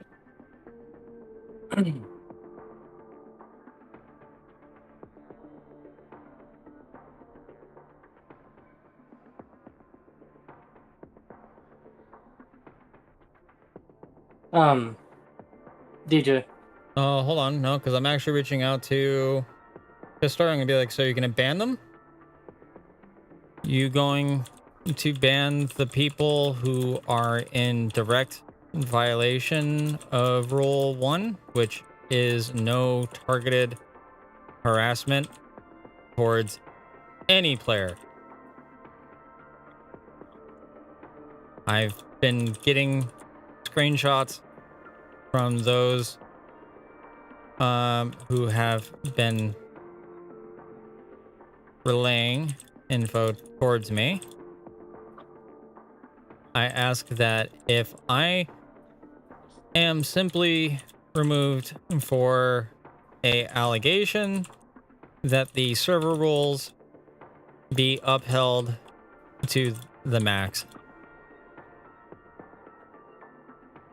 DJ. Hold on, no, because I'm actually reaching out to Historian and be like, so you're gonna ban them? You going to ban the people who are in direct violation of Rule 1, which is no targeted harassment towards any player. I've been getting screenshots from those who have been relaying info towards me. I ask that if I am simply removed for a allegation, that the server rules be upheld to the max.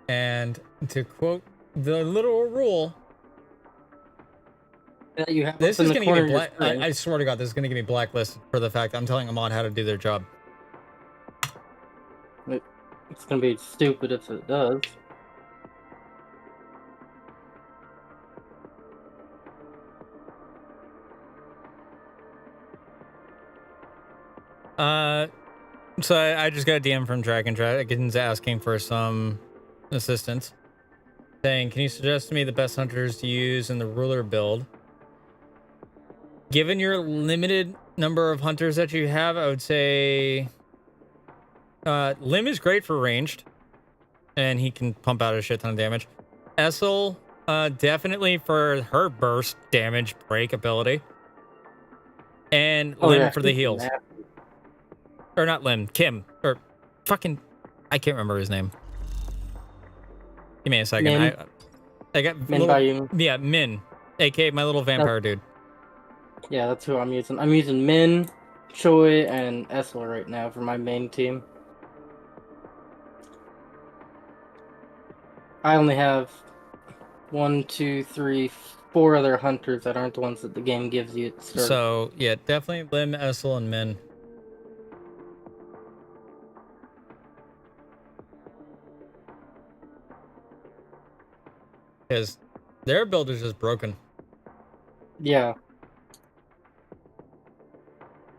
And to quote the literal rule, That you have this up is in the going to give corner me of your black. screen. I swear to God, this is going to give me blacklisted for the fact I'm telling a mod how to do their job. It's gonna be stupid if it does. So I just got a DM from Dragon's asking for some assistance, saying, "Can you suggest to me the best hunters to use in the ruler build? Given your limited number of hunters that you have, I would say Lim is great for ranged, and he can pump out a shit ton of damage. Essel, definitely for her burst damage break ability, and Lim for the heals." Or not Lim, Kim. Or fucking... I can't remember his name. Give me a second. Min. I got... Min Bayou. Yeah, Min. A.k.a. my little vampire dude. Yeah, that's who I'm using. I'm using Min, Choi, and Essel right now for my main team. I only have 1, 2, 3, 4 other hunters that aren't the ones that the game gives you at the start. So, yeah, definitely Lim, Essel, and Min. Because their build is just broken. Yeah.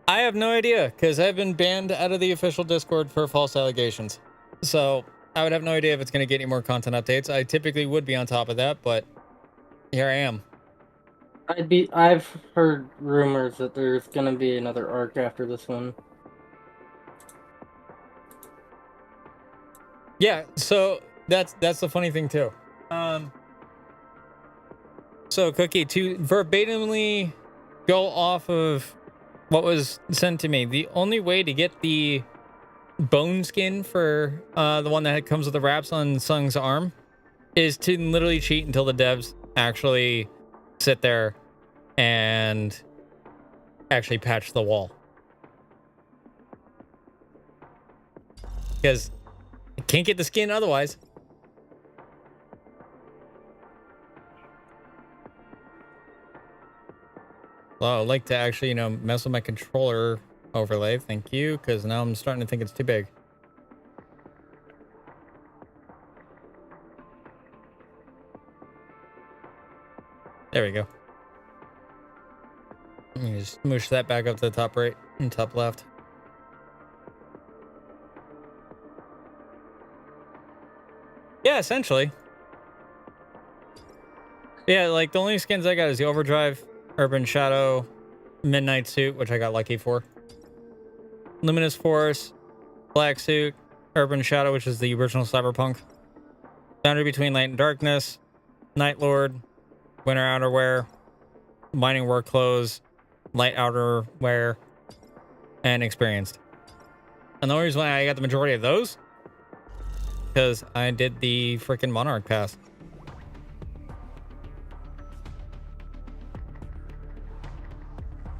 I have no idea, because I've been banned out of the official Discord for false allegations. So, I would have no idea if it's going to get any more content updates. I typically would be on top of that, but Here I am. I've heard rumors that there's gonna be another arc after this one. Yeah, so that's the funny thing too. So Cookie, to verbatimly go off of what was sent to me, the only way to get the bone skin for the one that comes with the wraps on Sung's arm is to literally cheat until the devs actually sit there and actually patch the wall. Because I can't get the skin otherwise. Well, I'd like to actually, mess with my controller overlay. Thank you, because now I'm starting to think it's too big. There we go. Let me just smoosh that back up to the top right and top left. Yeah, essentially. Yeah, like the only skins I got is the Overdrive, Urban Shadow, Midnight Suit, which I got lucky for. Luminous Force, Black Suit, Urban Shadow, which is the original Cyberpunk. Boundary Between Light and Darkness, Night Lord, Winter Outerwear, Mining Work Clothes, Light Outerwear, and Experienced. And the only reason why I got the majority of those, because I did the freaking Monarch Pass.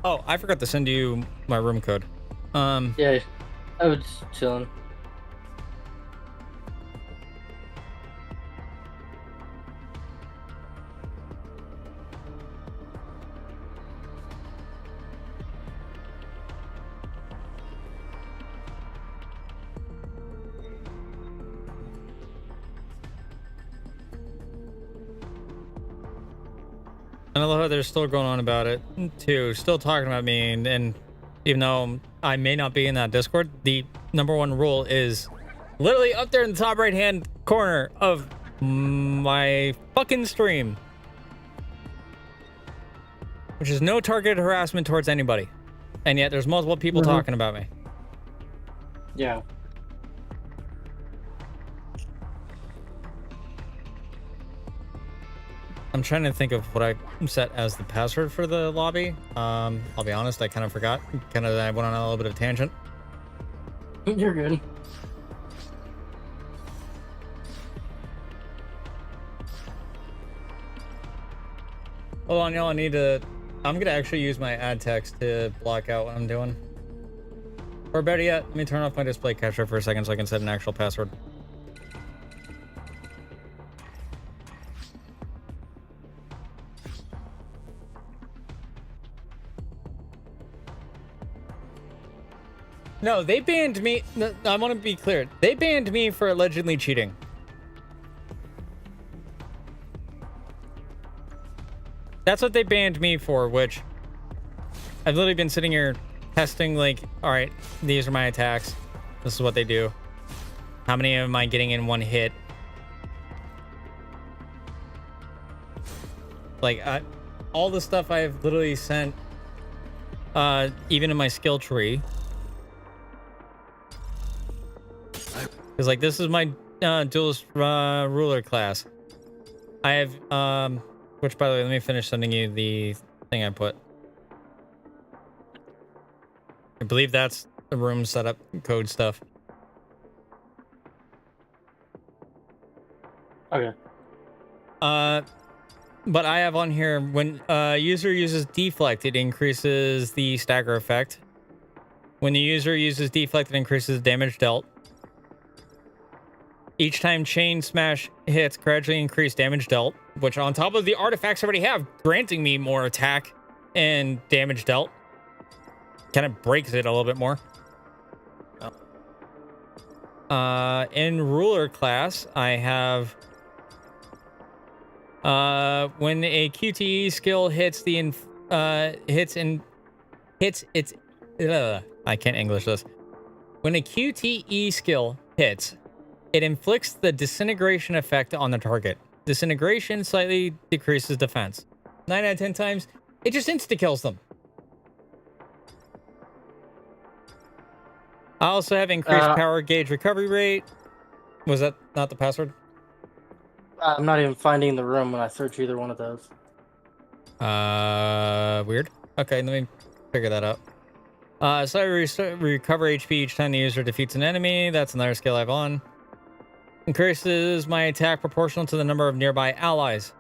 Oh, I forgot to send you my room code. Yeah, I was just chilling. And I love how they're still going on about it too, still talking about me, and even though I may not be in that Discord, the #1 rule is literally up there in the top right hand corner of my fucking stream, which is no targeted harassment towards anybody, and yet there's multiple people talking about me. Yeah. I'm trying to think of what I set as the password for the lobby. I'll be honest, I kind of forgot. I went on a little bit of a tangent. You're good. Hold on, y'all. I'm gonna actually use my ad text to block out what I'm doing. Or better yet, let me turn off my display capture for a second so I can set an actual password. No, they banned me. No, I want to be clear. They banned me for allegedly cheating. That's what they banned me for, which I've literally been sitting here testing, like, all right, these are my attacks. This is what they do. How many am I getting in one hit? Like, all the stuff I've literally sent, even in my skill tree. Because, like, this is my duelist ruler class. I have, which, by the way, let me finish sending you the thing I put. I believe that's the room setup code stuff. Okay. But I have on here, when user uses deflect, it increases the stagger effect. When the user uses deflect, it increases damage dealt. Each time chain smash hits, gradually increase damage dealt, which on top of the artifacts I already have, granting me more attack and damage dealt. Kind of breaks it a little bit more. In ruler class, I have when a QTE skill hits its I can't English this. When a QTE skill hits, it inflicts the disintegration effect on the target. Disintegration slightly decreases defense. 9 out of 10 times, it just insta-kills them. I also have increased power gauge recovery rate. Was that not the password? I'm not even finding the room when I search either one of those. Weird. Okay, let me figure that out. So I recover HP each time the user defeats an enemy. That's another skill I have on. Increases my attack proportional to the number of nearby allies.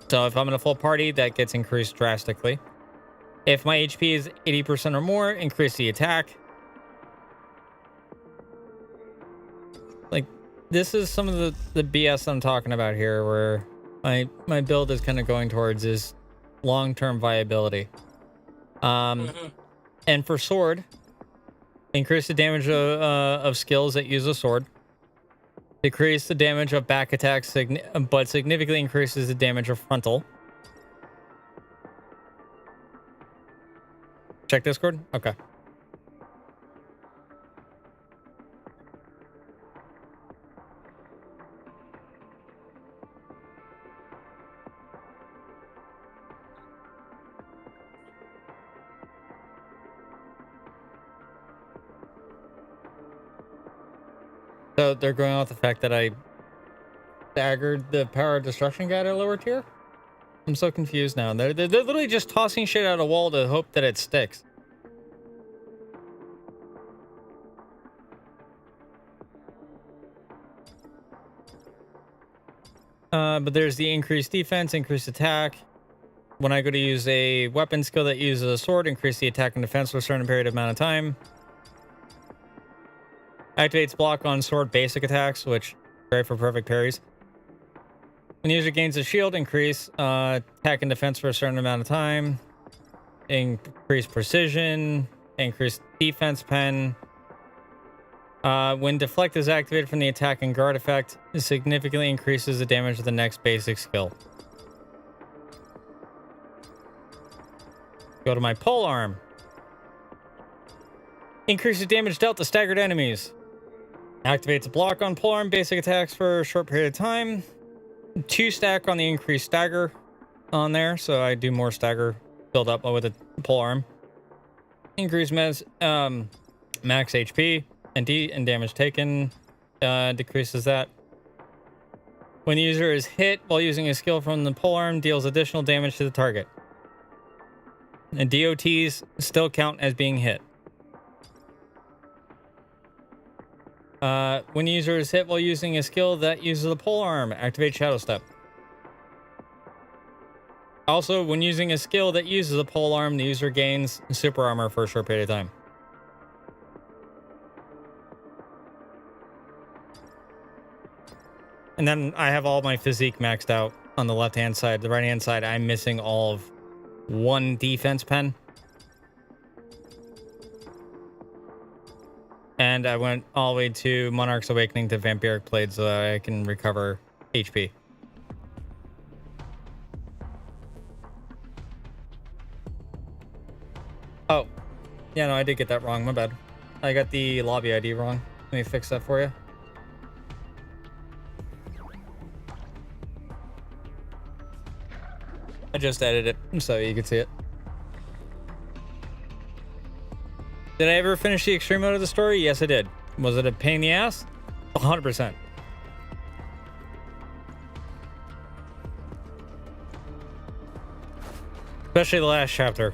So if I'm in a full party, that gets increased drastically. If my HP is 80% or more, increase the attack. Like, this is some of the BS I'm talking about here, where my build is kind of going towards is long-term viability. And for sword, increase the damage of skills that use a sword. Decrease the damage of back attacks, but significantly increases the damage of frontal. Check Discord? Okay. So they're going off the fact that I staggered the power of destruction guy at a lower tier? I'm so confused now. They're literally just tossing shit at a wall to hope that it sticks. But there's the increased defense, increased attack. When I go to use a weapon skill that uses a sword, increase the attack and defense for a certain period of amount of time. Activates block on sword basic attacks, which great for perfect parries. When the user gains a shield, increase attack and defense for a certain amount of time. Increase precision. Increase defense pen. When deflect is activated from the attack and guard effect, it significantly increases the damage of the next basic skill. Go to my pole arm. Increases damage dealt to staggered enemies. Activates a block on polearm basic attacks for a short period of time. 2 stack on the increased stagger on there, so I do more stagger build up with a polearm. Increase max HP and damage taken. Decreases that. When the user is hit while using a skill from the polearm, deals additional damage to the target. And DOTs still count as being hit. When the user is hit while using a skill that uses a polearm, activate Shadow Step. Also, when using a skill that uses a polearm, the user gains super armor for a short period of time. And then I have all my physique maxed out on the left-hand side. The right-hand side, I'm missing all of 1 defense pen. And I went all the way to Monarch's Awakening to Vampiric Blade so that I can recover HP. Oh. Yeah, no, I did get that wrong. My bad. I got the lobby ID wrong. Let me fix that for you. I just edited it so you can see it. Did I ever finish the extreme mode of the story? Yes, I did. Was it a pain in the ass? 100%. Especially the last chapter.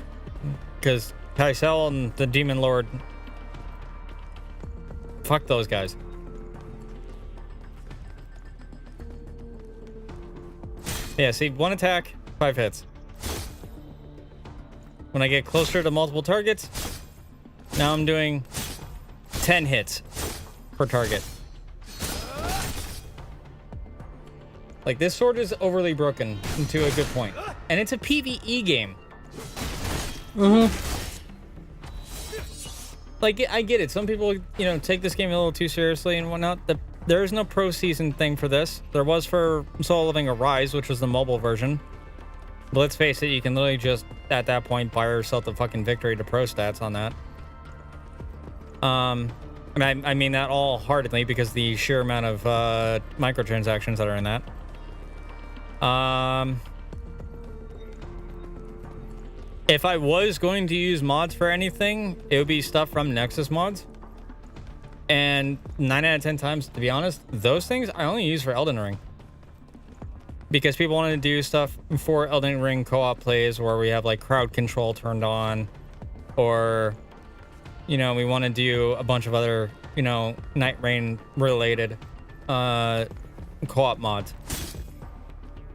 Because Kaisel and the Demon Lord... Fuck those guys. Yeah, see, 1 attack, 5 hits. When I get closer to multiple targets... Now I'm doing 10 hits per target. Like, this sword is overly broken to a good point. And it's a PvE game. Like, I get it. Some people, you know, take this game a little too seriously and whatnot. There is no pro season thing for this. There was for Solo Living Arise, which was the mobile version. But let's face it, you can literally just, at that point, buy yourself the fucking victory to pro stats on that. I mean that all heartedly because the sheer amount of microtransactions that are in that. If I was going to use mods for anything, it would be stuff from Nexus mods. And 9 out of 10 times, to be honest, those things I only use for Elden Ring. Because people want to do stuff for Elden Ring co-op plays where we have like crowd control turned on. Or, you know, we want to do a bunch of other, you know, Night Rain related co-op mods.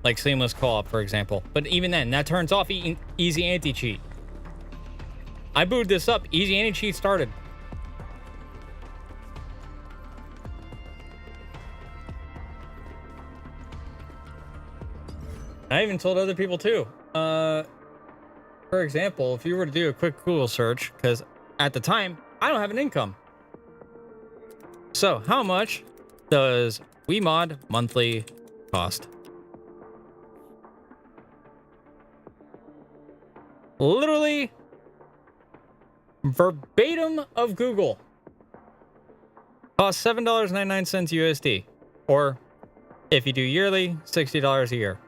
Like seamless co-op, for example. But even then, that turns off easy anti-cheat. I booted this up. Easy anti-cheat started. I even told other people too. For example, if you were to do a quick Google search, because at the time, I don't have an income. So how much does WeMod monthly cost? Literally verbatim of Google. Costs $7.99 USD. Or if you do yearly, $60 a year.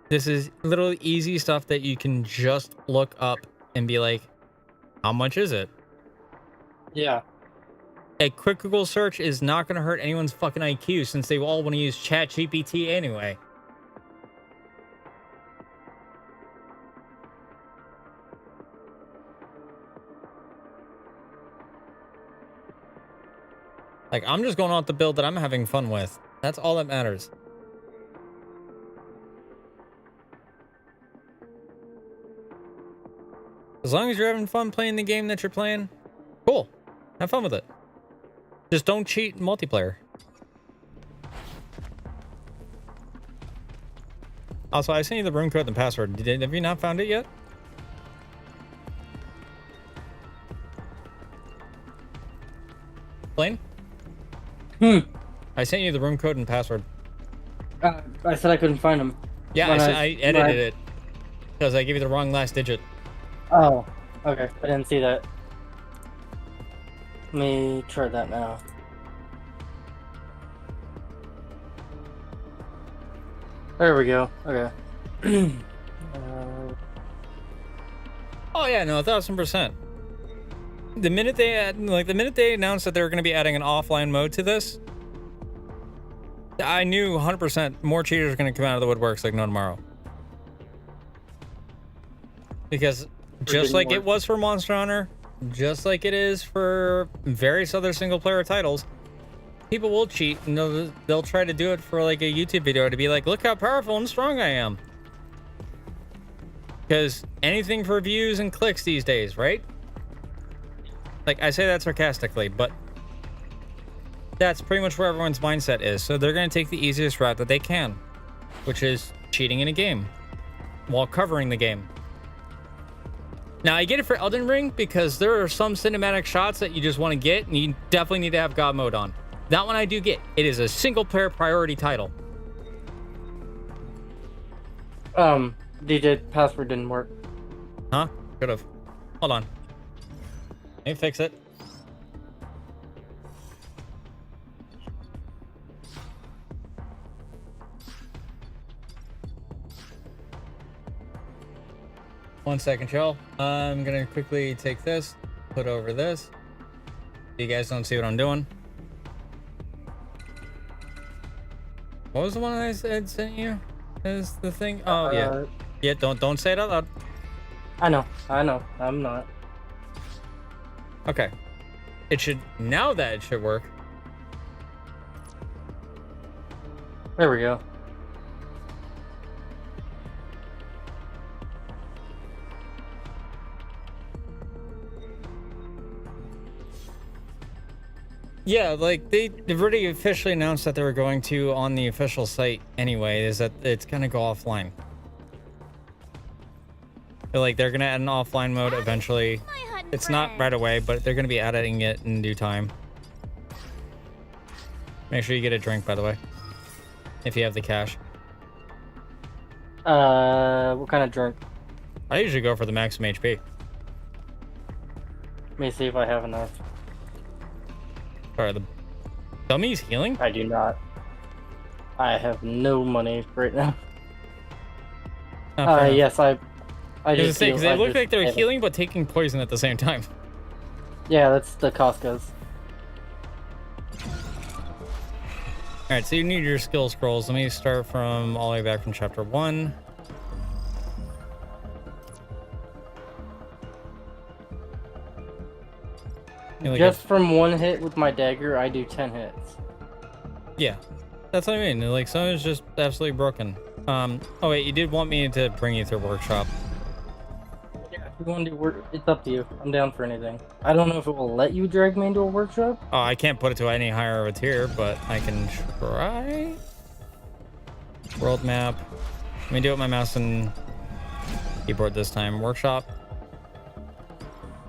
This is literally easy stuff that you can just look up and be like, how much is it? Yeah. A quick Google search is not going to hurt anyone's fucking IQ since they all want to use ChatGPT anyway. Like, I'm just going off the build that I'm having fun with. That's all that matters. As long as you're having fun playing the game that you're playing, cool. Have fun with it. Just don't cheat in multiplayer. Also, I sent you the room code and password. Have you not found it yet? Blaine? I sent you the room code and password. I said I couldn't find them. Yeah, I edited it. Because I gave you the wrong last digit. Oh, okay. I didn't see that. Let me try that now. There we go. Okay. Oh yeah, no, 1000%. The minute they announced that they were going to be adding an offline mode to this, I knew 100% more cheaters are going to come out of the woodworks like no tomorrow. Because just like it was for Monster Hunter, just like it is for various other single-player titles, people will cheat and they'll try to do it for like a YouTube video to be like, look how powerful and strong I am. Because anything for views and clicks these days, right? Like, I say that sarcastically, but that's pretty much where everyone's mindset is. So they're going to take the easiest route that they can, which is cheating in a game while covering the game. Now, I get it for Elden Ring because there are some cinematic shots that you just want to get, and you definitely need to have God mode on. That one I do get. It is a single-player priority title. DJ password didn't work. Huh? Could've. Hold on. Let me fix it. One second, y'all. I'm gonna quickly take this, put over this. You guys don't see what I'm doing. What was the one I said sent you? Is the thing? Oh yeah. Yeah, don't say it out loud. I know. I'm not. Okay. It should, now that it should work. There we go. Yeah, like they've already officially announced that they were going to on the official site anyway, is that it's gonna go offline. They're gonna add an offline mode eventually. It's not right away, but they're gonna be adding it in due time. Make sure you get a drink, by the way, if you have the cash. What kind of drink? I usually go for the maximum HP. Let me see if I have enough. Sorry, the dummy's healing? I do not. I have no money right now. Fair enough. Yes, I Because just they I look just like they're have it. healing but taking poison at the same time. Yeah, that's the Costco's. All right, so you need your skill scrolls. Let me start from all the way back from chapter 1. You're like Just from one hit with my dagger, I do 10 hits. yeah, that's what I mean. Like, someone's just absolutely broken. Oh wait, you did want me to bring you through workshop. Yeah, if you want to do work, it's up to you. I'm down for anything. I don't know if it will let you drag me into a workshop. Oh, I can't put it to any higher of a tier, but I can try. World map. Let me do it with my mouse and keyboard this time. Workshop.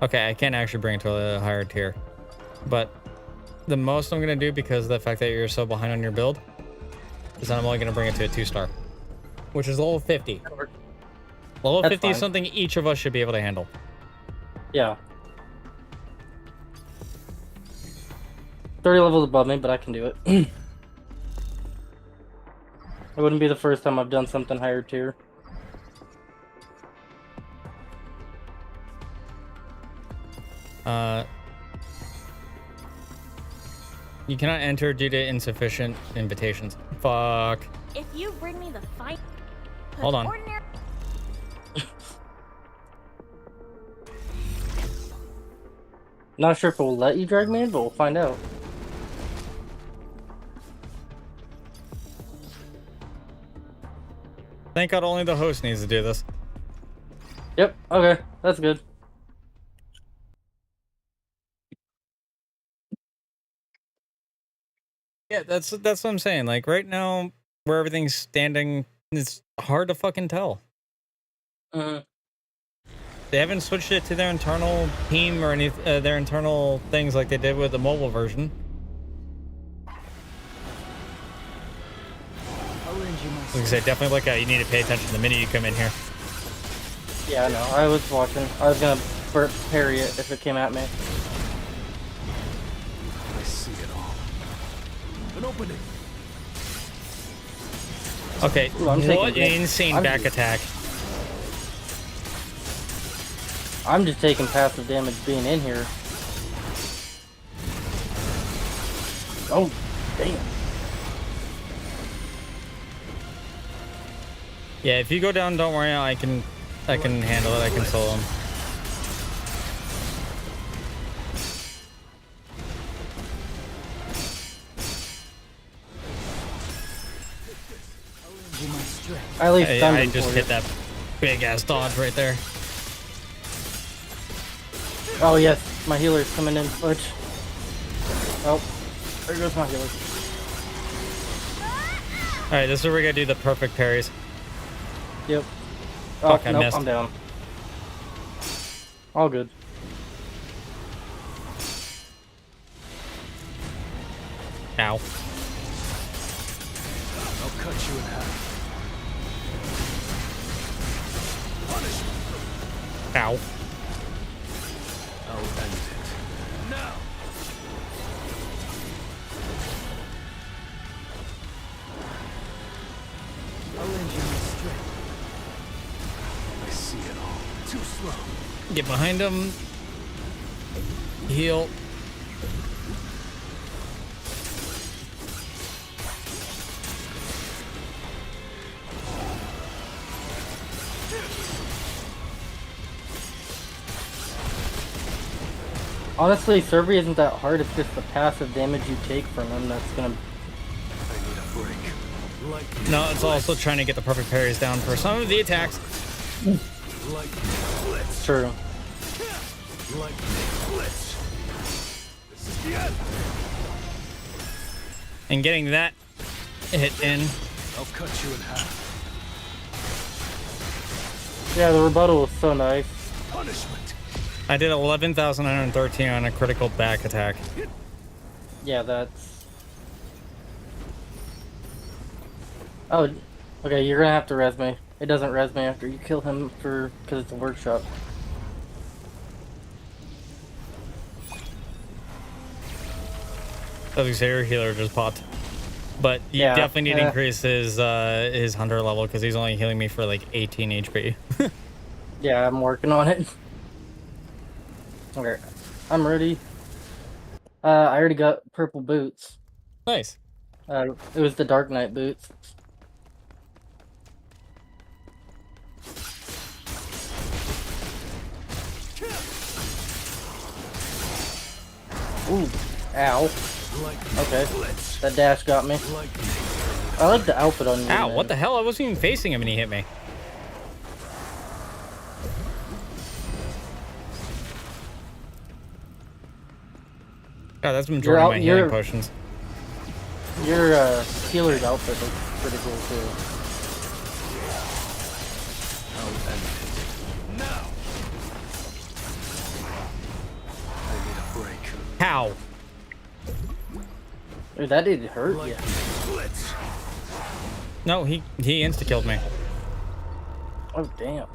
Okay, I can't actually bring it to a higher tier. But the most I'm going to do, because of the fact that you're so behind on your build, is that I'm only going to bring it to a 2-star. Which is level 50. Level That's 50 is fine. something each of us should be able to handle. Yeah. 30 levels above me, but I can do it. It wouldn't be the first time I've done something higher tier. You cannot enter due to insufficient invitations. Fuck. If you bring me the fine... Hold on. Ordinary... Not sure if it will let you drag me in, but we'll find out. Thank God only the host needs to do this. Yep, okay, that's good. Yeah, that's what I'm saying. Like right now, where everything's standing, it's hard to fucking tell. They haven't switched it to their internal team or any their internal things like they did with the mobile version. Like I say, definitely look out. You need to pay attention the minute you come in here. Yeah, I know, I was watching. I was gonna parry it if it came at me. I see it all. An opening. Okay, Ooh, I'm taking what an damage. insane I'm- back attack. I'm just taking passive damage being in here. Oh, damn. Yeah, if you go down, don't worry. I can handle it. I can solo him. I at least stunned I him just for hit you. that big ass dodge right there. Oh yes, my healer's coming in. Which? Oh, there goes my healer. All right, this is where we gotta do the perfect parries. Yep. Oh, Fuck, I nope, missed. I'm down. All good. Ow. I'll cut you in half. Ow. I'll end it. Now! I'll lend you my strength. I see it all. Too slow. Get behind him. Heal. Honestly, Serbia isn't that hard. It's just the passive damage you take from him that's gonna. I need a break. Lightning. No, it's also trying to get the perfect parries down for some of the attacks. Lightning blitz. True. Lightning blitz. This is the end. And getting that hit in. I'll cut you in half. Yeah, the rebuttal was so nice. Punishment. I did 11,913 on a critical back attack. Yeah, that's. Oh, okay. You're gonna have to res me. It doesn't res me after you kill him because it's a workshop. As you say, your healer just popped. But you Yeah, definitely need to yeah. increase his hunter level because he's only healing me for like 18 HP. Yeah, I'm working on it. Okay, I'm ready. I already got purple boots. Nice. It was the Dark Knight boots. Ooh, ow. Okay, that dash got me. I like the outfit on you. Ow, man. what the hell? I wasn't even facing him and he hit me. God, that's the majority of my healing potions. Your healer's outfit looks pretty cool too. Now. I need a break. How? Dude, that did hurt you. Blitz. No, he insta-killed me. Oh, damn.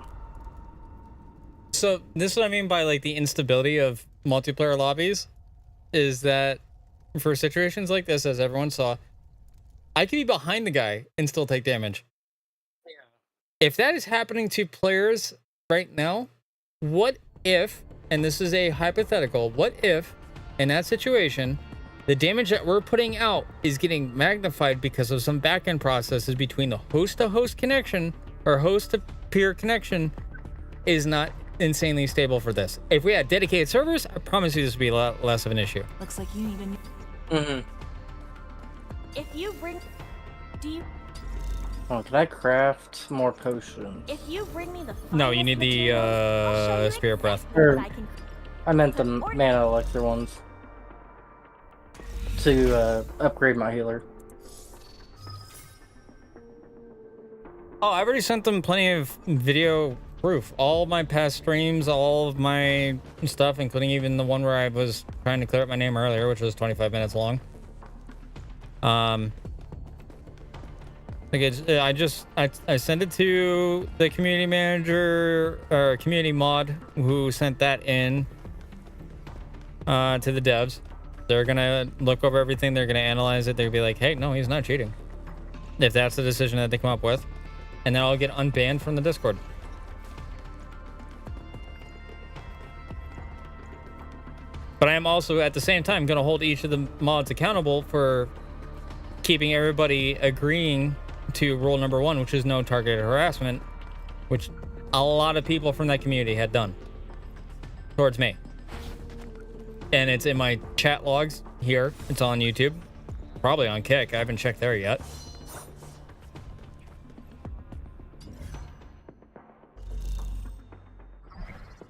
So this is what I mean by like the instability of multiplayer lobbies, is that for situations like this, as everyone saw, I could be behind the guy and still take damage. Yeah. If that is happening to players right now, what if, and this is a hypothetical, what if in that situation, the damage that we're putting out is getting magnified because of some backend processes between the host-to-host connection or host-to-peer connection is not insanely stable for this. If we had dedicated servers, I promise you this would be a lot less of an issue. Looks like you need a new... If you bring... Do you... Oh, can I craft more potions? If you bring me the No, you finest need the materials, I'll show you spirit breath. exactly what I can- I meant the mana elixir ones. To upgrade my healer. Oh, I've already sent them plenty of video proof. All of my past streams, all of my stuff, including even the one where I was trying to clear up my name earlier, which was 25 minutes long. Like I sent it to the community manager or community mod who sent that in to the devs. They're gonna look over everything. They're gonna analyze it. They'll be like, hey, no, he's not cheating. If that's the decision that they come up with. And then I'll get unbanned from the Discord. But I am also, at the same time, going to hold each of the mods accountable for keeping everybody agreeing to rule number 1, which is no targeted harassment, which a lot of people from that community had done towards me. And it's in my chat logs here. It's on YouTube. Probably on Kick. I haven't checked there yet.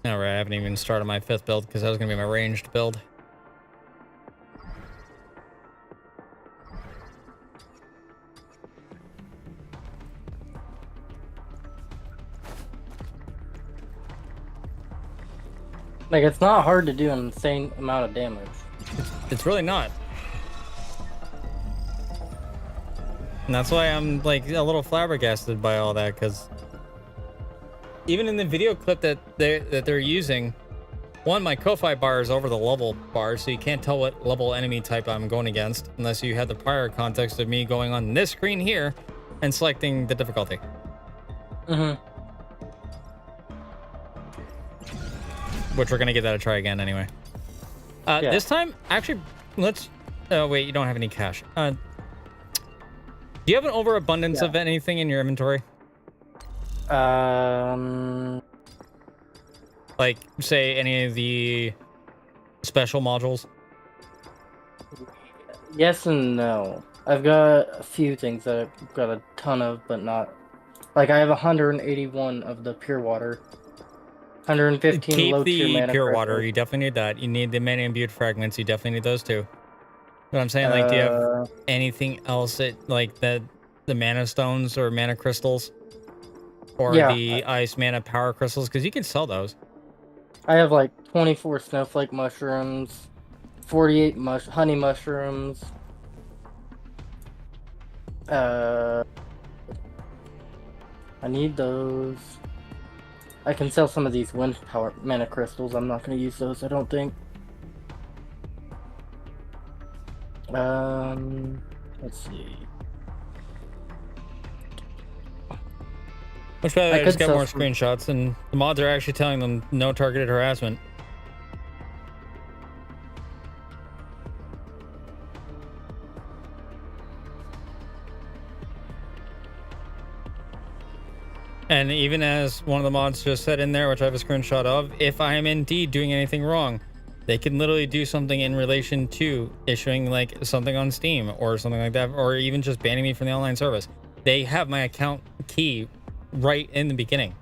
Alright, I haven't even started my 5th build because that was going to be my ranged build. Like, it's not hard to do an insane amount of damage. It's really not. And that's why I'm like a little flabbergasted by all that, because even in the video clip that they're using, one, my kofi bar is over the level bar, so you can't tell what level enemy type I'm going against unless you have the prior context of me going on this screen here and selecting the difficulty. Which we're gonna give that a try again anyway. Yeah. This time, actually, let's. Oh wait, you don't have any cash. Do you have an overabundance of anything in your inventory? Like, say, any of the special modules? Yes and no. I've got a few things that I've got a ton of, but not... Like, I have 181 of the pure water. 115 Keep low tier the mana pure water. crystals. You definitely need that. You need the mana imbued fragments. You definitely need those too. But I'm saying, like, do you have anything else that, like, the mana stones or mana crystals? Or the ice mana power crystals? Because you can sell those. I have like 24 snowflake mushrooms, 48 honey mushrooms. I need those. I can sell some of these wind power mana crystals. I'm not going to use those, I don't think. Let's see. Which by the way, I just got more suffer. screenshots, and the mods are actually telling them no targeted harassment. And even as one of the mods just said in there, which I have a screenshot of, if I am indeed doing anything wrong, they can literally do something in relation to issuing like something on Steam or something like that, or even just banning me from the online service. They have my account key right in the beginning.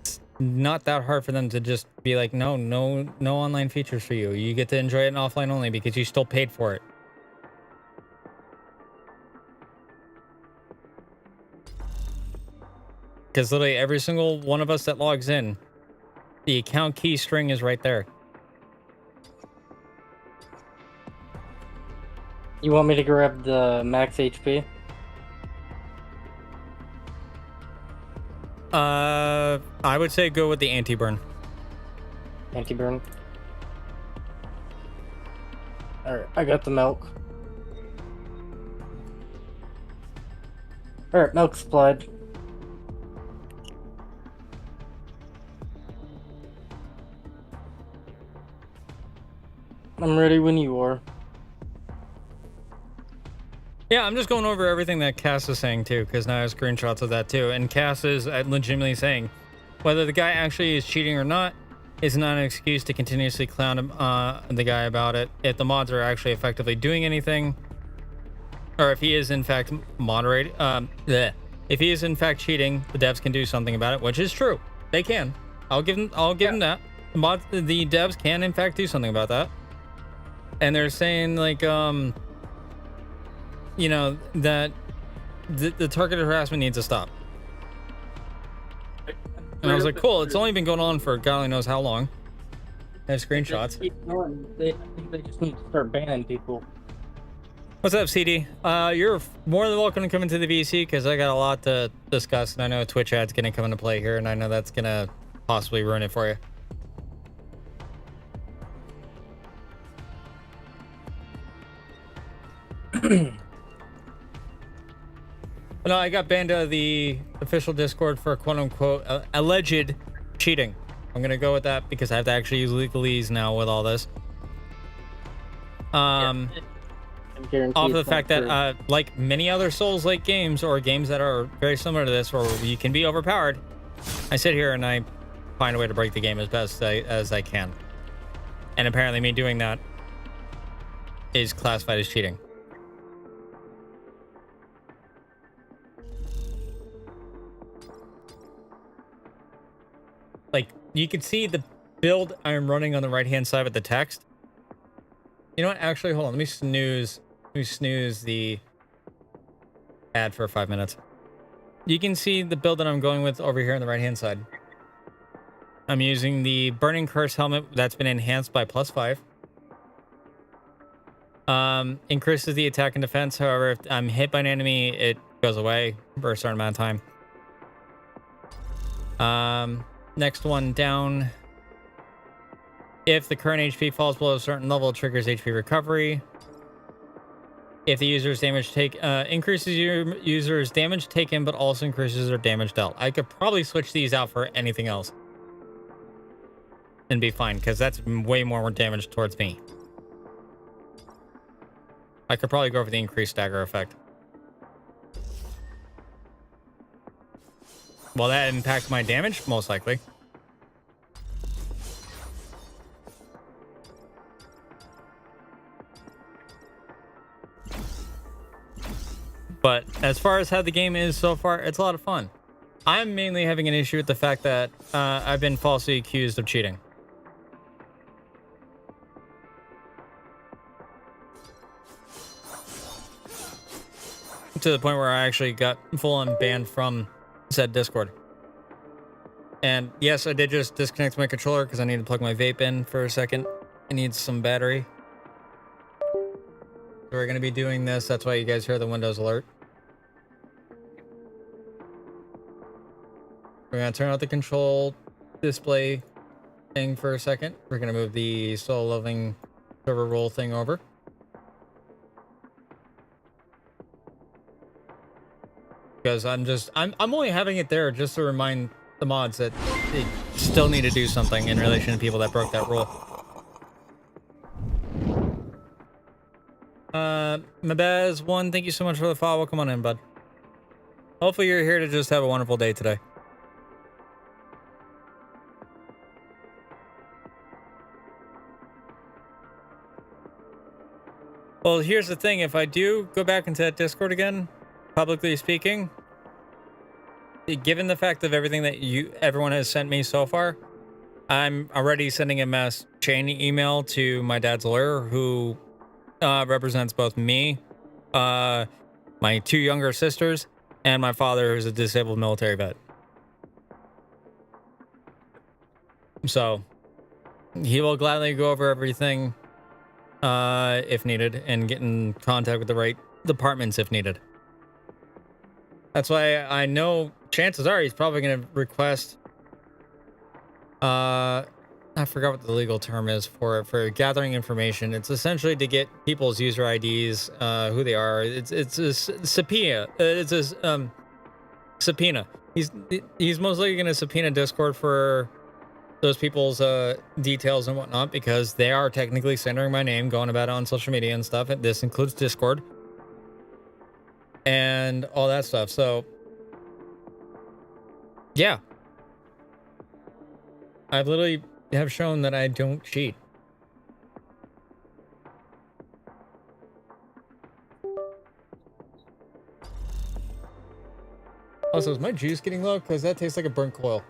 It's not that hard for them to just be like, no online features for you. You get to enjoy it in offline only because you still paid for it. Because literally every single one of us that logs in, the account key string is right there. You want me to grab the max HP? I would say go with the anti-burn. Anti-burn. Alright, I got the milk. Alright, milk supplied. I'm ready when you are. Yeah, I'm just going over everything that Cass is saying too, because now I have screenshots of that too. And Cass is legitimately saying whether the guy actually is cheating or not is not an excuse to continuously clown him, the guy about it. If the mods are actually effectively doing anything, or if he is in fact if he is in fact cheating, the devs can do something about it, which is true. They can. I'll give them that. The devs can in fact do something about that. And they're saying like you know, that the targeted harassment needs to stop. And I was like, cool, it's only been going on for God only knows how long. I have screenshots. They just need to start banning people. What's up, CD? You're more than welcome to come into the VC because I got a lot to discuss, and I know Twitch ads going to come into play here, and I know that's going to possibly ruin it for you. No, I got banned out of the official Discord for quote-unquote alleged cheating. I'm going to go with that because I have to actually use legalese now with all this. Off of the fact that, like many other Souls-like games or games that are very similar to this, where you can be overpowered, I sit here and I find a way to break the game as best as I can. And apparently me doing that is classified as cheating. Like, you can see the build I'm running on the right-hand side with the text. You know what? Actually, hold on. Let me snooze the ad for 5 minutes. You can see the build that I'm going with over here on the right-hand side. I'm using the Burning Curse helmet that's been enhanced by +5. Increases the attack and defense. However, if I'm hit by an enemy, it goes away for a certain amount of time. Next one down. If the current HP falls below a certain level, it triggers HP recovery. If the user's damage increases your user's damage taken, but also increases their damage dealt. I could probably switch these out for anything else and be fine, because that's way more damage towards me. I could probably go for the increased stagger effect. Will that impact my damage? Most likely. But as far as how the game is so far, it's a lot of fun. I'm mainly having an issue with the fact that I've been falsely accused of cheating. To the point where I actually got full-on banned from said Discord. And yes, I did just disconnect my controller because I need to plug my vape in for a second. It needs some battery. So we're going to be doing this. That's why you guys hear the Windows alert. We're going to turn out the control display thing for a second. We're going to move the solo living server role thing over. because I'm only having it there just to remind the mods that they still need to do something in relation to people that broke that rule. Mabaz1, thank you so much for the follow. Come on in, bud. Hopefully you're here to just have a wonderful day today. Well, here's the thing. If I do go back into that Discord again, publicly speaking, given the fact of everything that everyone has sent me so far, I'm already sending a mass chain email to my dad's lawyer, who represents both me, my 2 younger sisters, and my father, who's a disabled military vet. So he will gladly go over everything if needed, and get in contact with the right departments if needed. That's why I know chances are he's probably going to request, I forgot what the legal term is for gathering information. It's essentially to get people's user IDs, who they are. It's a subpoena. It's a subpoena. He's most likely going to subpoena Discord for those people's details and whatnot, because they are technically censoring my name, going about it on social media and stuff. And this includes Discord and all that stuff. So yeah, I literally have shown that I don't cheat. Also, is my juice getting low? Because that tastes like a burnt coil.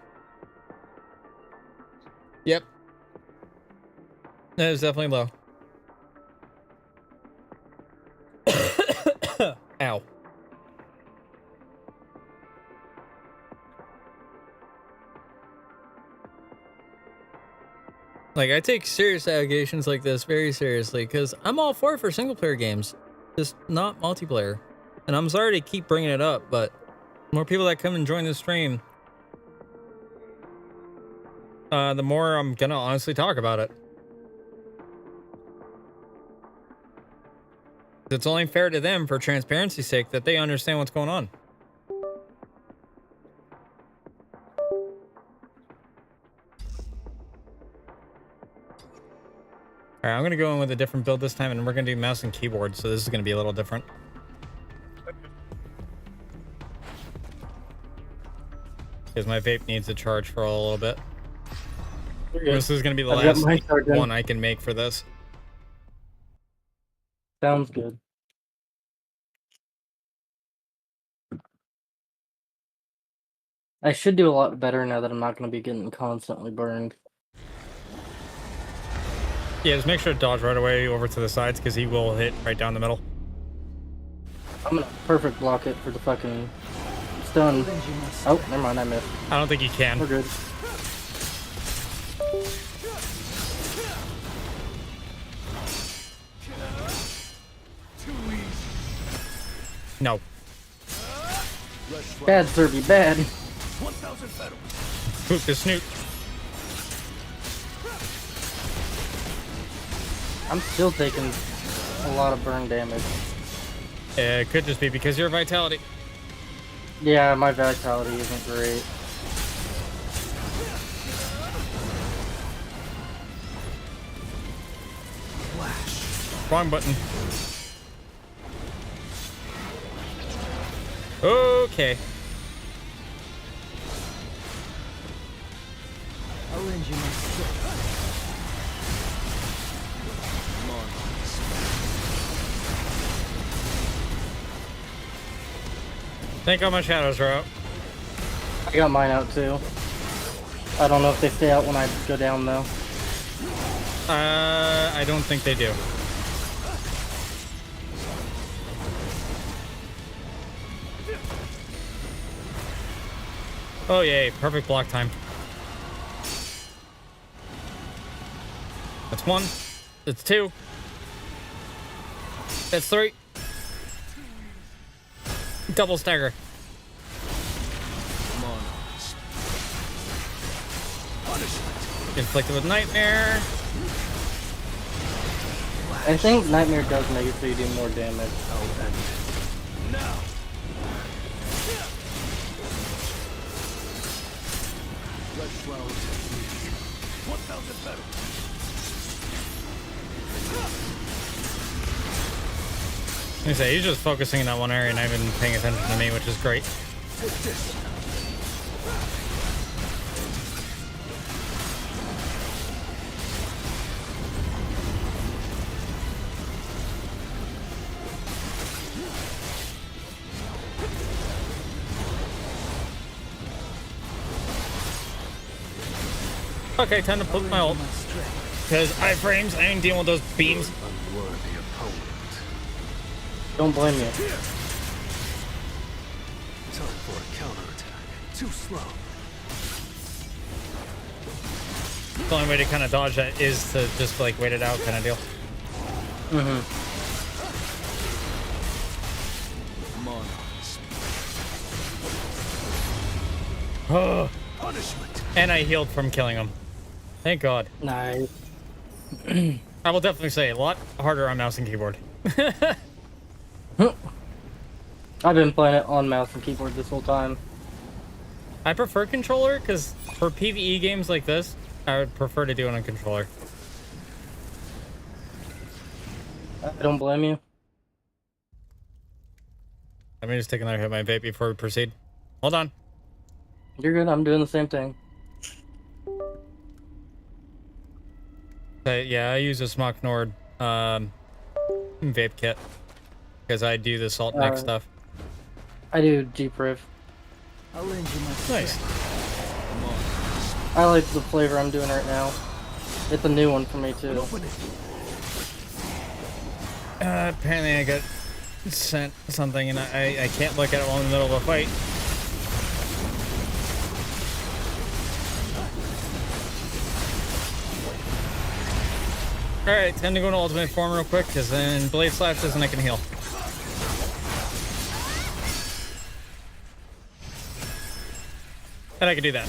Yep. That is definitely low. Ow. Like, I take serious allegations like this very seriously, because I'm all for single player games, just not multiplayer. And I'm sorry to keep bringing it up, but more people that come and join the stream, the more I'm gonna honestly talk about it. It's only fair to them, for transparency's sake, that they understand what's going on. Alright, I'm gonna go in with a different build this time, and we're gonna do mouse and keyboard, so this is gonna be a little different. Because my vape needs a charge for a little bit. This is gonna be the last one I can make for this. Sounds good. I should do a lot better now that I'm not going to be getting constantly burned. Yeah, just make sure to dodge right away over to the sides, because he will hit right down the middle. I'm going to perfect block it for the fucking stun. Oh, never mind, I missed. I don't think he can. We're good. No. Bad, Serby, bad. 1,000 federal. Poop the snoot. I'm still taking a lot of burn damage. It could just be because of your vitality. Yeah, my vitality isn't great. Wrong button. Okay. I'll lend you my strength. Come on. Think all my shadows are out. I got mine out too. I don't know if they stay out when I go down though. I don't think they do. Oh yay, perfect block time. That's 1. That's 2. That's 3. Double stagger. Come on. Punishment. Inflicted with nightmare. I think Nightmare does make it so you do more damage. Now. red flower technique. 1,000 better. Like I say, he's just focusing in that one area and not even paying attention to me, which is great. Take this. Okay, time to put my ult. Because iframes, I ain't dealing with those beams. Unworthy opponent. Don't blame me. Time for a counterattack. Too slow. The only way to kind of dodge that is to just like wait it out kind of deal. Oh, Punishment. and I healed from killing him. Thank God. Nice. I will definitely say a lot harder on mouse and keyboard. I've been playing it on mouse and keyboard this whole time. I prefer controller because for PvE games like this, I would prefer to do it on controller. I don't blame you. Let me just take another hit of my vape before we proceed. Hold on. You're good. I'm doing the same thing. Yeah, I use a Smock Nord vape kit because I do the salt mix stuff. I do Jeep Riff. I'll lend you my Nice. I like the flavor I'm doing right now. It's a new one for me too. Open it. Apparently I got sent something and I can't look at it while in the middle of a fight. Alright, time to go into ultimate form real quick, because then Blade Slashes and I can heal. And I can do that.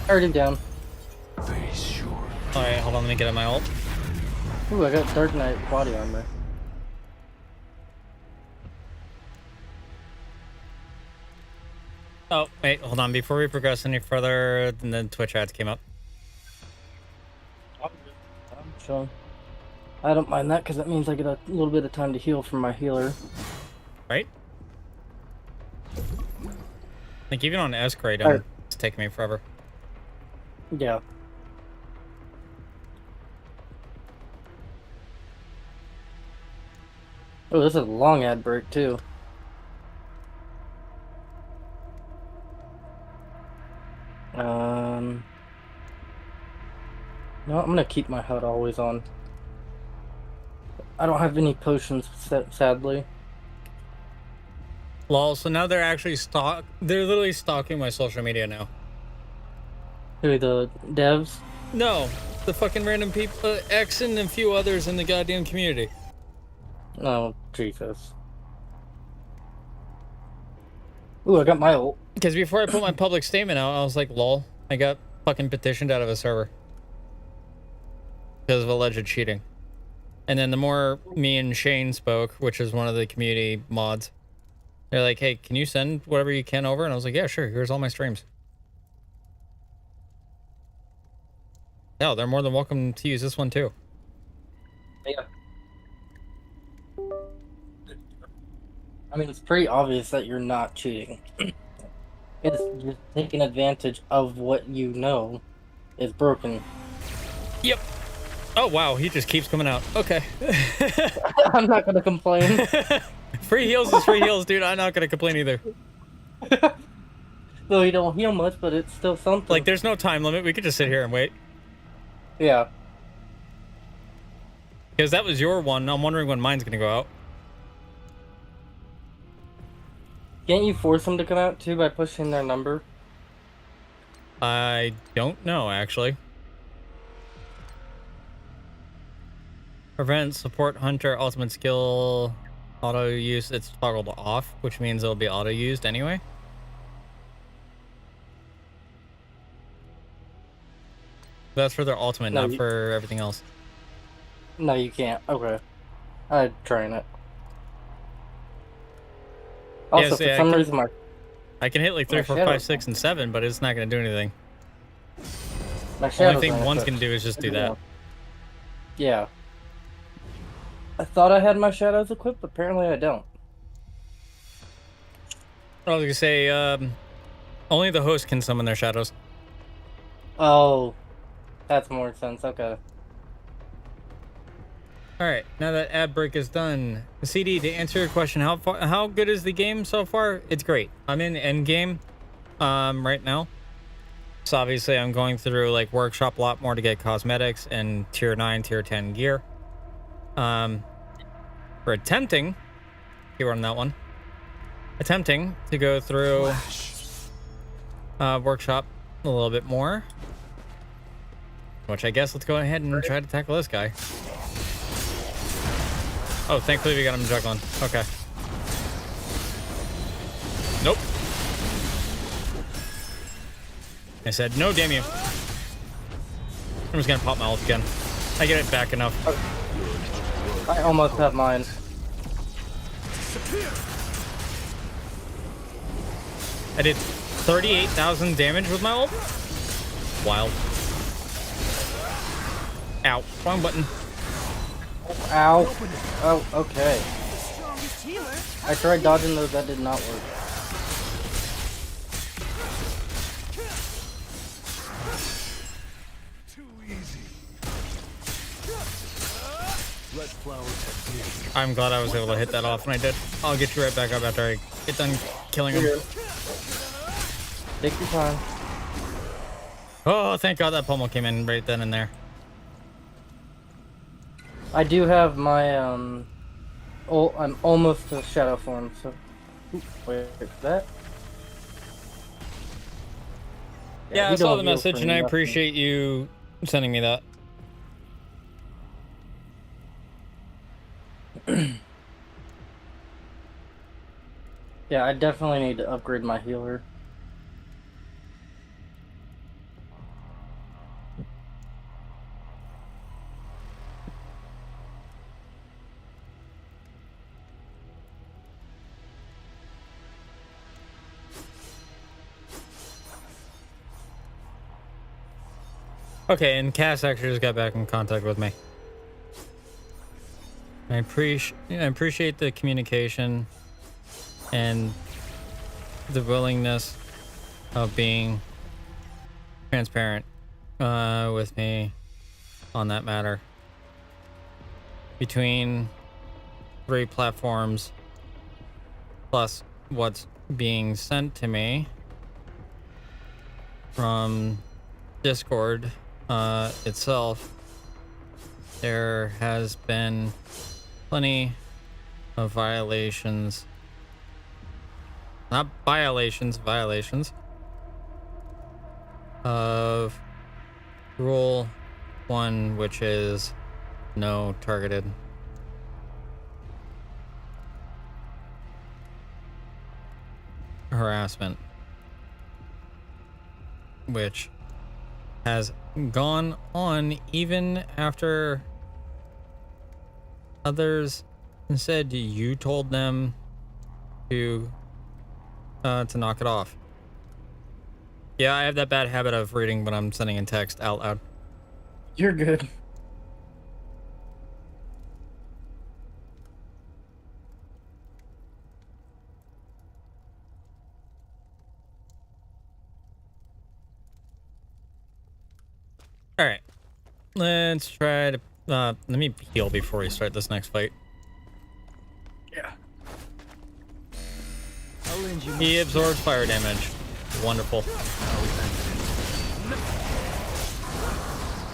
Already down. Face sure. Alright, hold on, let me get at my ult. Ooh, I got Dark Knight body armor. Oh, wait, hold on. Before we progress any further, and then Twitch ads came up. I'm chilling. I don't mind that because that means I get a little bit of time to heal from my healer. Right? Like, even on S-grade, Alright. it's taking me forever. Yeah. Oh, this is a long ad break too. No, I'm gonna keep my HUD always on. I don't have any potions, sadly. Lol, so now they're actually they're literally stalking my social media now. Who, the devs? No, the fucking random people, X and a few others in the goddamn community. Oh, Jesus. Ooh, I got my ult. Because before I put my public statement out, I was like, lol, I got fucking petitioned out of a server. Because of alleged cheating. And then the more me and Shane spoke, which is one of the community mods, they're like, hey, can you send whatever you can over? And I was like, yeah, sure, here's all my streams. No, they're more than welcome to use this one too. Yeah. I mean, it's pretty obvious that you're not cheating. It's just taking advantage of what you know is broken. Yep. Oh, wow, he just keeps coming out. Okay. I'm not gonna complain. Free heals is free heals, dude. I'm not gonna complain either. Though you don't heal much, but it's still something. Like, there's no time limit. We could just sit here and wait. Yeah. Because that was your one. I'm wondering when mine's gonna go out. Can't you force them to come out too by pushing their number? I don't know, actually. Prevent support hunter ultimate skill auto use. It's toggled off, which means it'll be auto used anyway. That's for their ultimate, No, not for everything else. No, you can't. Okay. I'm trying it. Also, see, for some reason, I can hit like 3, my 4, shadow 5, 6, and 7, but it's not going to do anything. my Only shadows thing aren't one's equipped. going to do is just do that. Yeah. I thought I had my shadows equipped, but apparently I don't. I was going to say, only the host can summon their shadows. Oh, that's more sense. Okay. All right, now that ad break is done, CD, to answer your question, how good is the game so far? It's great. I'm in end game right now. So obviously I'm going through like workshop a lot more to get cosmetics and tier 9, tier 10 gear. We're attempting, keyword on that one, attempting to go through workshop a little bit more, which I guess let's go ahead and try to tackle this guy. Oh, thankfully we got him juggling. Okay. Nope. I said, no, damn you. I'm just gonna pop my ult again. I get it back enough. I almost have mine. I did 38,000 damage with my ult. Wild. Ow. Wrong button. Ow. Oh, okay. I tried dodging those, that did not work. Too easy. Let flowers have beauty. I'm glad I was able to hit that off, and I did. I'll get you right back up after I get done killing him. Take your time. Oh, thank God that pummel came in right then and there. I do have my, I'm almost to shadow form, so... Ooh, wait, that? Yeah, I he saw don't the heal message, for and I nothing. appreciate you sending me that. Yeah, I definitely need to upgrade my healer. Okay, and Cass actually just got back in contact with me. I appreciate the communication and the willingness of being transparent with me on that matter. Between 3 platforms plus what's being sent to me from Discord itself, there has been plenty of violations. Not violations, violations of Rule 1, which is no targeted. Harassment, which has gone on even after others said you told them to knock it off. Yeah, I have that bad habit of reading when I'm sending in text out loud. You're good. All right, let's try to let me heal before we start this next fight. Yeah. I'll lend you He absorbs fire damage. Wonderful.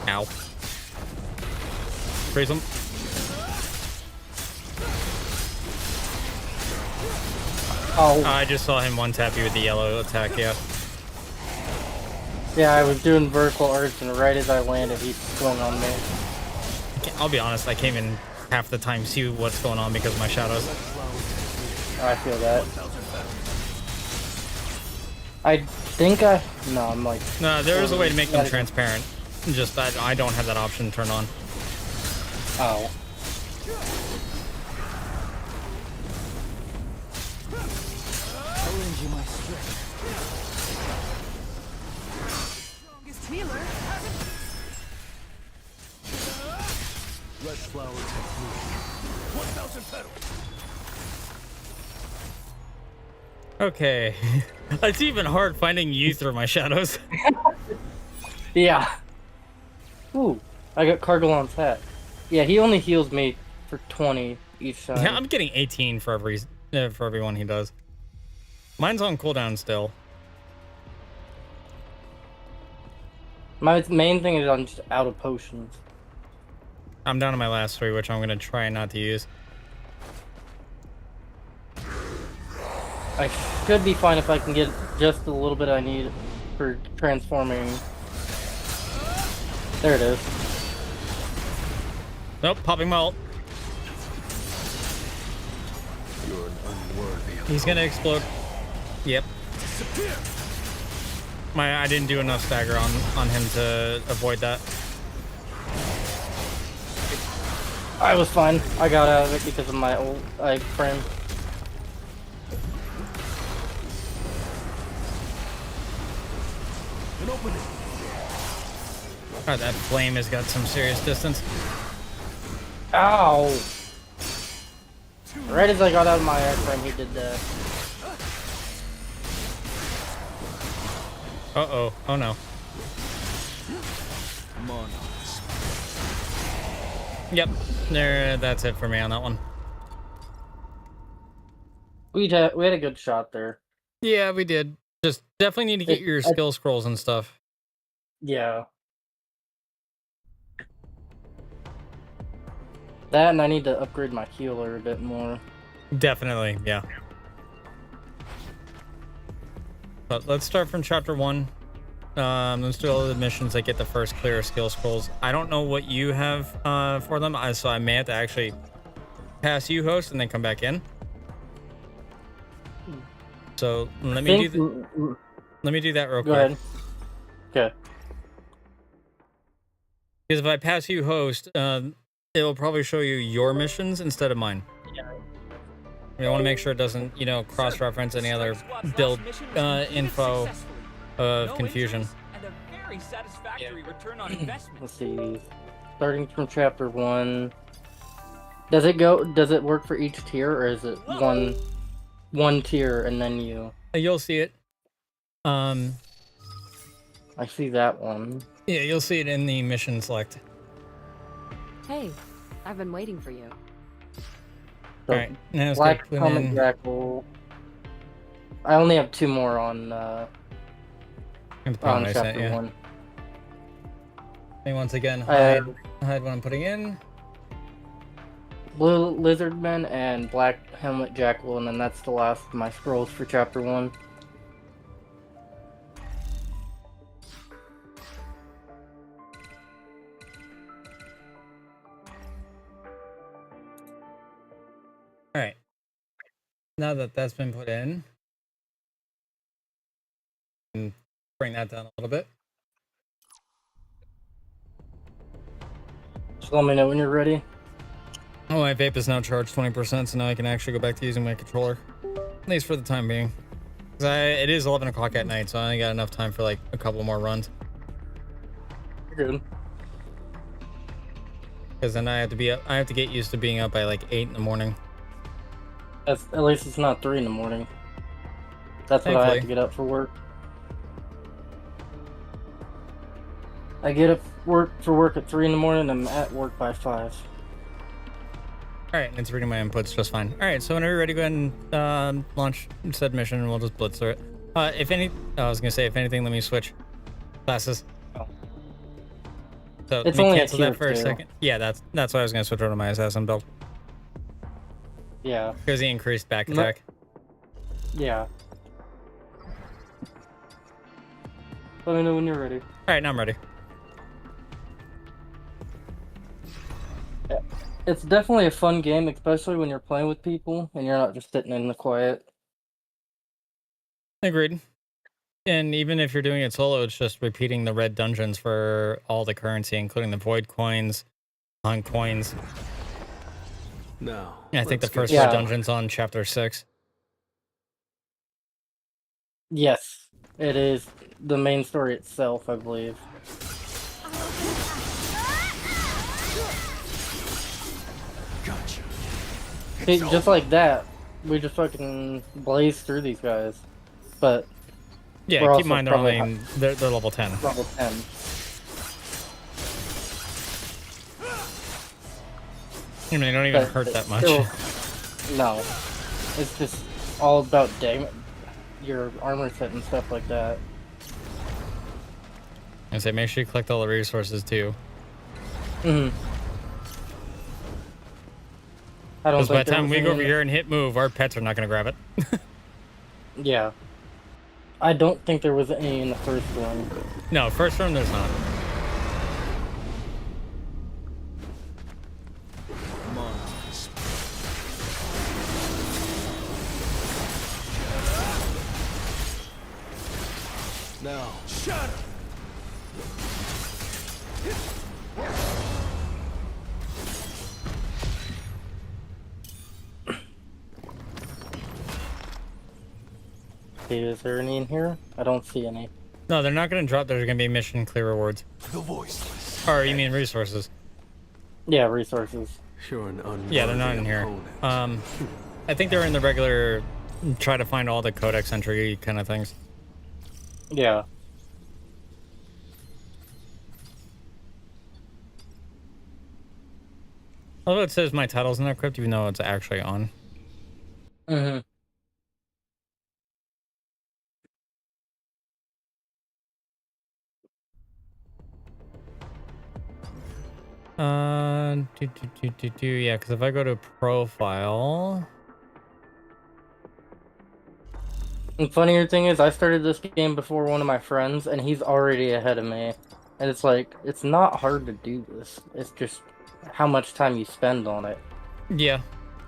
Ow. Freeze him. Oh. I just saw him one tap you with the yellow attack, yeah. Yeah, I was doing vertical arts, and right as I landed, he swung on me. I'll be honest, I can't even half the time see what's going on because of my shadows. I feel that. I think no, I'm like... No, there is a way to make them transparent. Just that I don't have that option turned on. Oh. I'll lend you my strength. Strongest healer Red flowers have bloomed. 1,000 petals. Okay. It's even hard finding you through my shadows. Yeah. Ooh, I got Cargalon's hat. Yeah, he only heals me for 20 each time. Yeah, I'm getting 18 for every one he does. Mine's on cooldown still. My main thing is I'm just out of potions. I'm down to my last 3, which I'm gonna try not to use. I should be fine if I can get just a little bit I need for transforming. There it is. Nope, popping my ult. You're an unworthy of He's gonna explode. Yep. disappear. I didn't do enough stagger on him to avoid that. I was fine. I got out of it because of my ult frame. An opening. God, that flame has got some serious distance. Ow! Right as I got out of my frame, he did that. Uh-oh. Oh, no. Monarchs. Yep. That's it for me on that one. We had a good shot there. Yeah, we did. Just definitely need to get your skill scrolls and stuff. Yeah. That, and I need to upgrade my healer a bit more. Definitely, yeah. But let's start from chapter 1. Let's do all the missions that get the first clear skill scrolls. I don't know what you have for them, so I may have to actually pass you host and then come back in. So let me do that real Go quick. ahead. Okay. Because if I pass you host, it will probably show you your missions instead of mine. Yeah. We want to make sure it doesn't, cross-reference any other build info of confusion. And a very satisfactory return on investment. Let's see. Starting from chapter 1. Does it work for each tier, or is it one tier and then you? You'll see it. I see that one. Yeah, you'll see it in the mission select. Hey, I've been waiting for you. So, All right, now let's Black go Helmet in. Jackal. I only have 2 more on chapter 1. And once again, I hide what I'm putting in. Blue Lizardman and Black Helmet Jackal, and then that's the last of my scrolls for chapter 1. All right. Now that that's been put in, and bring that down a little bit. Just let me know when you're ready. Oh, my vape is now charged 20%, so now I can actually go back to using my controller. At least for the time being. 'Cause it is 11 o'clock at night, so I only got enough time for like a couple more runs. You're good. Because then I have to get used to being up by like 8 in the morning. At least it's not 3 in the morning. That's what I have to Thankfully. get up for work. I get up for work at 3 in the morning, and I'm at work by 5. Alright, and it's reading my inputs just fine. Alright, so whenever you're ready, go ahead and launch said mission, and we'll just blitz through it. I was gonna say, if anything, let me switch classes. Oh. So It's let me only a cancel that tier for a 2. second. Yeah, that's why I was gonna switch over to my assassin build. Yeah. Because he increased back No- attack. Yeah. Let me know when you're ready. Alright, now I'm ready. It's definitely a fun game, especially when you're playing with people and you're not just sitting in the quiet. Agreed. And even if you're doing it solo, it's just repeating the red dungeons for all the currency, including the void coins, hunt coins. Now, I think the let's get first Yeah. red dungeon's on chapter 6. Yes, it is the main story itself, I believe. Gotcha. See, just like that, we just fucking blaze through these guys. But Yeah, we're keep also in mind they're probably only they're level 10. level 10. I mean, they don't even But hurt that much. still- no, it's just all about your armor set and stuff like that. I say make sure you collect all the resources too. Hmm. I don't Because by think the there time was we go over any- here and hit move, our pets are not going to grab it. Yeah. I don't think there was any in the first one. No, first room there's not. Come on, Ice. Now, shut up. See, is there any in here? I don't see any. No, they're not going to drop. There's going to be mission clear rewards. The voiceless. Or you mean resources? Yeah, resources. You're an unworthy Yeah, they're not in here. opponent. I think they're in the regular try to find all the codex entry kind of things. Yeah. Although it says my title's not equipped, even though it's actually on. Mm-hmm. Yeah, because if I go to profile, And funnier thing is, I started this game before one of my friends, and he's already ahead of me. And it's like, it's not hard to do this. It's just how much time you spend on it. yeah,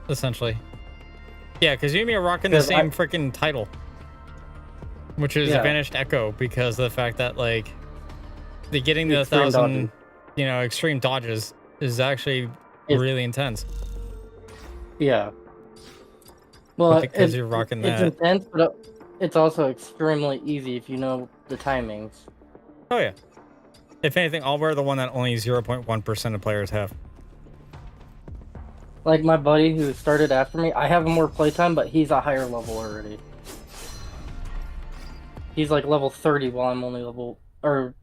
essentially. Yeah, because you and me are rocking the 'Cause same freaking title, which is Yeah. Vanished Echo, because of the fact that like the getting the Extreme 1,000, dodges. extreme dodges is actually It's- really intense. Yeah. Well, But because you're rocking it's that. intense, but it's also extremely easy if you know the timings. Oh yeah. If anything, I'll wear the one that only 0.1% of players have. Like my buddy who started after me, I have more playtime, but he's a higher level already. He's like level 30 while I'm only level, or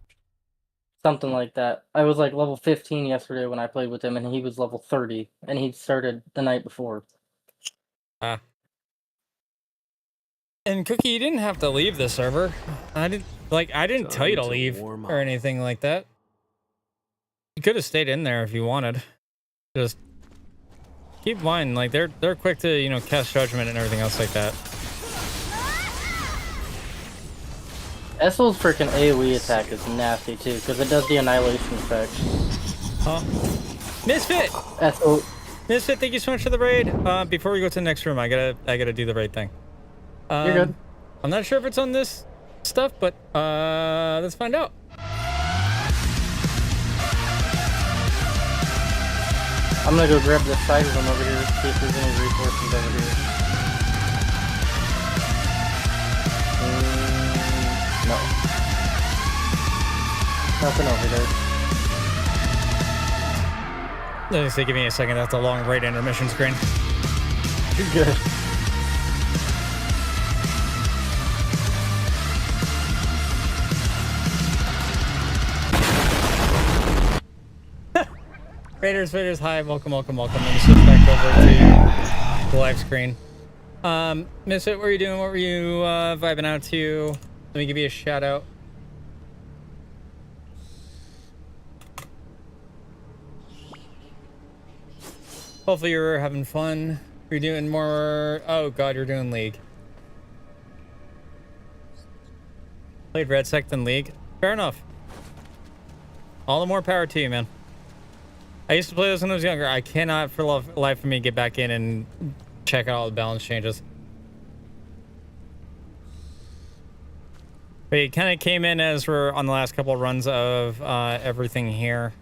something like that. I was like level 15 yesterday when I played with him, and he was level 30, and he started the night before. Ah. And Cookie, you didn't have to leave the server. I didn't tell you to Time to leave warm or up. anything like that. You could have stayed in there if you wanted. Just keep in mind, like they're quick to, cast judgment and everything else like that. Essel's freaking AoE attack is nasty too, because it does the annihilation effect. Huh? Misfit! Essel, Misfit, thank you so much for the raid. Before we go to the next room, I gotta do the raid thing. you're good. I'm not sure if it's on this stuff, but let's find out. I'm gonna go grab the side room over here, see if there's any reinforcements over here. No. Nothing over there. Let me say, give me a second. That's a long raid intermission screen. You're good. Raiders, hi, welcome. Let me switch back over to the live screen. Misfit, what were you doing? What were you vibing out to? Let me give you a shout out. Hopefully you're having fun. You're doing more. Oh god, you're doing League. Played Red Sect than League. Fair enough. All the more power to you, man. I used to play this when I was younger. I cannot for life of me get back in and check out all the balance changes. We kind of came in as we're on the last couple of runs of everything here.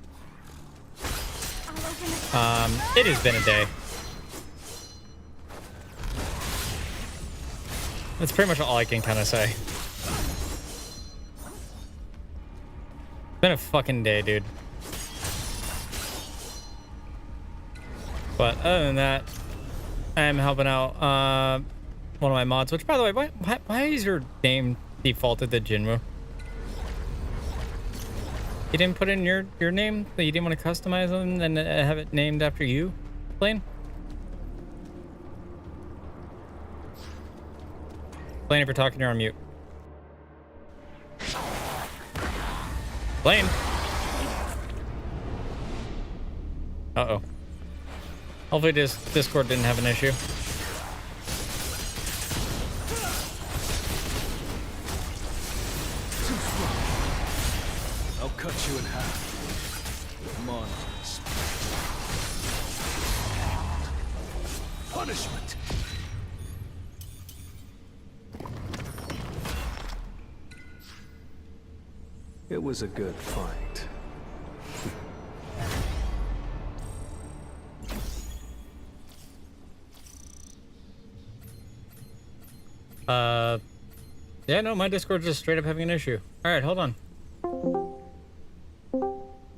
It has been a day. That's pretty much all I can kind of say. It's been a fucking day, dude. But other than that, I'm helping out one of my mods, which, by the way, why is your name defaulted to Jinwoo? You didn't put in your name? That you didn't want to customize them and have it named after you, Blaine? Blaine, if you're talking, you're on mute. Blaine. Uh-oh. Hopefully this Discord didn't have an issue. I'll cut you in half. Come on. Punishment. It was a good fight. Yeah, no, my Discord's just straight up having an issue. All right, hold on.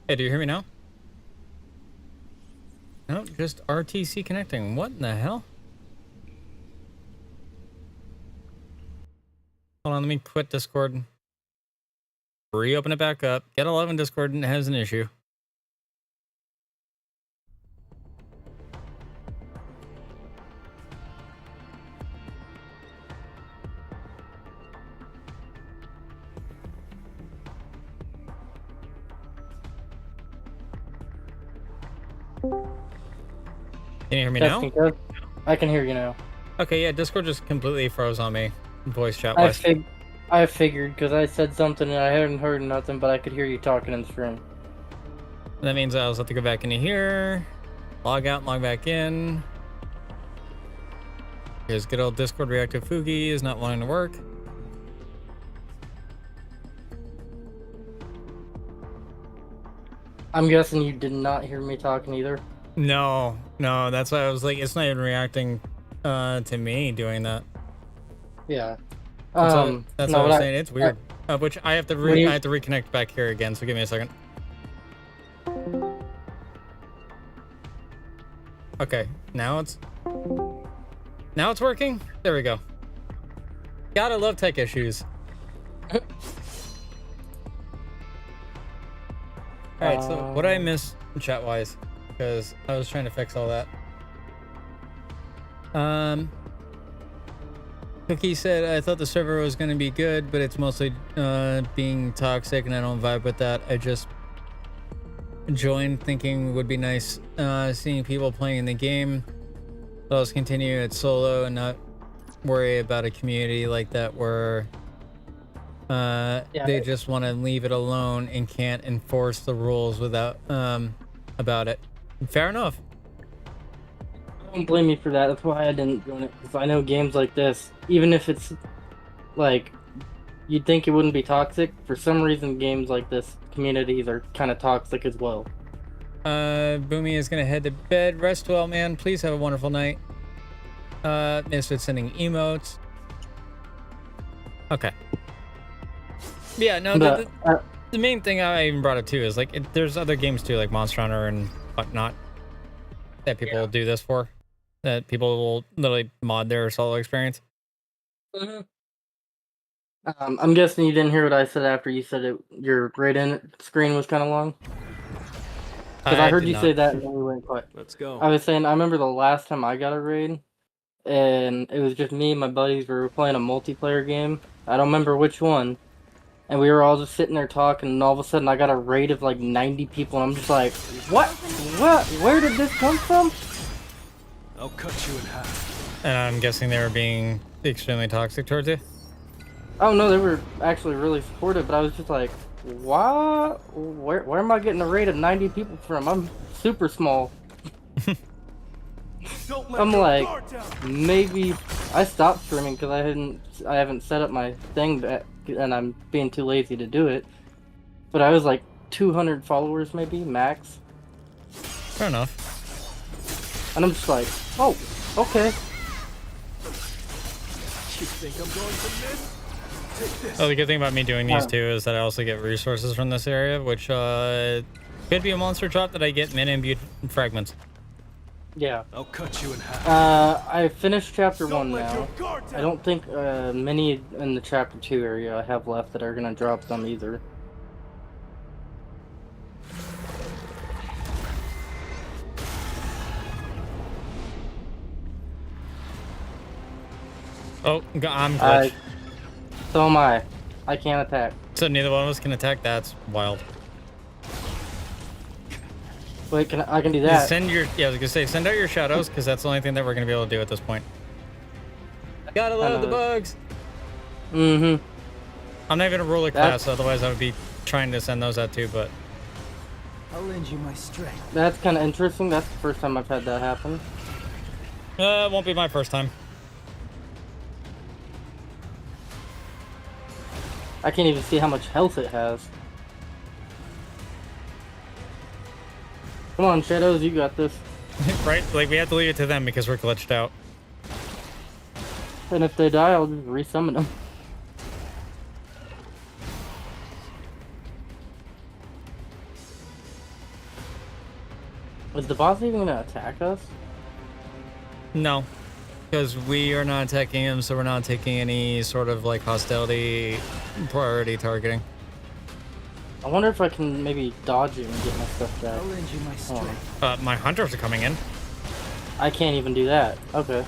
Hey, do you hear me now? No, just RTC connecting. What in the hell? Hold on, let me quit Discord. Reopen it back up. Get 11 Discord and it has an issue. Can you hear me now? I can hear you now. Okay, yeah, Discord just completely froze on me. Voice chat wise. I figured because I said something and I hadn't heard nothing, but I could hear you talking in the stream. That means I'll have to go back into here, log out, and log back in. Here's good old Discord reactive Fugi is not wanting to work. I'm guessing you did not hear me talking either. No, that's why I was like, it's not even reacting to me doing that. Yeah. That's what I was saying. It's weird. Which I have to I have to reconnect back here again. So give me a second. Okay, now it's working. There we go. Gotta love tech issues. All right. So what did I miss chat wise? Because I was trying to fix all that. Cookie said, I thought the server was going to be good, but it's mostly being toxic, and I don't vibe with that. I just joined thinking it would be nice seeing people playing the game. But I'll just continue it solo and not worry about a community like that where they just want to leave it alone and can't enforce the rules without about it. Fair enough. Don't blame me for that. That's why I didn't join it, because I know games like this, even if it's like you'd think it wouldn't be toxic, for some reason games like this communities are kind of toxic as well. Boomy is gonna head to bed. Rest well, man. Please have a wonderful night. Misfit sending emotes. Okay. Yeah, no, the main thing I even brought up too is like there's other games too, like Monster Hunter and whatnot, that people will do this for. That people will literally mod their solo experience. Mm-hmm. I'm guessing you didn't hear what I said after you said it. Your raid-in screen was kind of long. Because I heard you say that and then we went quiet. Let's go. I was saying, I remember the last time I got a raid, and it was just me and my buddies. We were playing a multiplayer game. I don't remember which one. And we were all just sitting there talking, and all of a sudden I got a raid of like 90 people, and I'm just like, what? Where did this come from? I'll cut you in half. And I'm guessing they were being extremely toxic towards you? Oh no, they were actually really supportive, but I was just like, what? Where am I getting a raid of 90 people from? I'm super small. I'm like, maybe I stopped streaming because I haven't set up my thing and I'm being too lazy to do it. But I was like 200 followers maybe max, Fair enough. and I'm just like, oh, okay. You think I'm going to miss? Take this. Oh, the good thing about me doing these Yeah. two is that I also get resources from this area, which could be a monster drop that I get min imbued fragments. Yeah. I'll cut you in half. I finished chapter Don't 1 let now. your guard I down. don't think many in the chapter 2 area I have left that are gonna drop them either. Oh, I'm glitched. So am I. I can't attack. So neither one of us can attack. That's wild. Wait, I can do that. Send your, yeah, I was gonna say, send out your shadows, because that's the only thing that we're gonna be able to do at this point. Gotta love the bugs. Mm-hmm. I'm not even a ruler That's- class, otherwise I would be trying to send those out too, but I'll lend you my strength. That's kind of interesting. That's the first time I've had that happen. it won't be my first time. I can't even see how much health it has. Come on, Shadows, you got this. Right? Like, we have to leave it to them because we're glitched out. And if they die, I'll just resummon them. Is the boss even gonna attack us? No, because we are not attacking him, so we're not taking any sort of like hostility priority targeting. I wonder if I can maybe dodge it and get my stuff back. I'll lend you my Hold on. strength. My hunters are coming in. I can't even do that. Okay.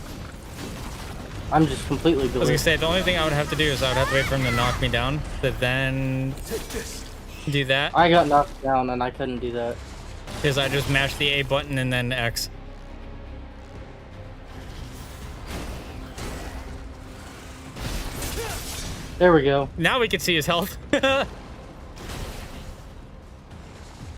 I'm just completely I was gonna glitched. say, the only thing I would have to do is I would have to wait for him to knock me down, but then Take this. do that, I got knocked down and I couldn't do that. is I just mash the A button and then X. There we go. Now we can see his health.